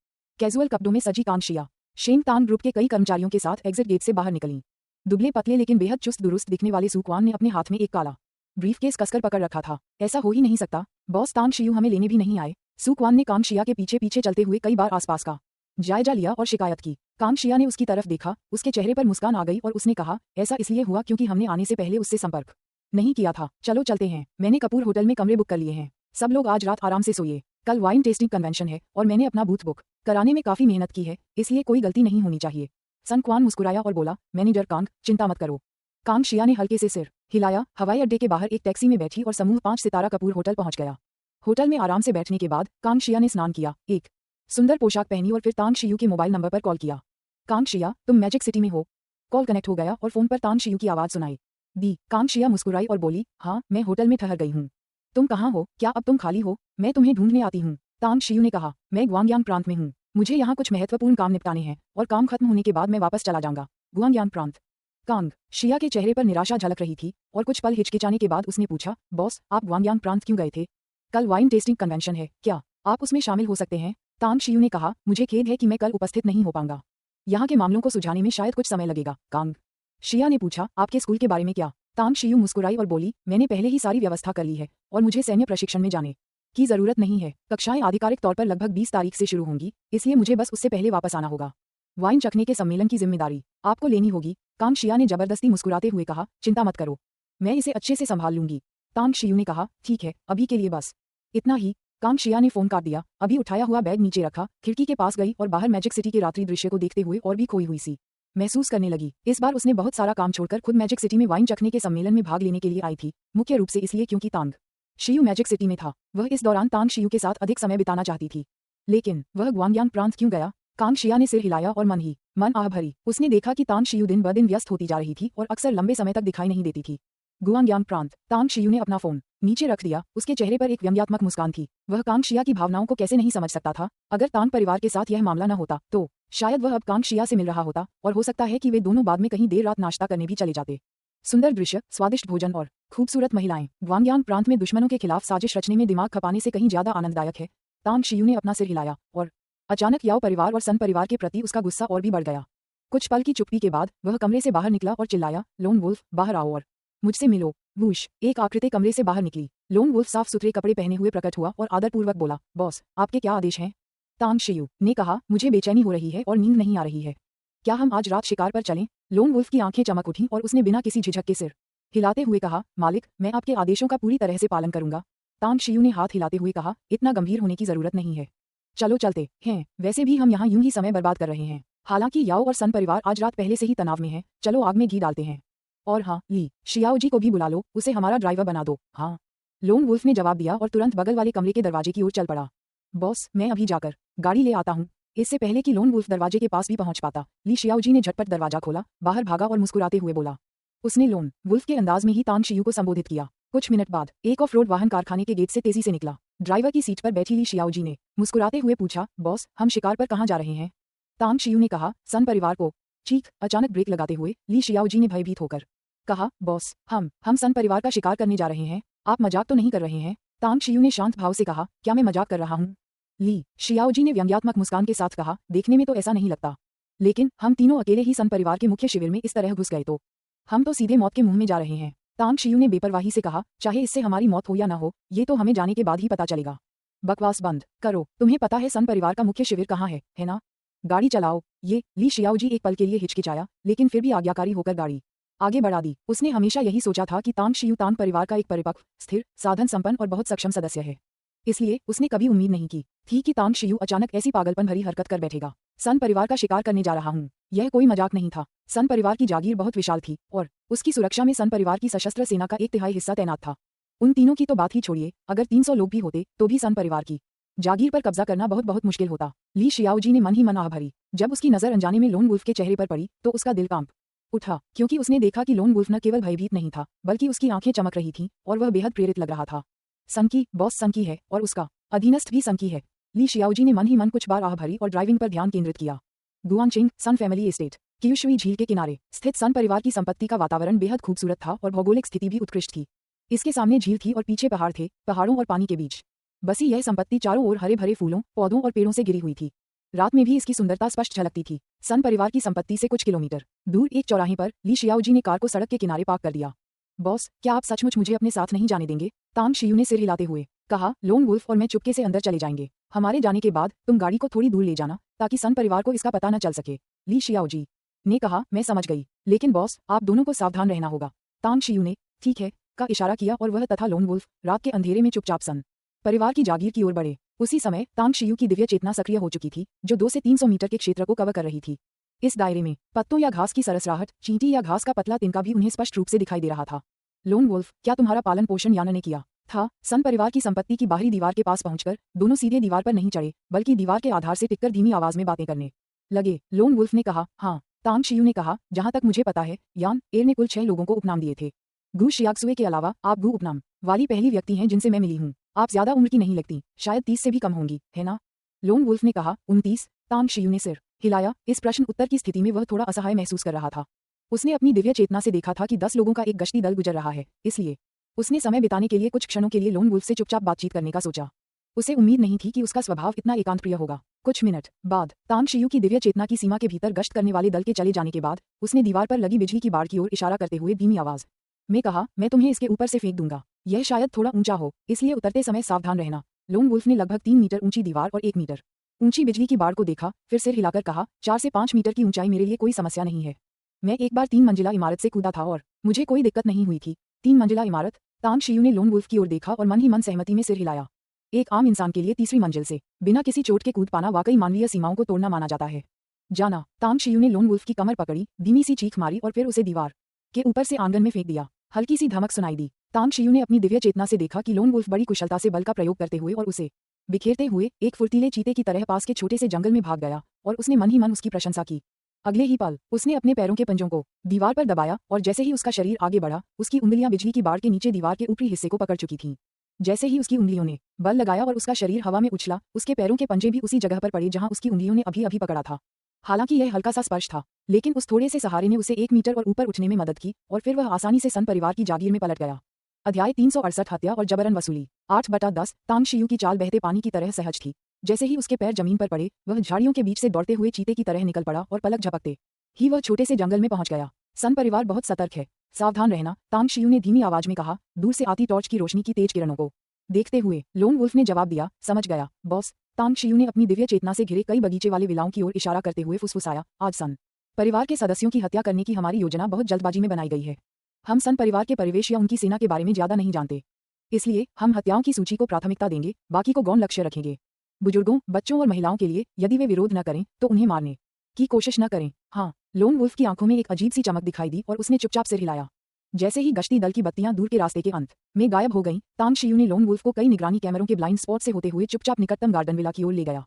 कैजुअल कपड़ों में सजी कांगशिया शेंग तांग ग्रुप के कई कर्मचारियों के साथ एग्जिट गेट से बाहर निकलीं। दुबले पतले लेकिन बेहद चुस्त दुरुस्त दिखने वाले सुक्वान ने अपने हाथ में एक काला ब्रीफकेस कसकर पकड़ रखा था। ऐसा हो ही नहीं सकता, बॉस तांग शियू हमें लेने भी नहीं आए। सुक्वान ने कांगशिया के पीछे पीछे चलते हुए कई बार आसपास का जायजा लिया और शिकायत की। कांगशिया ने उसकी तरफ देखा, उसके चेहरे पर मुस्कान आ गई और उसने कहा, ऐसा इसलिए हुआ क्योंकि हमने आने से पहले उससे संपर्क नहीं किया था। चलो चलते हैं, मैंने कपूर होटल में कमरे बुक कर लिए हैं। सब लोग आज रात आराम से सोइए। कल वाइन टेस्टिंग कन्वेंशन है और मैंने अपना बूथ बुक कराने में काफी मेहनत की है, इसलिए कोई गलती नहीं होनी चाहिए। सन क्वान मुस्कुराया और बोला, मैनेजर कांग, चिंता मत करो। कांगशिया ने हल्के से सिर हिलाया। हवाई अड्डे के बाहर एक टैक्सी में बैठी और समूह 5 सितारा कपूर होटल पहुंच गया। होटल में आराम से बैठने के बाद कांगशिया ने स्नान किया, एक सुंदर पोशाक पहनी और फिर तांग शियू के मोबाइल नंबर पर कॉल किया। कांगशिया, तुम मैजिक सिटी में हो? कॉल कनेक्ट हो गया और फोन पर तांग शियू की आवाज सुनाई दी। कांगशिया मुस्कुराई और बोली, हाँ, मैं होटल में ठहर गई हूँ। तुम कहाँ हो? क्या अब तुम खाली हो? मैं तुम्हें ढूंढने आती हूँ। तांग शियू ने कहा, मैं ग्वांगयांग प्रांत में हूँ, मुझे यहाँ कुछ महत्वपूर्ण काम निपटाने हैं और काम खत्म होने के बाद मैं वापस चला जाऊंगा। ग्वांगयांग प्रांत। कांग शिया के चेहरे पर निराशा झलक रही थी और कुछ पल हिचकिचाने के बाद उसने पूछा, बॉस, आप ग्वांगयांग प्रांत क्यों गए थे? कल वाइन टेस्टिंग कन्वेंशन है, क्या आप उसमें शामिल हो सकते हैं? तांग शियू ने कहा, मुझे खेद है कि मैं कल उपस्थित नहीं हो पाऊंगा। यहाँ के मामलों को सुलझाने में शायद कुछ समय लगेगा। कांग शिया ने पूछा, आपके स्कूल के बारे में क्या? तांग शियू मुस्कुराई और बोली, मैंने पहले ही सारी व्यवस्था कर ली है और मुझे सैन्य प्रशिक्षण में जाने की जरूरत नहीं है। कक्षाएं आधिकारिक तौर पर लगभग 20 तारीख से शुरू होंगी, इसलिए मुझे बस उससे पहले वापस आना होगा। वाइन चखने के सम्मेलन की जिम्मेदारी आपको लेनी होगी। कांग शिया ने जबरदस्ती मुस्कुराते हुए कहा, चिंता मत करो, मैं इसे अच्छे से संभाल लूंगी। तांग शियू ने कहा, ठीक है, अभी के लिए बस इतना ही। कांग शिया ने फोन काट दिया, अभी उठाया हुआ बैग नीचे रखा, खिड़की के पास गई और बाहर मैजिक सिटी के रात्रि दृश्य को देखते हुए और भी खोई हुई सी महसूस करने लगी। इस बार उसने बहुत सारा काम छोड़कर खुद मैजिक सिटी में वाइन चखने के सम्मेलन में भाग लेने के लिए आई थी, मुख्य रूप से इसलिए क्योंकि तांग शियू मैजिक सिटी में था। वह इस दौरान तांग शियू के साथ अधिक समय बिताना चाहती थी, लेकिन वह ग्वांगयांग प्रांत क्यों गया? कांग शिया ने सिर हिलाया और मन आह भरी। उसने देखा कि तांग शियू दिन ब दिन व्यस्त होती जा रही थी और अक्सर लंबे समय तक दिखाई नहीं देती थी। गुआंगयांग प्रांत। तांग शियू ने अपना फोन नीचे रख दिया, उसके चेहरे पर एक व्यंग्यात्मक मुस्कान थी। वह कांग शिया की भावनाओं को कैसे नहीं समझ सकता था। अगर तांग परिवार के साथ यह मामला न होता तो शायद वह अब कांग शिया से मिल रहा होता और हो सकता है कि वे दोनों बाद में कहीं देर रात नाश्ता करने भी चले जाते। सुंदर दृश्य, स्वादिष्ट भोजन और खूबसूरत महिलाएं। ग्वांगयांग प्रांत में दुश्मनों के खिलाफ साजिश रचने में दिमाग खपाने से कहीं ज्यादा आनंददायक है। तांग शियू ने अपना सिर हिलाया और अचानक याओ परिवार और सन परिवार के प्रति उसका गुस्सा और भी बढ़ गया। कुछ पल की चुप्पी के बाद वह कमरे से बाहर निकला और चिल्लाया, लोन वुल्फ, बाहर आओ और मुझसे मिलो। वूश, एक आकृति कमरे से बाहर निकली। लोन वुल्फ साफ सुथरे कपड़े पहने हुए प्रकट हुआ और आदरपूर्वक बोला, बॉस, आपके क्या आदेश हैं? तांग शियू ने कहा, मुझे बेचैनी हो रही है और नींद नहीं आ रही है। क्या हम आज रात शिकार पर चलें? लोन वुल्फ की आंखें चमक उठीं और उसने बिना किसी झिझक के सिर हिलाते हुए कहा, मालिक, मैं आपके आदेशों का पूरी तरह से पालन करूंगा। तांग शियू ने हाथ हिलाते हुए कहा, इतना गंभीर होने की जरूरत नहीं है, चलो चलते हैं। वैसे भी हम यहाँ यूं ही समय बर्बाद कर रहे हैं। हालांकि याओ और सन परिवार आज रात पहले से ही तनाव में है। चलो आग में घी डालते हैं। और हाँ, ली शियाओ जी को भी बुला लो, उसे हमारा ड्राइवर बना दो। हाँ, लोन वुल्फ ने जवाब दिया और तुरंत बगल वाले कमरे के दरवाजे की ओर चल पड़ा। बॉस, मैं अभी जाकर गाड़ी ले आता हूँ। इससे पहले कि लोन वुल्फ दरवाजे के पास भी पहुंच पाता, ली शियाओ जी ने झटपट दरवाजा खोला, बाहर भागा और मुस्कुराते हुए बोला। उसने लोन वुल्फ के अंदाज में ही तांग शियू को संबोधित किया। कुछ मिनट बाद एक ऑफ रोड वाहन कारखाने के गेट से तेजी से निकला। ड्राइवर की सीट पर बैठी ली शियाओ जी ने मुस्कुराते हुए पूछा, बॉस, हम शिकार पर कहाँ जा रहे हैं? तांग शियू ने कहा, सन परिवार को। चीख। अचानक ब्रेक लगाते हुए ली शियाओ जी ने भयभीत होकर कहा, बॉस, हम सन परिवार का शिकार करने जा रहे हैं। आप मजाक तो नहीं कर रहे हैं? तांग शियू ने शांत भाव से कहा, क्या मैं मजाक कर रहा हूँ? ली शियाओ जी ने व्यंग्यात्मक मुस्कान के साथ कहा, देखने में तो ऐसा नहीं लगता, लेकिन हम तीनों अकेले ही सन परिवार के मुख्य शिविर में इस तरह घुस गए तो हम तो सीधे मौत के मुंह में जा रहे हैं। तांग शियू ने बेपरवाही से कहा, चाहे इससे हमारी मौत हो या न हो, ये तो हमें जाने के बाद ही पता चलेगा। बकवास बंद करो, तुम्हें पता है सन परिवार का मुख्य शिविर कहाँ है ना? गाड़ी चलाओ। ये ली शियाओ जी एक पल के लिए हिचकिचाया, लेकिन फिर भी आज्ञाकारी होकर गाड़ी आगे बढ़ा दी। उसने हमेशा यही सोचा था कि तांग शियू तांग परिवार का एक परिपक्व, स्थिर, साधन संपन्न और बहुत सक्षम सदस्य है। इसलिए उसने कभी उम्मीद नहीं की थी कि तांग शियू अचानक ऐसी पागलपन भरी हरकत कर बैठेगा। सन परिवार का शिकार करने जा रहा हूँ, यह कोई मजाक नहीं था। सन परिवार की जागीर बहुत विशाल थी और उसकी सुरक्षा में सन परिवार की सशस्त्र सेना का 1/3 हिस्सा तैनात था। उन तीनों की तो बात ही छोड़िए, अगर 300 लोग भी होते तो भी सन परिवार की जागीर पर कब्जा करना बहुत बहुत मुश्किल होता। ली शियाओ जी ने मन ही मन आह भरी। जब उसकी नजर अनजाने में लोन वुल्फ के चेहरे पर पड़ी तो उसका दिल कांप उठा, क्योंकि उसने देखा कि लोन वुल्फ न केवल भयभीत नहीं था, बल्कि उसकी आंखें चमक रही थीं और वह बेहद प्रेरित लग रहा था। सन की बॉस सन की है और उसका अधीनस्थ भी सन की है। ली शियाओजी ने मन ही मन कुछ बार आह भरी और ड्राइविंग पर ध्यान केंद्रित किया। गुआंगचिंग सन फैमिली एस्टेट क्यूशुई झील के किनारे स्थित सन परिवार की संपत्ति का वातावरण बेहद खूबसूरत था और भौगोलिक स्थिति भी उत्कृष्ट थी। इसके सामने झील थी और पीछे पहाड़ थे, पहाड़ों और पानी के बीच बसी यह संपत्ति चारों ओर हरे भरे फूलों, पौधों और पेड़ों से घिरी हुई थी। रात में भी इसकी सुंदरता स्पष्ट झलकती थी। सन परिवार की संपत्ति से कुछ किलोमीटर दूर एक चौराहे पर ली शियाओजी ने कार को सड़क के किनारे पार्क कर दिया। बॉस, क्या आप सचमुच मुझे अपने साथ नहीं जाने देंगे? तांग शियू ने सिर हिलाते हुए कहा। लोन वुल्फ और मैं चुपके से अंदर चले जाएंगे। हमारे जाने के बाद तुम गाड़ी को थोड़ी दूर ले जाना ताकि सन परिवार को इसका पता न चल सके। ली शियाओजी ने कहा। मैं समझ गई, लेकिन बॉस आप दोनों को सावधान रहना होगा। तांग शियू ने ठीक है का इशारा किया और वह तथा लोन वुल्फ रात के अंधेरे में चुपचाप सन परिवार की जागीर की ओर बढ़े। उसी समय तांग शियू की दिव्य चेतना सक्रिय हो चुकी थी, जो 2 से 300 मीटर के क्षेत्र को कवर कर रही थी। इस दायरे में पत्तों या घास की सरसराहट, चींटी या घास का पतला तिनका भी उन्हें स्पष्ट रूप से दिखाई दे रहा था। लोन वुल्फ, क्या तुम्हारा पालन पोषण याना ने किया था? सन परिवार की संपत्ति की बाहरी दीवार के पास पहुंचकर दोनों सीधे दीवार पर नहीं चढ़े, बल्कि दीवार के आधार से टिककर धीमी आवाज में बातें करने लगे। लोन वुल्फ ने कहा। हाँ, तांग शियू ने कहा। जहां तक मुझे पता है, यान एर ने कुल 6 लोगों को उपनाम दिए थे। गु शियाक्सुए के अलावा आप गु उपनाम वाली पहली व्यक्ति हैं जिनसे मैं मिली हूँ। आप ज्यादा उम्र की नहीं लगती, शायद 30 से भी कम होंगी, है ना? लोन वुल्फ ने कहा। 29? तांग शियू ने सिर हिलाया। इस प्रश्न उत्तर की स्थिति में वह थोड़ा असहाय महसूस कर रहा था। उसने अपनी दिव्य चेतना से देखा था कि 10 लोगों का एक गश्ती दल गुजर रहा है, इसलिए उसने समय बिताने के लिए कुछ क्षणों के लिए लोन वुल्फ से चुपचाप बातचीत करने का सोचा। उसे उम्मीद नहीं थी कि उसका स्वभाव इतना एकांतप्रिय होगा। कुछ मिनट बाद तांग शियू की दिव्य चेतना की सीमा के भीतर गश्त करने वाले दल के चले जाने के बाद उसने दीवार पर लगी बिजली की बाड़ की ओर इशारा करते हुए धीमी आवाज में कहा। मैं तुम्हें इसके ऊपर से फेंक दूंगा। यह शायद थोड़ा ऊंचा हो, इसलिए उतरते समय सावधान रहना। लोन वुल्फ ने लगभग 3 मीटर ऊंची दीवार और 1 मीटर ऊंची बिजली की बाड़ को देखा, फिर सिर हिलाकर कहा। 4 से 5 मीटर की ऊंचाई मेरे लिए कोई समस्या नहीं है। मैं एक बार 3 मंजिला इमारत से कूदा था और मुझे कोई दिक्कत नहीं हुई थी। 3 मंजिला इमारत? तांग शियू ने लोन वुल्फ की ओर देखा और मन ही मन सहमति में सिर हिलाया। एक आम इंसान के लिए तीसरी मंजिल से बिना किसी चोट के कूद पाना वाकई मानवीय सीमाओं को तोड़ना माना जाता है। जाना। तांग शियू ने लोन वुल्फ की कमर पकड़ी, धीमी सी चीख मारी और फिर उसे दीवार के ऊपर से आंगन में फेंक दिया। हल्की सी धमक सुनाई दी। तांग शियू ने अपनी दिव्य चेतना से देखा कि लोन वुल्फ बड़ी कुशलता से बल का प्रयोग करते हुए और उसे बिखेरते हुए एक फुर्तीले चीते की तरह पास के छोटे से जंगल में भाग गया और उसने मन ही मन उसकी प्रशंसा की। अगले ही पल उसने अपने पैरों के पंजों को दीवार पर दबाया और जैसे ही उसका शरीर आगे बढ़ा, उसकी उंगलियां बिजली की बाड़ के नीचे दीवार के ऊपरी हिस्से को पकड़ चुकी थीं। जैसे ही उसकी उंगलियों ने बल लगाया और उसका शरीर हवा में उछला, उसके पैरों के पंजे भी उसी जगह पर पड़े जहां उसकी उंगलियों ने अभी अभी पकड़ा था। हालांकि यह हल्का सा स्पर्श था, लेकिन उस थोड़े से सहारे ने उसे 1 मीटर और ऊपर उठने में मदद की और फिर वह आसानी से सन परिवार की जागीर में पलट गया। अध्याय 368 हत्या और जबरन वसूली। 8/10 तांग शियू की चाल बहते पानी की तरह सहज थी। जैसे ही उसके पैर जमीन पर पड़े, वह झाड़ियों के बीच से दौड़ते हुए चीते की तरह निकल पड़ा और पलक झपकते ही वह छोटे से जंगल में पहुंच गया। सन परिवार बहुत सतर्क है, सावधान रहना, तांग शियू ने धीमी आवाज में कहा, दूर से आती टॉर्च की रोशनी की तेज किरणों को देखते हुए। लोन वुल्फ ने जवाब दिया। समझ गया बॉस। तांग शियू ने अपनी दिव्य चेतना से घिरे कई बगीचे वाले विलाओं की ओर इशारा करते हुए फुसफुसाया। आज सन परिवार के सदस्यों की हत्या करने की हमारी योजना बहुत जल्दबाजी में बनाई गई है। हम सन परिवार के परिवेश या उनकी सेना के बारे में ज्यादा नहीं जानते, इसलिए हम हत्याओं की सूची को प्राथमिकता देंगे, बाकी को गौण लक्ष्य रखेंगे। बुजुर्गों, बच्चों और महिलाओं के लिए यदि वे विरोध न करें तो उन्हें मारने की कोशिश न करें। हाँ। लोन वुल्फ की आंखों में एक अजीब सी चमक दिखाई दी और उसने चुपचाप सिर हिलाया। जैसे ही गश्ती दल की बत्तियां दूर के रास्ते के अंत में गायब हो गईं, तांग शियू ने लोन वुल्फ को कई निगरानी कैमरों के ब्लाइंड स्पॉट से होते हुए चुपचाप निकटतम गार्डन विला की ओर ले गया।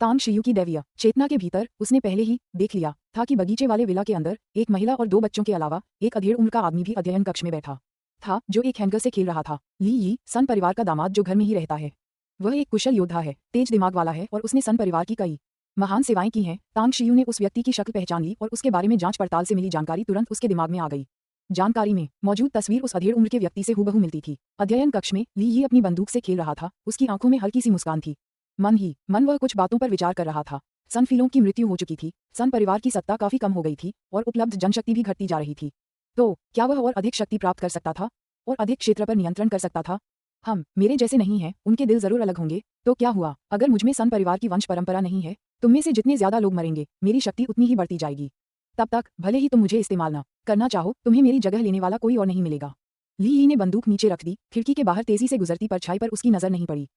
तांग शियू की दैवीय चेतना के भीतर उसने पहले ही देख लिया था कि बगीचे वाले विला के अंदर एक महिला और 2 बच्चों के अलावा एक अधेड़ उम्र का आदमी भी अध्ययन कक्ष में बैठा था, जो एक हैंगर से खेल रहा था। ली यी, सन परिवार का दामाद जो घर में ही रहता है। वह एक कुशल योद्धा है, तेज दिमाग वाला है और उसने सन परिवार की कई महान सेवाएं की हैं। तांग शियू ने उस व्यक्ति की शक्ल पहचान ली और उसके बारे में जांच पड़ताल से मिली जानकारी तुरंत उसके दिमाग में आ गई। जानकारी में मौजूद तस्वीर उस अधेड़ उम्र के व्यक्ति से हूबहू मिलती थी। अध्ययन कक्ष में ली यी अपनी बंदूक से खेल रहा था, उसकी आंखों में हल्की सी मुस्कान थी। मन ही मन वह कुछ बातों पर विचार कर रहा था। सनफिलों की मृत्यु हो चुकी थी, सन परिवार की सत्ता काफी कम हो गई थी और उपलब्ध जनशक्ति भी घटती जा रही थी। तो क्या वह और अधिक शक्ति प्राप्त कर सकता था और अधिक क्षेत्र पर नियंत्रण कर सकता था? हम मेरे जैसे नहीं हैं, उनके दिल जरूर अलग होंगे। तो क्या हुआ अगर मुझमें सन परिवार की वंश परंपरा नहीं है? तुम में से जितने ज्यादा लोग मरेंगे, मेरी शक्ति उतनी ही बढ़ती जाएगी। तब तक भले ही तुम मुझे इस्तेमाल न करना चाहो, तुम्हें मेरी जगह लेने वाला कोई और नहीं मिलेगा। ली यी ने बंदूक नीचे रख दी। खिड़की के बाहर तेजी से गुजरती परछाई पर उसकी नजर नहीं पड़ी।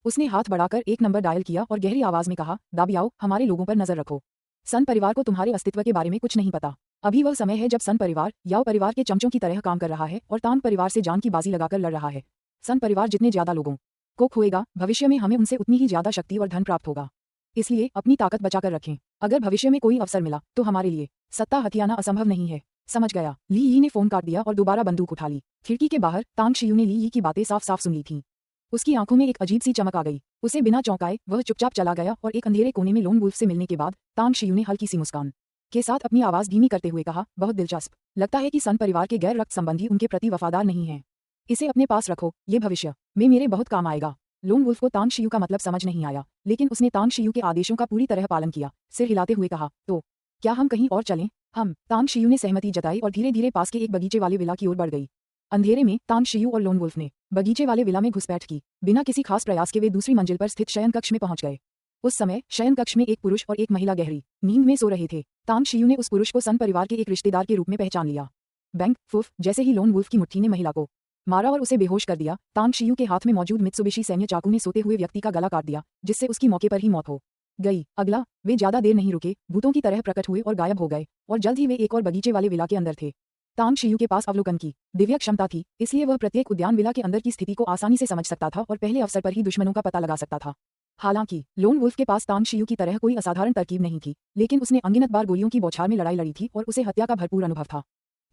उसने हाथ बढ़ाकर एक नंबर डायल किया और गहरी आवाज में कहा, दाबियाओ, हमारे लोगों पर नजर रखो। सन परिवार को तुम्हारे अस्तित्व के बारे में कुछ नहीं पता। अभी वह समय है जब सन परिवार याओ परिवार के चमचों की तरह काम कर रहा है और तांग परिवार से जान की बाजी लगाकर लड़ रहा है। सन परिवार जितने ज्यादा लोगों को खोएगा, भविष्य में हमें उनसे उतनी ही ज्यादा शक्ति और धन प्राप्त होगा। इसलिए अपनी ताकत बचाकर रखें। अगर भविष्य में कोई अवसर मिला तो हमारे लिए सत्ता हथियाना असंभव नहीं है। समझ गया। ली यी ने फोन काट दिया और दोबारा बंदूक उठा ली। खिड़की के बाहर तांग शियू ने ली यी की बातें साफ साफ सुन ली थीं। उसकी आंखों में एक अजीब सी चमक आ गई। उसे बिना चौंकाए वह चुपचाप चला गया और एक अंधेरे कोने में लोन वुल्फ से मिलने के बाद तांग शियू ने हल्की सी मुस्कान के साथ अपनी आवाज धीमी करते हुए कहा, बहुत दिलचस्प। लगता है कि सन परिवार के गैर रक्त संबंधी उनके प्रति वफादार नहीं हैं। इसे अपने पास रखो, ये भविष्य में मेरे बहुत काम आएगा। लोन वुल्फ को तांग शियू का मतलब समझ नहीं आया, लेकिन उसने तांग शियू के आदेशों का पूरी तरह पालन किया। सिर हिलाते हुए कहा, तो क्या हम कहीं और चलें? हम। तांग शियू ने सहमति जताई और धीरे धीरे पास के एक बगीचे वाले विला की ओर बढ़ गई। अंधेरे में तांग शियू और लोन वुल्फ ने बगीचे वाले विला में घुसपैठ की। बिना किसी खास प्रयास के वे दूसरी मंजिल पर स्थित शयन कक्ष में पहुंच गए। उस समय शयन कक्ष में एक पुरुष और एक महिला गहरी नींद में सो रहे थे। तांग शियू ने उस पुरुष को सन परिवार के एक रिश्तेदार के रूप में पहचान लिया। बैंक फुफ जैसे ही लोन वुल्फ की मुट्ठी ने महिला को मारा और उसे बेहोश कर दिया, तांग शियू के हाथ में मौजूद मित्सुबिशी सैन्य चाकू ने सोते हुए व्यक्ति का गला काट दिया, जिससे उसकी मौके पर ही मौत हो गई। अगला, वे ज्यादा देर नहीं रुके, भूतों की तरह प्रकट हुए और गायब हो गए, और जल्द ही वे एक और बगीचे वाले विला के अंदर थे। तांग शियू के पास अवलोकन की दिव्य क्षमता थी, इसलिए वह प्रत्येक उद्यान विला के अंदर की स्थिति को आसानी से समझ सकता था और पहले अवसर पर ही दुश्मनों का पता लगा सकता था। हालांकि लोन वुल्फ के पास तांग शियू की तरह कोई असाधारण तरकीब नहीं थी, लेकिन उसने अनगिनत बार गोलियों की बौछार में लड़ाई लड़ी थी और उसे हत्या का भरपूर अनुभव था।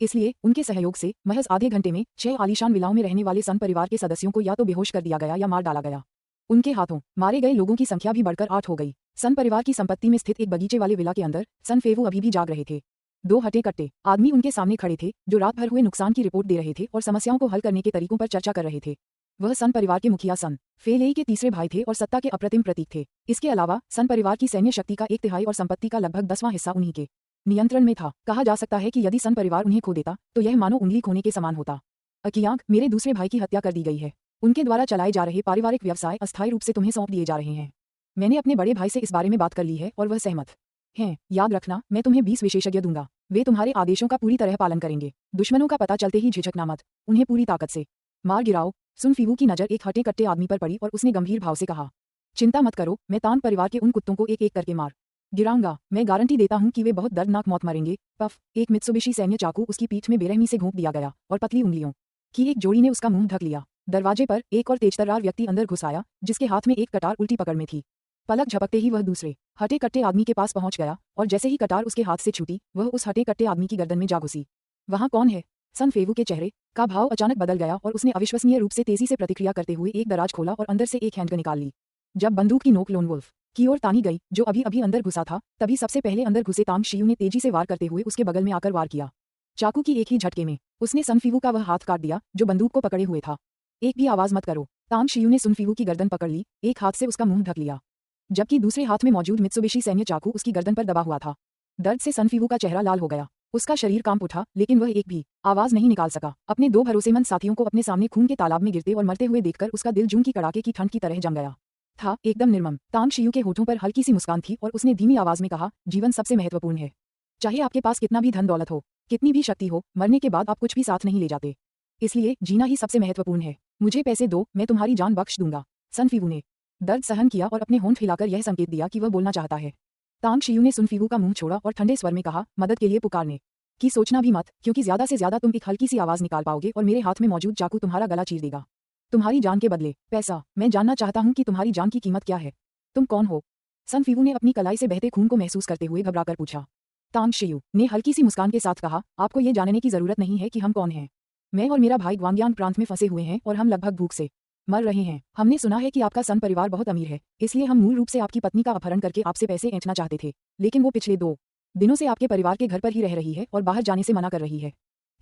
इसलिए उनके सहयोग से महज आधे घंटे में 6 आलीशान विलाओं में रहने वाले सन परिवार के सदस्यों को या तो बेहोश कर दिया गया या मार डाला गया। उनके हाथों मारे गए लोगों की संख्या भी बढ़कर 8 हो गई। सन परिवार की संपत्ति में स्थित एक बगीचे वाले विला के अंदर सन फेवू अभी भी जाग रहे थे। 2 हटे कट्टे आदमी उनके सामने खड़े थे, जो रात भर हुए नुकसान की रिपोर्ट दे रहे थे और समस्याओं को हल करने के तरीकों पर चर्चा कर रहे थे। वह सन परिवार के मुखिया सन फेलेई के तीसरे भाई थे और सत्ता के अप्रतिम प्रतीक थे। इसके अलावा सन परिवार की सैन्य शक्ति का 1/3 और संपत्ति का लगभग 10वां हिस्सा उन्हीं के नियंत्रण में था। कहा जा सकता है कि यदि सन परिवार उन्हें खो देता तो यह मानो उंगली खोने के समान होता। अकियांग, मेरे दूसरे भाई की हत्या कर दी गई है। उनके द्वारा चलाए जा रहे पारिवारिक व्यवसाय अस्थायी रूप से तुम्हें सौंप दिए जा रहे हैं। मैंने अपने बड़े भाई से इस बारे में बात कर ली है और वह सहमत हैं। याद रखना, मैं तुम्हें 20 विशेषज्ञ दूंगा। वे तुम्हारे आदेशों का पूरी तरह पालन करेंगे। दुश्मनों का पता चलते ही झिझकना मत, उन्हें पूरी ताकत से मार गिराओ। सुन फीवू की नजर एक हटे कट्टे आदमी पर पड़ी और उसने गंभीर भाव से कहा, चिंता मत करो, मैं तान परिवार के उन कुत्तों को एक एक करके मार गिराऊंगा। मैं गारंटी देता हूं कि वे बहुत दर्दनाक मौत मरेंगे। पफ, एक मित्सुबिशी सैन्य चाकू उसकी पीठ में बेरहमी से घोंप दिया गया और पतली उंगलियों की एक जोड़ी ने उसका मुंह ढक लिया। दरवाजे पर एक और तेजतर्रार व्यक्ति अंदर घुस आया, जिसके हाथ में एक कटार उल्टी पकड़ में थी। पलक झपकते ही वह दूसरे हटे कट्टे आदमी के पास पहुंच गया और जैसे ही कटार उसके हाथ से छूटी, वह उस हटे कट्टे आदमी की गर्दन में जा घुसी। वहां कौन है? सन फेवू के चेहरे का भाव अचानक बदल गया और उसने अविश्वसनीय रूप से तेजी से प्रतिक्रिया करते हुए एक दराज खोला और अंदर से एक हैंडगन निकाल ली। जब बंदूक की नोक लोन वुल्फ की ओर तानी गई, जो अभी अभी अंदर घुसा था, तभी सबसे पहले अंदर घुसे तांग शियू ने तेजी से वार करते हुए उसके बगल में आकर वार किया। चाकू की एक ही झटके में उसने सनफीवू का वह हाथ काट दिया जो बंदूक को पकड़े हुए था। एक भी आवाज मत करो। तांग शियू ने सुनफीवू की गर्दन पकड़ ली, एक हाथ से उसका मुंह ढक लिया, जबकि दूसरे हाथ में मौजूद मित्सुबिशी सैन्य चाकू उसकी गर्दन पर दबा हुआ था। दर्द से सनफीवू का चेहरा लाल हो गया, उसका शरीर कांप उठा, लेकिन वह एक भी आवाज नहीं निकाल सका। अपने 2 भरोसेमंद साथियों को अपने सामने खून के तालाब में गिरते और मरते हुए देखकर उसका दिल जून की कड़ाके की ठंड की तरह जम गया था, एकदम निर्मम। तांग शियू के होठों पर हल्की सी मुस्कान थी और उसने धीमी आवाज में कहा, जीवन सबसे महत्वपूर्ण है। चाहे आपके पास कितना भी धन दौलत हो, कितनी भी शक्ति हो, मरने के बाद आप कुछ भी साथ नहीं ले जाते। इसलिए जीना ही सबसे महत्वपूर्ण है। मुझे पैसे दो, मैं तुम्हारी जान बख्श दूंगा। सनफीवू ने दर्द सहन किया और अपने होंठ हिलाकर यह संकेत दिया कि वह बोलना चाहता है। तांग शियू ने सुनफीवू का मुंह छोड़ा और ठंडे स्वर में कहा, मदद के लिए पुकारने की सोचना भी मत, क्योंकि ज्यादा से ज्यादा तुम एक हल्की सी आवाज निकाल पाओगे और मेरे हाथ में मौजूद चाकू तुम्हारा गला चीर देगा। तुम्हारी जान के बदले पैसा। मैं जानना चाहता हूं कि तुम्हारी जान की कीमत क्या है। तुम कौन हो? सनफीवू ने अपनी कलाई से बहते खून को महसूस करते हुए घबराकर पूछा। तांग शियू ने हल्की सी मुस्कान के साथ कहा, आपको ये जानने की जरूरत नहीं है कि हम कौन हैं। मैं और मेरा भाई ग्वांगयांग प्रांत में फंसे हुए हैं और हम लगभग भूख से मर रहे हैं। हमने सुना है कि आपका सन परिवार बहुत अमीर है, इसलिए हम मूल रूप से आपकी पत्नी का अपहरण करके आपसे पैसे ऐंठना चाहते थे, लेकिन वो पिछले 2 दिनों से आपके परिवार के घर पर ही रह रही है और बाहर जाने से मना कर रही है।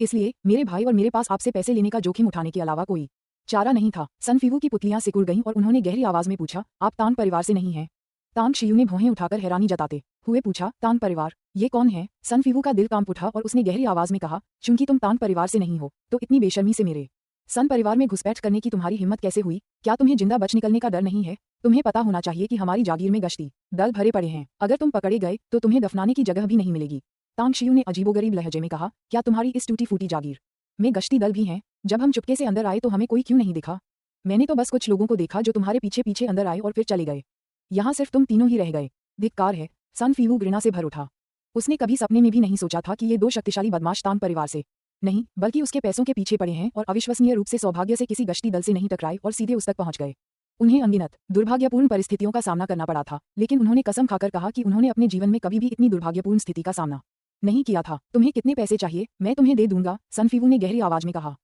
इसलिए मेरे भाई और मेरे पास आपसे पैसे लेने का जोखिम उठाने के अलावा कोई चारा नहीं था। सनफीवू की पुतलियां सिकुड़ गईं और उन्होंने गहरी आवाज में पूछा, आप तांग परिवार से नहीं हैं? तांग शियू ने भौहें उठाकर हैरानी जताते हुए पूछा, तांग परिवार? ये कौन है? सनफीवू का दिल कांप उठा और उसने गहरी आवाज में कहा, चूंकि तुम तांग परिवार से नहीं हो, तो इतनी बेशर्मी से मेरे सन परिवार में घुसपैठ करने की तुम्हारी हिम्मत कैसे हुई? क्या तुम्हें जिंदा बच निकलने का डर नहीं है? तुम्हें पता होना चाहिए कि हमारी जागीर में गश्ती दल भरे पड़े हैं। अगर तुम पकड़े गए तो तुम्हें दफनाने की जगह भी नहीं मिलेगी। तांग शियू ने अजीबोगरीब लहजे में कहा, क्या तुम्हारी इस टूटी फूटी जागीर में गश्ती दल भी हैं? जब हम चुपके से अंदर आए तो हमें कोई क्यों नहीं दिखा? मैंने तो बस कुछ लोगों को देखा जो तुम्हारे पीछे पीछे अंदर आए और फिर चले गए। यहाँ सिर्फ तुम तीनों ही रह गए। धिक्कार है। सनफीवू घृणा से भर उठा। उसने कभी सपने में भी नहीं सोचा था कि ये 2 शक्तिशाली बदमाश तांग परिवार से नहीं, बल्कि उसके पैसों के पीछे पड़े हैं और अविश्वसनीय रूप से सौभाग्य से किसी गश्ती दल से नहीं टकराए और सीधे उस तक पहुंच गए। उन्हें अनगिनत दुर्भाग्यपूर्ण परिस्थितियों का सामना करना पड़ा था, लेकिन उन्होंने कसम खाकर कहा कि उन्होंने अपने जीवन में कभी भी इतनी दुर्भाग्यपूर्ण स्थिति का सामना नहीं किया था। तुम्हें कितने पैसे चाहिए? मैं तुम्हें दे दूंगा, सनफीवू ने गहरी आवाज में कहा।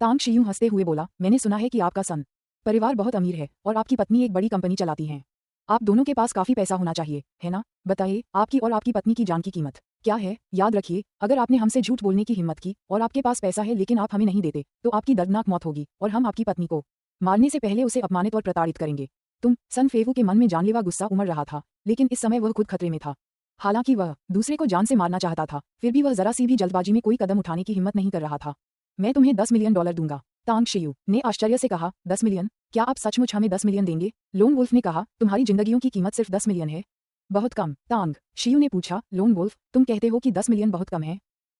तांग शियू हंसते हुए बोला, मैंने सुना है कि आपका सन परिवार बहुत अमीर है और आपकी पत्नी एक बड़ी कंपनी चलाती हैं। आप दोनों के पास काफी पैसा होना चाहिए, है ना? बताइए, आपकी और आपकी पत्नी की जान की कीमत क्या है? याद रखिए, अगर आपने हमसे झूठ बोलने की हिम्मत की और आपके पास पैसा है लेकिन आप हमें नहीं देते, तो आपकी दर्दनाक मौत होगी और हम आपकी पत्नी को मारने से पहले उसे अपमानित और प्रताड़ित करेंगे। सन फेवू के मन में जानलेवा गुस्सा उमड़ रहा था, लेकिन इस समय वह खुद खतरे में था। हालांकि वह दूसरे को जान से मारना चाहता था, फिर भी वह जरा सी भी जल्दबाजी में कोई कदम उठाने की हिम्मत नहीं कर रहा था। मैं तुम्हें $10 मिलियन दूंगा, तांग शियू ने आश्चर्य से कहा। 10 मिलियन? क्या आप सचमुच हमें 10 मिलियन देंगे? लोन वुल्फ ने कहा, तुम्हारी जिंदगियों की कीमत सिर्फ 10 मिलियन है। बहुत कम, तांग शियू ने पूछा। लोन वुल्फ, तुम कहते हो कि 10 मिलियन बहुत कम है?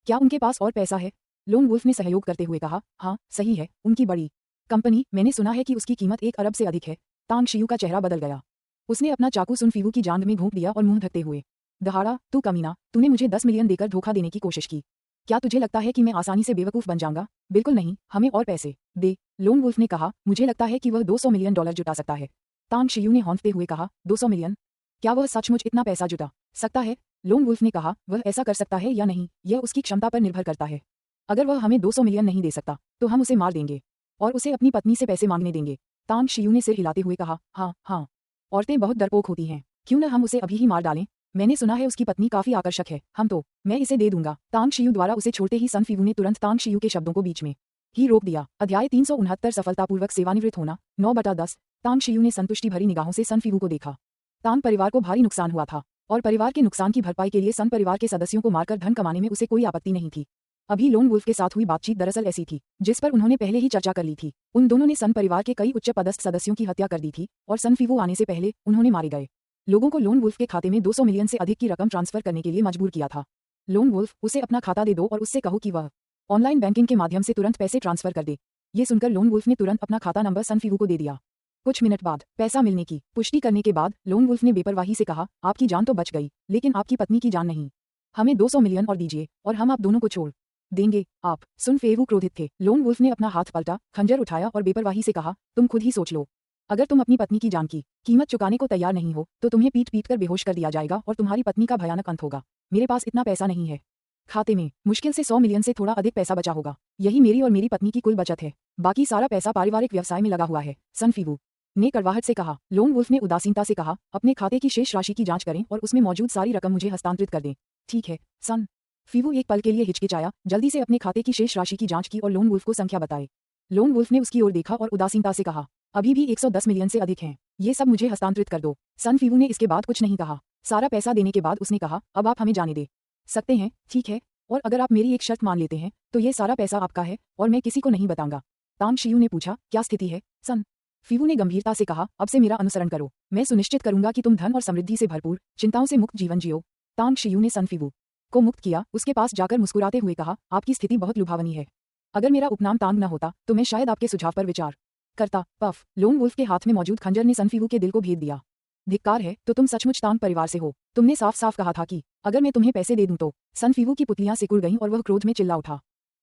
क्या उनके पास और पैसा है? लोन वुल्फ ने सहयोग करते हुए कहा, हाँ सही है, उनकी बड़ी कंपनी, मैंने सुना है कि उसकी कीमत 1 अरब से अधिक है। तांग शियू का चेहरा बदल गया। उसने अपना चाकू सुन फीवू की जांघ में घोंप दिया और मुंह ढकते हुए दहाड़ा, तू कमीना, तूने मुझे 10 मिलियन देकर धोखा देने की कोशिश की। क्या तुझे लगता है कि मैं आसानी से बेवकूफ बन जाऊंगा? बिल्कुल नहीं, हमें और पैसे दे। लोन वुल्फ ने कहा, मुझे लगता है कि वह $200 मिलियन जुटा सकता है। तांग शियू ने हौंकते हुए कहा, 200 मिलियन? क्या वह सचमुच इतना पैसा जुटा सकता है? लोन वुल्फ ने कहा, वह ऐसा कर सकता है या नहीं, यह उसकी क्षमता पर निर्भर करता है। अगर वह हमें 200 मिलियन नहीं दे सकता, तो हम उसे मार देंगे और उसे अपनी पत्नी से पैसे मांगने देंगे। तांग शियू ने सिर हिलाते हुए कहा, हाँ हाँ, औरतें बहुत डरपोक होती हैं, क्यों न हम उसे अभी ही मार डालें? मैंने सुना है उसकी पत्नी काफी आकर्षक है, मैं इसे दे दूंगा। तांग शियू द्वारा उसे छोड़ते ही सन फीवू ने तुरंत तांग शियू के शब्दों को बीच में ही रोक दिया। अध्याय 369 सफलतापूर्वक सेवानिवृत्त होना 9/10। तांग शियू ने संतुष्टि भरी निगाहों से सन फीवू को देखा। तांग परिवार को भारी नुकसान हुआ था और परिवार के नुकसान की भरपाई के लिए सन परिवार के सदस्यों को मारकर धन कमाने में उसे कोई आपत्ति नहीं थी। अभी लोन वुल्फ के साथ हुई बातचीत दरअसल ऐसी थी जिस पर उन्होंने पहले ही चर्चा कर ली थी। उन दोनों ने सन परिवार के कई उच्च पदस्थ सदस्यों की हत्या कर दी थी और सन फीवू आने से पहले उन्होंने मारे गए लोगों को लोन वुल्फ के खाते में 200 मिलियन से अधिक की रकम ट्रांसफर करने के लिए मजबूर किया था। लोन वुल्फ, उसे अपना खाता दे दो और उससे कहो कि वह ऑनलाइन बैंकिंग के माध्यम से तुरंत पैसे ट्रांसफर कर दे। ये सुनकर लोन वुल्फ ने तुरंत अपना खाता नंबर सन फीवू को दे दिया। कुछ मिनट बाद पैसा मिलने की पुष्टि करने के बाद लोन वुल्फ ने बेपरवाही से कहा, आपकी जान तो बच गई, लेकिन आपकी पत्नी की जान नहीं। हमें 200 मिलियन और दीजिए और हम आप दोनों को छोड़ देंगे। आप सुन फेवू क्रोधित थे। लोन वुल्फ ने अपना हाथ पलटा, खंजर उठाया और बेपरवाही से कहा, तुम खुद ही सोच लो, अगर तुम अपनी पत्नी की जान की कीमत चुकाने को तैयार नहीं हो तो तुम्हें पीट पीट कर बेहोश कर दिया जाएगा और तुम्हारी पत्नी का भयानक अंत होगा। मेरे पास इतना पैसा नहीं है। खाते में मुश्किल से 100 मिलियन से थोड़ा अधिक पैसा बचा होगा। यही मेरी और मेरी पत्नी की कुल बचत है। बाकी सारा पैसा पारिवारिक व्यवसाय में लगा हुआ है, सन फीवू ने कड़वाहट से कहा। लोन वुल्फ ने उदासीनता से कहा, अपने खाते की शेष राशि की जांच करें और उसमें मौजूद सारी रकम मुझे हस्तांतरित कर दें। ठीक है, सन फीवू एक पल के लिए हिचकिचाया, जल्दी से अपने खाते की शेष राशि की जांच की और लोन वुल्फ को संख्या बताई। लोन वुल्फ ने उसकी ओर देखा और उदासीनता से कहा, अभी भी 110 मिलियन से अधिक हैं। ये सब मुझे हस्तांतरित कर दो। सन फीवू ने इसके बाद कुछ नहीं कहा। सारा पैसा देने के बाद उसने कहा, अब आप हमें जाने दे सकते हैं, ठीक है? और अगर आप मेरी एक शर्त मान लेते हैं तो ये सारा पैसा आपका है और मैं किसी को नहीं बताऊंगा। तांग शियू ने पूछा, क्या स्थिति है? सन फीवू ने गंभीरता से कहा, अब से मेरा अनुसरण करो। मैं सुनिश्चित करूंगा कि तुम धन और समृद्धि से भरपूर, चिंताओं से मुक्त जीवन जियो। तांग शियू ने सन फीवू को मुक्त किया, उसके पास जाकर मुस्कुराते हुए कहा, आपकी स्थिति बहुत लुभावनी है। अगर मेरा उपनाम तांग न होता तो मैं शायद आपके सुझाव पर विचार करता। पफ, लोन वुल्फ के हाथ में मौजूद खंजर ने सन फीवू के दिल को भेद दिया। धिक्कार है, तो तुम सचमुच तांग परिवार से हो। तुमने साफ साफ कहा था कि अगर मैं तुम्हें पैसे दे दूं तो। सन फीवू की पुतलियां सिकुड़ गईं और वह क्रोध में चिल्ला उठा।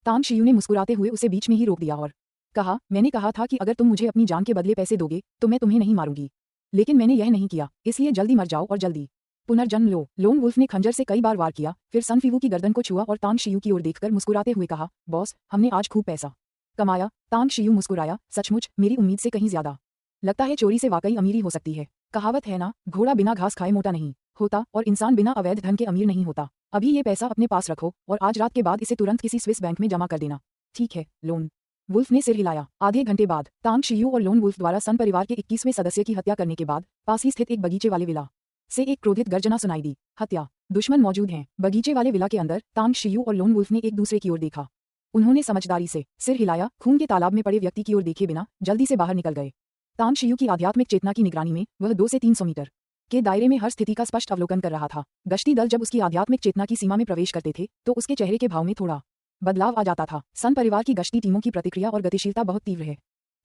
तांग शियू ने मुस्कुराते हुए उसे बीच में ही रोक दिया और कहा, मैंने कहा था कि अगर तुम मुझे अपनी जान के बदले पैसे दोगे तो मैं तुम्हें नहीं मारूंगी, लेकिन मैंने यह नहीं किया, इसलिए जल्दी मर जाओ और जल्दी पुनर्जन्म लो। लोन वुल्फ ने खंजर से कई बार वार किया, फिर सन फीवू की गर्दन को छुआ और तांग शियू की ओर देखकर मुस्कुराते हुए कहा, बॉस, हमने आज खूब पैसा कमाया। तांग शियू मुस्कुराया, सचमुच, मेरी उम्मीद से कहीं ज्यादा। लगता है चोरी से वाकई अमीरी हो सकती है। कहावत है ना, घोड़ा बिना घास खाए मोटा नहीं होता और इंसान बिना अवैध धन के अमीर नहीं होता। अभी ये पैसा अपने पास रखो और आज रात के बाद इसे तुरंत किसी स्विस बैंक में जमा कर देना। ठीक है, लोन वुल्फ ने सिर हिलाया। आधे घंटे बाद तांग शियू और लोन वुल्फ द्वारा सन परिवार के 21वें सदस्य की हत्या करने के बाद पास ही स्थित एक बगीचे वाले विला से एक क्रोधित गर्जना सुनाई दी। हत्या, दुश्मन मौजूद हैं। बगीचे वाले विला के अंदर तांग शियू और लोन वुल्फ ने एक दूसरे की ओर देखा। उन्होंने समझदारी से सिर हिलाया, खून के तालाब में पड़े व्यक्ति की ओर देखे बिना जल्दी से बाहर निकल गए। तांग शियू की आध्यात्मिक चेतना की निगरानी में वह 200 से 300 मीटर के दायरे में हर स्थिति का स्पष्ट अवलोकन कर रहा था। गश्ती दल जब उसकी आध्यात्मिक चेतना की सीमा में प्रवेश करते थे तो उसके चेहरे के भाव में थोड़ा बदलाव आ जाता था। सन परिवार की गश्ती टीमों की प्रतिक्रिया और गतिशीलता बहुत तीव्र है।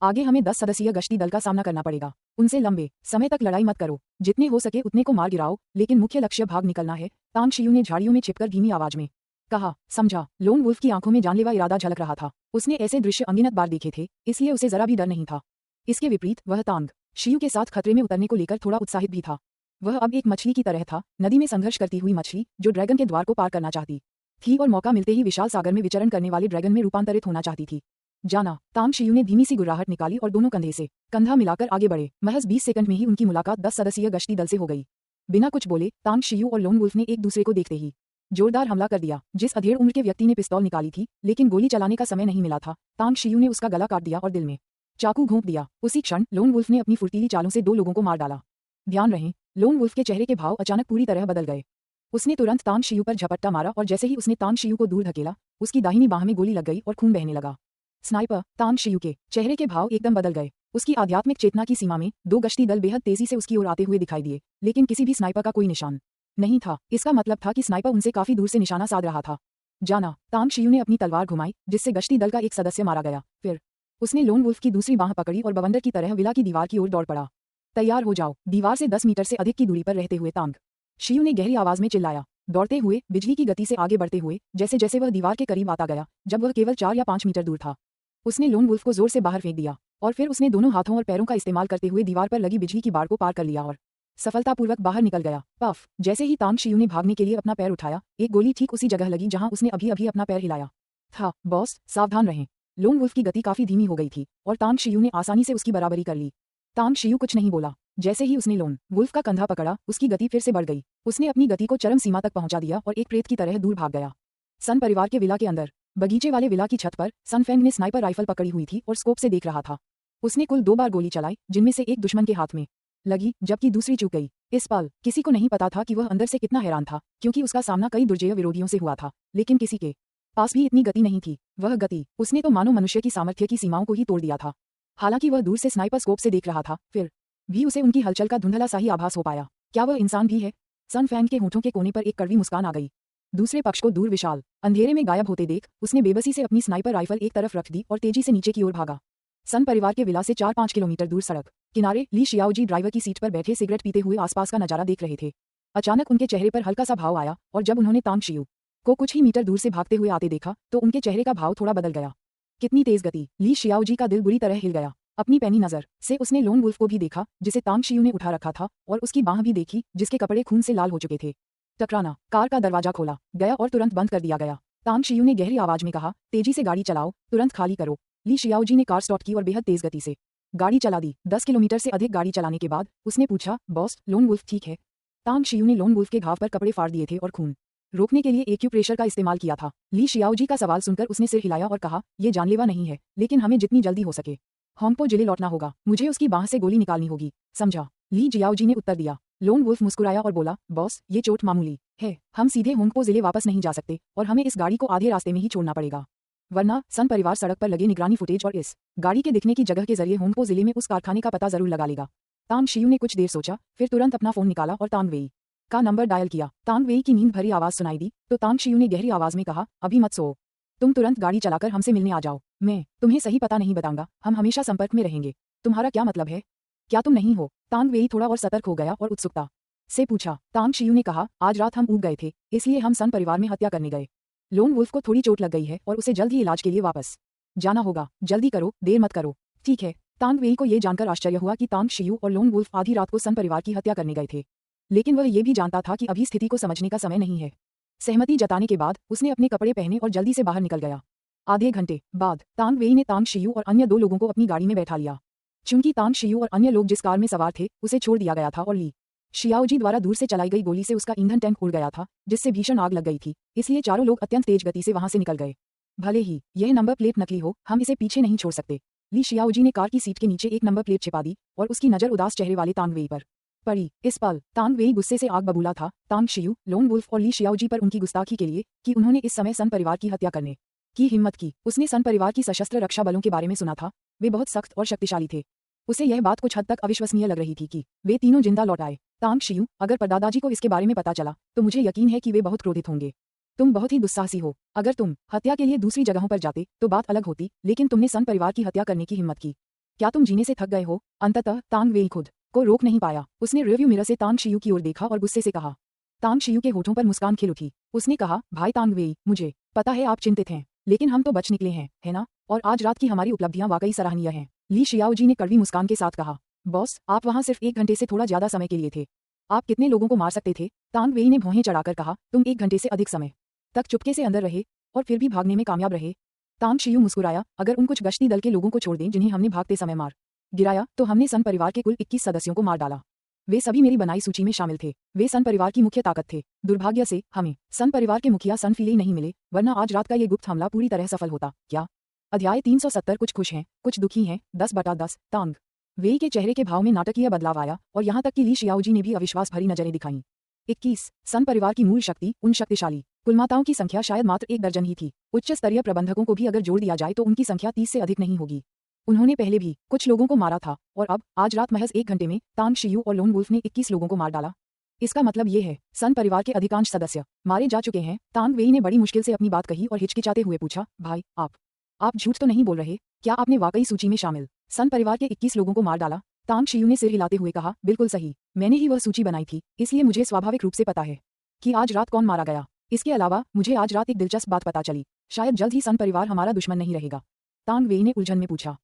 आगे हमें 10 सदस्यीय गश्ती दल का सामना करना पड़ेगा। उनसे लंबे समय तक लड़ाई मत करो, जितने हो सके उतने को मार गिराओ, लेकिन मुख्य लक्ष्य भाग निकलना है। तांग शियू ने झाड़ियों में छिपकर धीमी आवाज में कहा। समझा। लोन वुल्फ की आंखों में जानलेवा इरादा झलक रहा था। उसने ऐसे दृश्य अनगिनत बार देखे थे, इसलिए उसे जरा भी डर नहीं था। इसके विपरीत वह तांग शियू के साथ खतरे में उतरने को लेकर थोड़ा उत्साहित भी था। वह अब एक मछली की तरह था, नदी में संघर्ष करती हुई मछली जो ड्रैगन के द्वार को पार करना चाहती थी और मौका मिलते ही विशाल सागर में विचरण करने वाले ड्रैगन में रूपांतरित होना चाहती थी। जाना। तांग शियू ने धीमी सी गुर्राहट निकाली और दोनों कंधे से कंधा मिलाकर आगे बढ़े। महज 20 सेकंड में ही उनकी मुलाकात 10 सदस्यीय गश्ती दल से हो गई। बिना कुछ बोले तांग शियू और लोन वुल्फ ने एक दूसरे को देखते ही जोरदार हमला कर दिया। जिस अधेड़ उम्र के व्यक्ति ने पिस्तौल निकाली थी लेकिन गोली चलाने का समय नहीं मिला था, तांग शियू ने उसका गला काट दिया और दिल में चाकू घोंप दिया। उसी क्षण लोन वुल्फ ने अपनी फुर्तीली चालों से 2 लोगों को मार डाला। ध्यान रहे, लोन वुल्फ के चेहरे के भाव अचानक पूरी तरह बदल गए। उसने तुरंत तांग शियू पर झपट्टा मारा और जैसे ही उसने तांग शियू को दूर धकेला, उसकी दाहिनी बाह में गोली लग गई और खून बहने लगा। स्नाइपर। तांग शियू के चेहरे के भाव एकदम बदल गए। उसकी आध्यात्मिक चेतना की सीमा में 2 गश्ती दल बेहद तेजी से उसकी ओर आते हुए दिखाई दिए, लेकिन किसी भी स्नाइपर का कोई निशान नहीं था। इसका मतलब था कि स्नाइपर उनसे काफी दूर से निशाना साध रहा था। जाना। तांग शियू ने अपनी तलवार घुमाई, जिससे गश्ती दल का एक सदस्य मारा गया। फिर उसने लोन वुल्फ की दूसरी बाह पकड़ी और बवंडर की तरह विला की दीवार की ओर दौड़ पड़ा। तैयार हो जाओ। दीवार से 10 मीटर से अधिक की दूरी पर रहते हुए तांग शियू ने गहरी आवाज में चिल्लाया, दौड़ते हुए बिजली की गति से आगे बढ़ते हुए। जैसे जैसे वह दीवार के करीब आता गया, जब वह केवल 4 या 5 मीटर दूर था, उसने लोन वुल्फ को जोर से बाहर फेंक दिया और फिर उसने दोनों हाथों और पैरों का इस्तेमाल करते हुए दीवार पर लगी बिजली की बाड़ को पार कर लिया और सफलतापूर्वक बाहर निकल गया। पफ। जैसे ही तांग शियू ने भागने के लिए अपना पैर उठाया, एक गोली ठीक उसी जगह लगी जहां उसने अभी अभी अपना पैर हिलाया था। बॉस, सावधान रहें। लोन वुल्फ की गति काफी धीमी हो गई थी और तांग शियू ने आसानी से उसकी बराबरी कर ली। तांग शियू कुछ नहीं बोला। जैसे ही उसने लोन वुल्फ का कंधा पकड़ा, उसकी गति फिर से बढ़ गई। उसने अपनी गति को चरम सीमा तक पहुंचा दिया और एक प्रेत की तरह दूर भाग गया। सन परिवार के विला के अंदर बगीचे वाले विला की छत पर सन फेंग ने स्नाइपर राइफल पकड़ी हुई थी और स्कोप से देख रहा था। उसने कुल 2 बार गोली चलाई, जिनमें से एक दुश्मन के हाथ में लगी जबकि दूसरी चूक गई। इस पल किसी को नहीं पता था कि वह अंदर से कितना हैरान था, क्योंकि उसका सामना कई दुर्जेय विरोधियों से हुआ था, लेकिन किसी के पास भी इतनी गति नहीं थी। वह गति उसने तो मानो मनुष्य की सामर्थ्य की सीमाओं को ही तोड़ दिया था। हालांकि वह दूर से स्नाइपर स्कोप से देख रहा था, फिर भी उसे उनकी हलचल का धुंधला सा ही आभास हो पाया। क्या वह इंसान भी है? सन फैंग के होठों के कोने पर एक कड़वी मुस्कान आ गई। दूसरे पक्ष को दूर विशाल अंधेरे में गायब होते देख उसने बेबसी से अपनी स्नाइपर राइफल एक तरफ रख दी और तेजी से नीचे की ओर भागा। सन परिवार के विला से 4-5 किलोमीटर दूर सड़क किनारे ली शियाओजी ड्राइवर की सीट पर बैठे सिगरेट पीते हुए आसपास का नजारा देख रहे थे। अचानक उनके चेहरे पर हल्का सा भाव आया और जब उन्होंने तांग शियू को कुछ ही मीटर दूर से भागते हुए आते देखा तो उनके चेहरे का भाव थोड़ा बदल गया। कितनी तेज गति! ली शियाओजी का दिल बुरी तरह हिल गया। अपनी पैनी नजर से उसने लोन वुल्फ को भी देखा, जिसे तांग शियू ने उठा रखा था, और उसकी बाह भी देखी, जिसके कपड़े खून से लाल हो चुके थे। टकराना। कार का दरवाजा खोला गया और तुरंत बंद कर दिया गया। तांग शियू ने गहरी आवाज में कहा, तेजी से गाड़ी चलाओ, तुरंत खाली करो। ली शियाओजी ने कार स्टार्ट की और बेहद तेज गति से गाड़ी चला दी। 10 किलोमीटर से अधिक गाड़ी चलाने के बाद उसने पूछा, बॉस, लोन वुल्फ ठीक है? तांग शियू ने लोन वुल्फ के घाव पर कपड़े फाड़ दिए थे और खून रोकने के लिए एक्यूप्रेशर का इस्तेमाल किया था। ली शियाओजी का सवाल सुनकर उसने सिर हिलाया और कहा, यह जानलेवा नहीं है, लेकिन हमें जितनी जल्दी हो सके होंगपो जिले लौटना होगा। मुझे उसकी बाह से गोली निकालनी होगी, समझा? ली जियाओजी ने उत्तर दिया। लोन वुल्फ मुस्कुराया और बोला, बॉस, ये चोट मामूली है, हम सीधे होंगपो जिले वापस नहीं जा सकते और हमें इस गाड़ी को आधे रास्ते में ही छोड़ना पड़ेगा, वरना सन परिवार सड़क पर लगे निगरानी फुटेज और इस गाड़ी के दिखने की जगह के जरिए होंगपो जिले में उस कारखाने का पता जरूर लगा लेगा। तांग शियू ने कुछ देर सोचा, फिर तुरंत अपना फोन निकाला और तांग वेई का नंबर डायल किया। तांग वेई की नींद भरी आवाज सुनाई दी तो तांग शियू ने गहरी आवाज में कहा, अभी मत सो, तुम तुरंत गाड़ी चलाकर हमसे मिलने आ जाओ। मैं तुम्हें सही पता नहीं बताऊंगा, हम हमेशा संपर्क में रहेंगे। तुम्हारा क्या मतलब है? क्या तुम नहीं हो? तांग वेई थोड़ा और सतर्क हो गया और उत्सुकता से पूछा। तांग शियू ने कहा, आज रात हम ऊब गए थे, इसलिए हम सन परिवार में हत्या करने गए। लोन वुल्फ को थोड़ी चोट लग गई है और उसे जल्द ही इलाज के लिए वापस जाना होगा। जल्दी करो, देर मत करो। ठीक है। तांग वेई को यह जानकर आश्चर्य हुआ कि तांग शियू और लोन वुल्फ आधी रात को सन परिवार की हत्या करने गए थे, लेकिन वह यह भी जानता था कि अभी स्थिति को समझने का समय नहीं है। सहमति जताने के बाद उसने अपने कपड़े पहने और जल्दी से बाहर निकल गया। आधे घंटे बाद तांग वेई ने तांग शियू और अन्य 2 लोगों को अपनी गाड़ी में बैठा लिया। चूंकि तांग शियू और अन्य लोग जिस कार में सवार थे उसे छोड़ दिया गया था और ली शियाओजी द्वारा दूर से चलाई गई गोली से उसका ईंधन टैंक उड़ गया था, जिससे भीषण आग लग गई थी, इसलिए चारों लोग अत्यंत तेज गति से वहां से निकल गए। भले ही यह नंबर प्लेट नकली हो, हम इसे पीछे नहीं छोड़ सकते। ली शियाओजी ने कार की सीट के नीचे एक नंबर प्लेट छिपा दी और उसकी नजर उदास चेहरे वाले तांग वेई पर पड़ी। इस पल तांग वेई गुस्से से आग बबूला था, तांग शियू, लोन वुल्फ और ली शियाओजी पर उनकी गुस्ताखी के लिए कि उन्होंने इस समय सन परिवार की हत्या करने की हिम्मत की। उसने सन परिवार की सशस्त्र रक्षा बलों के बारे में सुना था, वे बहुत सख्त और शक्तिशाली थे। उसे यह बात कुछ हद तक अविश्वसनीय लग रही थी कि वे तीनों जिंदा लौट आए। तांग शियू, अगर परदादाजी को इसके बारे में पता चला तो मुझे यकीन है कि वे बहुत क्रोधित होंगे। तुम बहुत ही दुस्साहसी हो। अगर तुम हत्या के लिए दूसरी जगहों पर जाते तो बात अलग होती, लेकिन तुमने सन परिवार की हत्या करने की हिम्मत की। क्या तुम जीने से थक गए हो? अंततः तांग वेई खुद को रोक नहीं पाया। उसने रिव्यू मिरर से तांग शियू की ओर देखा और गुस्से से कहा। तांग शियू के होठों पर मुस्कान खिल उठी। उसने कहा, भाई तांग वेई, मुझे पता है आप चिंतित हैं, लेकिन हम तो बच निकले हैं, है ना? और आज रात की हमारी उपलब्धियां वाकई सराहनीय हैं। ली शियाओजी ने कड़वी मुस्कान के साथ कहा। बॉस, आप वहां सिर्फ 1 घंटे से थोड़ा ज्यादा समय के लिए थे, आप कितने लोगों को मार सकते थे? तांग वेई ने भौहें चढ़ाकर कहा। तुम 1 घंटे से अधिक समय तक चुपके से अंदर रहे और फिर भी भागने में कामयाब रहे। तांग शियू मुस्कुराया, अगर उन कुछ गश्ती दल के लोगों को छोड़ दें जिन्हें हमने भागते समय मार गिराया तो हमने सन परिवार के कुल 21 सदस्यों को मार डाला। वे सभी मेरी बनाई सूची में शामिल थे। वे सन परिवार की मुख्य ताकत थे। दुर्भाग्य से हमें सन परिवार के मुखिया सन फीले नहीं मिले, वरना आज रात का ये गुप्त हमला पूरी तरह सफल होता। क्या? अध्याय 370। कुछ खुश हैं, कुछ दुखी हैं। 10/10। तांग वेई के चेहरे के भाव में नाटकीय बदलाव आया और यहाँ तक कि ली शियाओजी ने भी अविश्वास भरी नजरें दिखाईं। 21 सन परिवार की मूल शक्ति, उन शक्तिशाली कुलमाताओं की संख्या शायद मात्र 1 दर्जन ही थी। उच्च स्तरीय प्रबंधकों को भी अगर जोड़ दिया जाए तो उनकी संख्या 30 से अधिक नहीं होगी। उन्होंने पहले भी कुछ लोगों को मारा था और अब आज रात महज 1 घंटे में तांग शियू और लोन वुल्फ ने 21 लोगों को मार डाला। इसका मतलब ये है सन परिवार के अधिकांश सदस्य मारे जा चुके हैं। तांग वेई ने बड़ी मुश्किल से अपनी बात कही और हिचकिचाते हुए पूछा, भाई आप झूठ तो नहीं बोल रहे? क्या आपने वाकई सूची में शामिल सन परिवार के 21 लोगों को मार डाला? तांग शियू ने सिर हिलाते हुए कहा, बिल्कुल सही, मैंने ही वह सूची बनाई थी, इसलिए मुझे स्वाभाविक रूप से पता है कि आज रात कौन मारा गया। इसके अलावा मुझे आज रात एक दिलचस्प बात पता चली, शायद जल्द ही सन परिवार हमारा दुश्मन नहीं रहेगा। तांग वेई ने उलझन में पूछा,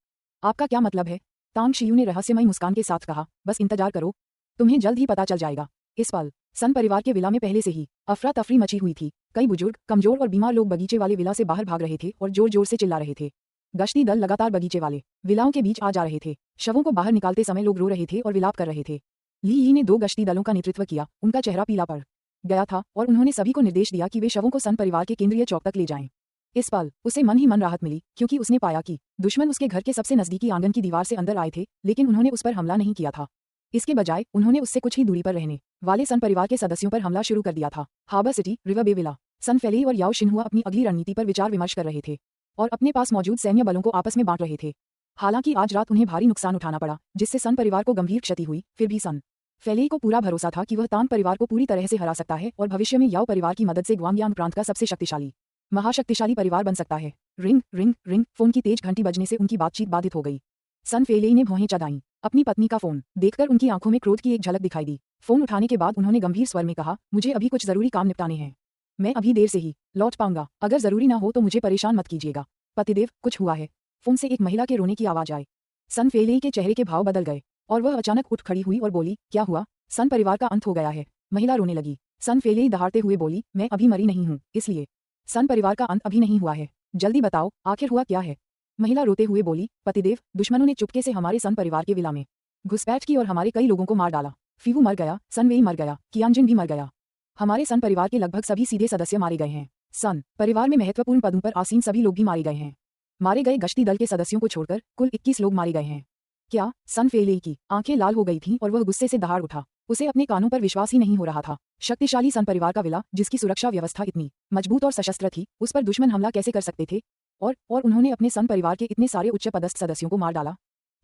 आपका क्या मतलब है? तांग शियू ने रहस्यमयी मुस्कान के साथ कहा, बस इंतजार करो, तुम्हें जल्द ही पता चल जाएगा। इस पल सन परिवार के विला में पहले से ही अफरा तफरी मची हुई थी। कई बुजुर्ग, कमजोर और बीमार लोग बगीचे वाले विला से बाहर भाग रहे थे और जोर जोर से चिल्ला रहे थे। गश्ती दल लगातार बगीचे वाले विलाओं के बीच आ जा रहे थे। शवों को बाहर निकालते समय लोग रो रहे थे और विलाप कर रहे थे। ली यी ने 2 गश्ती दलों का नेतृत्व किया। उनका चेहरा पीला पड़ गया था और उन्होंने सभी को निर्देश दिया कि वे शवों को सन परिवार के केंद्रीय चौक तक ले जाएं। इस पल उसे मन ही मन राहत मिली, क्योंकि उसने पाया कि दुश्मन उसके घर के सबसे नजदीकी आंगन की दीवार से अंदर आए थे, लेकिन उन्होंने उस पर हमला नहीं किया था। इसके बजाय उन्होंने उससे कुछ ही दूरी पर रहने वाले सन परिवार के सदस्यों पर हमला शुरू कर दिया था। हार्बर सिटी, रिवर बे विला, सन फेली और याओ शिनहुआ अपनी अगली रणनीति पर विचार विमर्श कर रहे थे और अपने पास मौजूद सैन्य बलों को आपस में बांट रहे थे। हालांकि आज रात उन्हें भारी नुकसान उठाना पड़ा, जिससे सन परिवार को गंभीर क्षति हुई, फिर भी सन फेली को पूरा भरोसा था कि वह तांग परिवार को पूरी तरह से हरा सकता है और भविष्य में याओ परिवार की मदद से ग्वांगयांग प्रांत का सबसे शक्तिशाली महाशक्तिशाली परिवार बन सकता है। रिंग रिंग रिंग, फोन की तेज घंटी बजने से उनकी बातचीत बाधित हो गई। सन फेली ने भौहें चढ़ाईं। अपनी पत्नी का फोन देखकर उनकी आंखों में क्रोध की एक झलक दिखाई दी। फोन उठाने के बाद उन्होंने गंभीर स्वर में कहा, मुझे अभी कुछ जरूरी काम निपटाने हैं, मैं अभी देर से ही लौट पाऊंगा। अगर जरूरी ना हो तो मुझे परेशान मत कीजिएगा। पतिदेव, कुछ हुआ है? फोन से एक महिला के रोने की आवाज आई। सन फेली के चेहरे के भाव बदल गए और वह अचानक उठ खड़ी हुई और बोली, क्या हुआ? सन परिवार का अंत हो गया है। महिला रोने लगी। सन फेली दहाड़ते हुए बोली, मैं अभी मरी नहीं हूँ, इसलिए सन परिवार का अंत अभी नहीं हुआ है। जल्दी बताओ, आखिर हुआ क्या है? महिला रोते हुए बोली, पतिदेव, दुश्मनों ने चुपके से हमारे सन परिवार के विला में घुसपैठ की और हमारे कई लोगों को मार डाला। फीवू मर गया, सन वेई मर गया, कियांजिन भी मर गया। हमारे सन परिवार के लगभग सभी सीधे सदस्य मारे गए हैं। सन परिवार में महत्वपूर्ण पदों पर आसीन सभी लोग भी मारे गए हैं। मारे गए गश्ती दल के सदस्यों को छोड़कर कुल 21 लोग मारे गए हैं। क्या? सन फेली की आंखें लाल हो गई थीं और वह गुस्से से दहाड़ उठा। उसे अपने कानों पर विश्वास ही नहीं हो रहा था। शक्तिशाली सन परिवार का विला, जिसकी सुरक्षा व्यवस्था इतनी मजबूत और सशस्त्र थी, उस पर दुश्मन हमला कैसे कर सकते थे? और उन्होंने अपने सन परिवार के इतने सारे उच्च पदस्थ सदस्यों को मार डाला।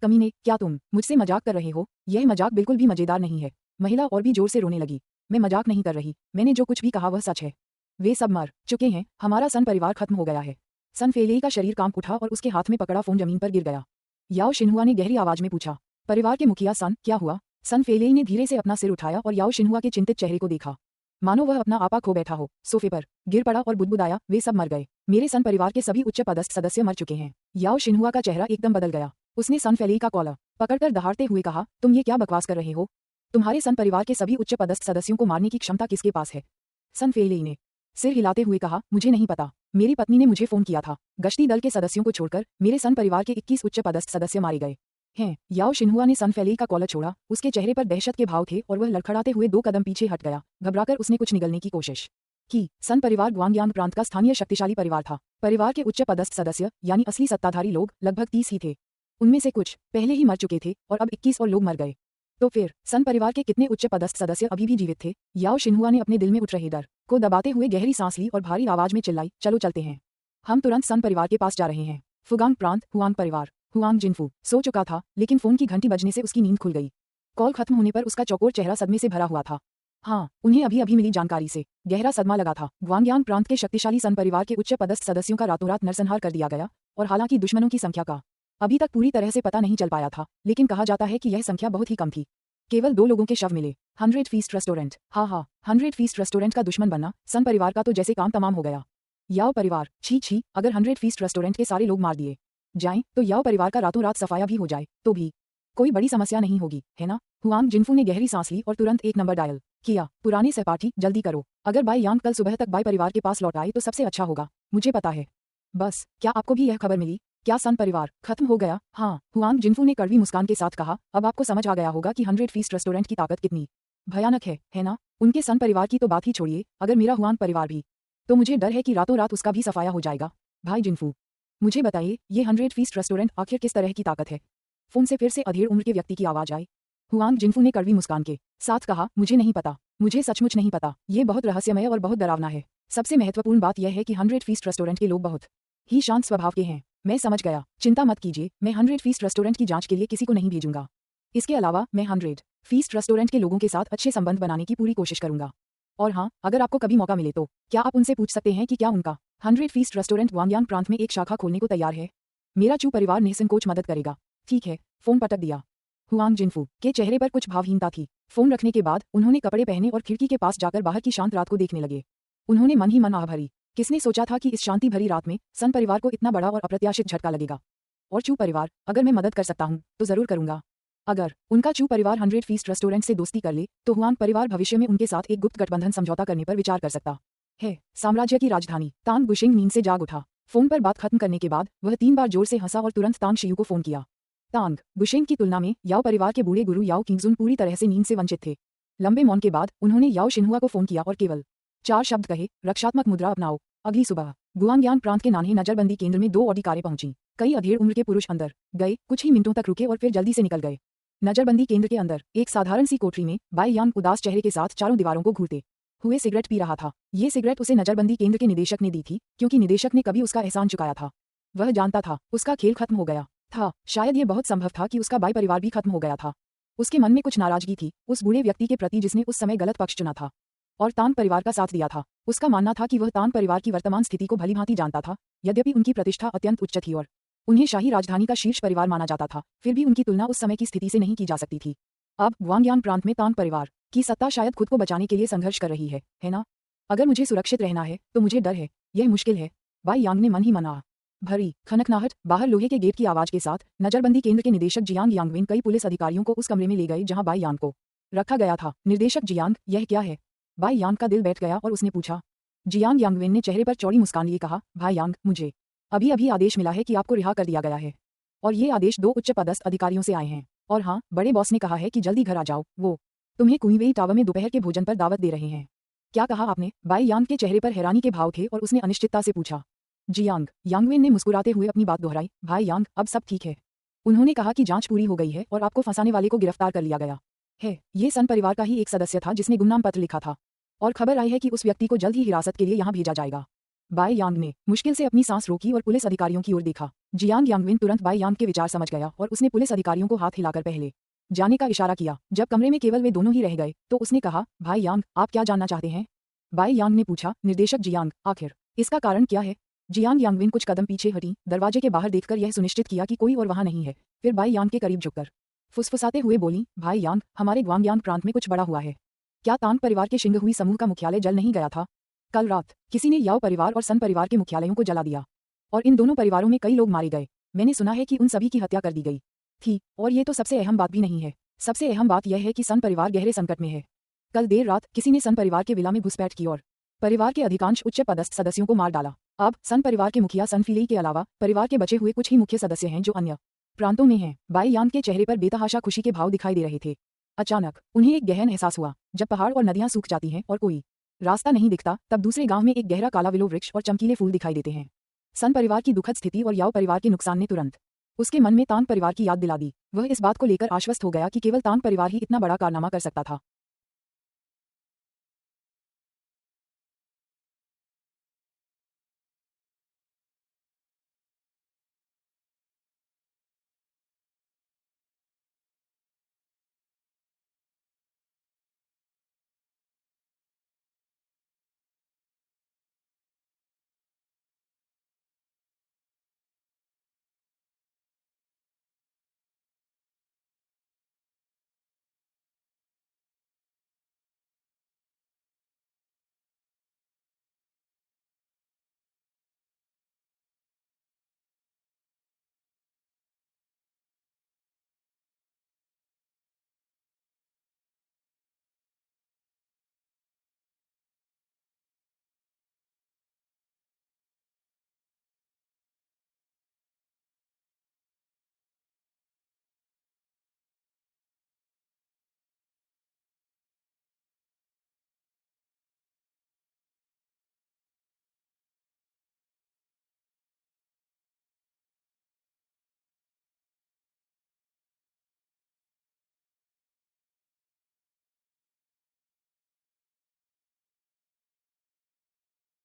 कमीने, क्या तुम मुझसे मजाक कर रहे हो? यह मजाक बिल्कुल भी मजेदार नहीं है। महिला और भी जोर से रोने लगी। मैं मजाक नहीं कर रही, मैंने जो कुछ भी कहा वह सच है। वे सब मर चुके हैं, हमारा सन परिवार खत्म हो गया है। सन फेली का शरीर कांप उठा और उसके हाथ में पकड़ा फोन जमीन पर गिर गया। याओ शिनहुआ ने गहरी आवाज में पूछा, परिवार के मुखिया सन, क्या हुआ? सन फेली ने धीरे से अपना सिर उठाया और याओ शिनहुआ के चिंतित चेहरे को देखा, मानो वह अपना आपा खो बैठा हो। सोफे पर गिर पड़ा और बुदबुदाया, वे सब मर गए। मेरे सन परिवार के सभी उच्च पदस्थ सदस्य मर चुके हैं। याओ शिनहुआ का चेहरा एकदम बदल गया। उसने सन फेली का कॉलर पकड़कर दहाड़ते हुए कहा, तुम ये क्या बकवास कर रहे हो? तुम्हारे सन परिवार के सभी उच्च पदस्थ सदस्यों को मारने की क्षमता किसके पास है? सन फेली ने सिर हिलाते हुए कहा, मुझे नहीं पता, मेरी पत्नी ने मुझे फोन किया था। गश्ती दल के सदस्यों को छोड़कर मेरे सन परिवार के 21 उच्च पदस्थ सदस्य मारे गए हैं। याओ शिनहुआ ने सन फेली का कॉलर छोड़ा। उसके चेहरे पर दहशत के भाव थे और वह लड़खड़ाते हुए 2 कदम पीछे हट गया। घबराकर उसने कुछ निगलने की कोशिश की। सन परिवार ग्वांगयांग प्रांत का स्थानीय शक्तिशाली परिवार था। परिवार के उच्च पदस्थ सदस्य यानी असली सत्ताधारी लोग लगभग 30 ही थे। उनमें से कुछ पहले ही मर चुके थे और अब 21 और लोग मर गए। तो फिर सन परिवार के कितने उच्च पदस्थ सदस्य अभी भी जीवित थे? याओ शिनहुआ ने अपने दिल में उठ रहे डर को दबाते हुए गहरी सांस ली और भारी आवाज में चिल्लाई, चलो चलते हैं, हम तुरंत सन परिवार के पास जा रहे हैं। फुगांग प्रांत, हुआंग परिवार। हुआंग जिनफू सो चुका था, लेकिन फोन की घंटी बजने से उसकी नींद खुल गई। कॉल खत्म होने पर उसका चौकोर चेहरा सदमे से भरा हुआ था। हाँ, उन्हें अभी अभी मिली जानकारी से गहरा सदमा लगा था। ग्वांगयांग प्रांत के शक्तिशाली सन परिवार के उच्च पदस्थ सदस्यों का रातों रात नरसंहार कर दिया गया और हालांकि दुश्मनों की संख्या का अभी तक पूरी तरह से पता नहीं चल पाया था, लेकिन कहा जाता है कि यह संख्या बहुत ही कम थी। केवल 2 लोगों के शव मिले। 100 फीस्ट रेस्टोरेंट, हाँ, 100 फीस्ट रेस्टोरेंट का दुश्मन बनना सन परिवार का तो जैसे काम तमाम हो गया। याओ परिवार, छी, अगर 100 फीस्ट रेस्टोरेंट के सारे लोग मार दिए जाएं तो याओ परिवार का रातों रात सफाया भी हो जाए तो भी कोई बड़ी समस्या नहीं होगी, है ना? हुआंग जिनफू ने गहरी सांस ली और तुरंत एक नंबर डायल किया। पुराने सहपाठी, जल्दी करो, अगर बाई यांग कल सुबह तक बाई परिवार के पास लौट आए तो सबसे अच्छा होगा। मुझे पता है बस क्या आपको भी यह खबर मिली? क्या सन परिवार खत्म हो गया? हाँ, हुआंग जिनफू ने कड़वी मुस्कान के साथ कहा। अब आपको समझ आ गया होगा कि 100 फीस्ट रेस्टोरेंट की ताकत कितनी भयानक है ना? उनके सन परिवार की तो बात ही छोड़िए, अगर मेरा हुआंग परिवार भी, तो मुझे डर है कि रातों रात उसका भी सफाया हो जाएगा। भाई जिनफू, मुझे बताइए ये 100 फीस्ट रेस्टोरेंट आखिर किस तरह की ताकत है? फोन से फिर से अधेड़ उम्र के व्यक्ति की आवाज आई। हुआंग जिनफू ने कड़वी मुस्कान के साथ कहा, मुझे नहीं पता, मुझे सचमुच नहीं पता। ये बहुत रहस्यमय और बहुत डरावना है। सबसे महत्वपूर्ण बात यह है कि 100 फीस्ट रेस्टोरेंट के लोग बहुत ही शांत स्वभाव के हैं। मैं समझ गया, चिंता मत कीजिए, मैं 100 फीस्ट रेस्टोरेंट की जांच के लिए किसी को नहीं भेजूंगा। इसके अलावा मैं 100 फीस्ट रेस्टोरेंट के लोगों के साथ अच्छे संबंध बनाने की पूरी कोशिश करूंगा। और हाँ, अगर आपको कभी मौका मिले तो क्या आप उनसे पूछ सकते हैं कि क्या उनका 100 फीस्ट रेस्टोरेंट ग्वांगयांग प्रांत में एक शाखा खोलने को तैयार है? मेरा चू परिवार निसंकोच मदद करेगा। ठीक है, फोन पटक दिया। हुआंग जिनफू के चेहरे पर कुछ भावहीनता थी। फोन रखने के बाद उन्होंने कपड़े पहने और खिड़की के पास जाकर बाहर की शांत रात को देखने लगे। उन्होंने मन ही मन आह भरी। किसने सोचा था कि इस शांति भरी रात में सन परिवार को इतना बड़ा और अप्रत्याशित झटका लगेगा? और चू परिवार, अगर मैं मदद कर सकता हूँ तो जरूर करूंगा। अगर उनका चू परिवार 100 फीस्ट रेस्टोरेंट से दोस्ती कर ले तो हुआंग परिवार भविष्य में उनके साथ एक गुप्त गठबंधन समझौता करने पर विचार कर सकता है। साम्राज्य की राजधानी तांग बुशिंग नींद से जाग उठा। फोन पर बात खत्म करने के बाद वह 3 बार जोर से हंसा और तुरंत तांग शियू को फोन किया। तांग बुशिंग की तुलना में याओ परिवार के बूढ़े गुरु याओ किंगजुन पूरी तरह से नींद से वंचित थे। लंबे मौन के बाद उन्होंने याओ शिन्हुआ को फोन किया और केवल 4 शब्द कहे, रक्षात्मक मुद्रा अपनाओ। अगली सुबह गुआंगयांग प्रांत के नान्हे नजरबंदी केंद्र में 2 ऑडी कारें पहुंची। कई अधेड़ उम्र के पुरुष अंदर गए, कुछ ही मिनटों तक रुके और फिर जल्दी से निकल गए। नजरबंदी केंद्र के अंदर एक साधारण सी कोठरी में बाई यांग उदास चेहरे के साथ चारों दीवारों को घूरते हुए सिगरेट पी रहा था। ये सिगरेट उसे नजरबंदी केंद्र के निदेशक ने दी थी, क्योंकि निदेशक ने कभी उसका एहसान चुकाया था। वह जानता था उसका खेल खत्म हो गया था। शायद ये बहुत संभव था कि उसका बाई परिवार भी खत्म हो गया था। उसके मन में कुछ नाराजगी थी उस बूढ़े व्यक्ति के प्रति जिसने उस समय गलत पक्ष चुना था और तान परिवार का साथ दिया था। उसका मानना था कि वह तान परिवार की वर्तमान स्थिति को भलीभांति जानता था। यद्यपि उनकी प्रतिष्ठा अत्यंत उच्च थी और उन्हें शाही राजधानी का शीर्ष परिवार माना जाता था, फिर भी उनकी तुलना उस समय की स्थिति से नहीं की जा सकती थी। अब ग्वांगयांग प्रांत में तान परिवार की सत्ता शायद खुद को बचाने के लिए संघर्ष कर रही है ना? अगर मुझे सुरक्षित रहना है तो मुझे डर है, यह मुश्किल है। बाई यांग ने मन ही मना भरी खनखनाहट। बाहर लोहे के गेट की आवाज के साथ नजरबंदी केंद्र के निदेशक जियांग यांगविन कई पुलिस अधिकारियों को उस कमरे में ले गए जहां बाई यांग को रखा गया था। निर्देशक जियांग, यह क्या है? बाई यांग का दिल बैठ गया और उसने पूछा। जियांग यांगविन ने चेहरे पर चौड़ी मुस्कान लिए कहा, भाई यांग, मुझे अभी अभी आदेश मिला है कि आपको रिहा कर दिया गया है और ये आदेश 2 उच्च पदस्थ अधिकारियों से आए हैं। और हाँ, बड़े बॉस ने कहा है कि जल्दी घर आ जाओ, वो तुम्हें कुईवेई टावर में दोपहर के भोजन पर दावत दे रहे हैं। क्या कहा आपने? बाई यांग के चेहरे पर हैरानी के भाव थे और उसने अनिश्चितता से पूछा। जियांग यांगविन ने मुस्कुराते हुए अपनी बात दोहराई, भाई यांग, अब सब ठीक है। उन्होंने कहा कि जांच पूरी हो गई है और आपको फंसाने वाले को गिरफ्तार कर लिया गया है। ये सन परिवार का ही एक सदस्य था जिसने गुमनाम पत्र लिखा था और खबर आई है कि उस व्यक्ति को जल्द ही हिरासत के लिए यहाँ भेजा जाएगा। बाई यांग ने मुश्किल से अपनी सांस रोकी और पुलिस अधिकारियों की ओर देखा। जियांग यांगविन तुरंत बाई यांग के विचार समझ गया और उसने पुलिस अधिकारियों को हाथ हिलाकर पहले जाने का इशारा किया। जब कमरे में केवल वे दोनों ही रह गए तो उसने कहा, भाई यांग, आप क्या जानना चाहते हैं? बाई यांग ने पूछा। निर्देशक जियांग, आखिर इसका कारण क्या है? जियांग यांगविन कुछ कदम पीछे हटी, दरवाजे के बाहर देखकर यह सुनिश्चित किया कि कोई और वहां नहीं है। फिर बाई यांग के करीब झुककर फुसफुसाते हुए बोली, भाई यांग, हमारे ग्वांगयांग प्रांत में कुछ बड़ा हुआ है। क्या तांग परिवार के शिंग हुई समूह का मुख्यालय जल नहीं गया था? कल रात किसी ने याओ परिवार और सन परिवार के मुख्यालयों को जला दिया और इन दोनों परिवारों में कई लोग मारे गए। मैंने सुना है कि उन सभी की हत्या कर दी गई थी। और ये तो सबसे अहम बात भी नहीं है। सबसे अहम बात यह है कि सन परिवार गहरे संकट में है। कल देर रात किसी ने सन परिवार के विला में घुसपैठ की और परिवार के अधिकांश उच्च पदस्थ सदस्यों को मार डाला। अब सन परिवार के मुखिया सन फिलेई के अलावा परिवार के बचे हुए कुछ ही मुख्य सदस्य हैं जो अन्य प्रांतों में हैं। बाई यांग के चेहरे पर बेतहाशा खुशी के भाव दिखाई दे रहे थे। अचानक उन्हें एक गहन एहसास हुआ, जब पहाड़ और नदियां सूख जाती हैं और कोई रास्ता नहीं दिखता, तब दूसरे गांव में एक गहरा काला विलो वृक्ष और चमकीले फूल दिखाई देते हैं। सन परिवार की दुखद स्थिति और याओ परिवार के नुकसान ने तुरंत उसके मन में तांग परिवार की याद दिला दी। वह इस बात को लेकर आश्वस्त हो गया कि केवल तांग परिवार ही इतना बड़ा कारनामा कर सकता था।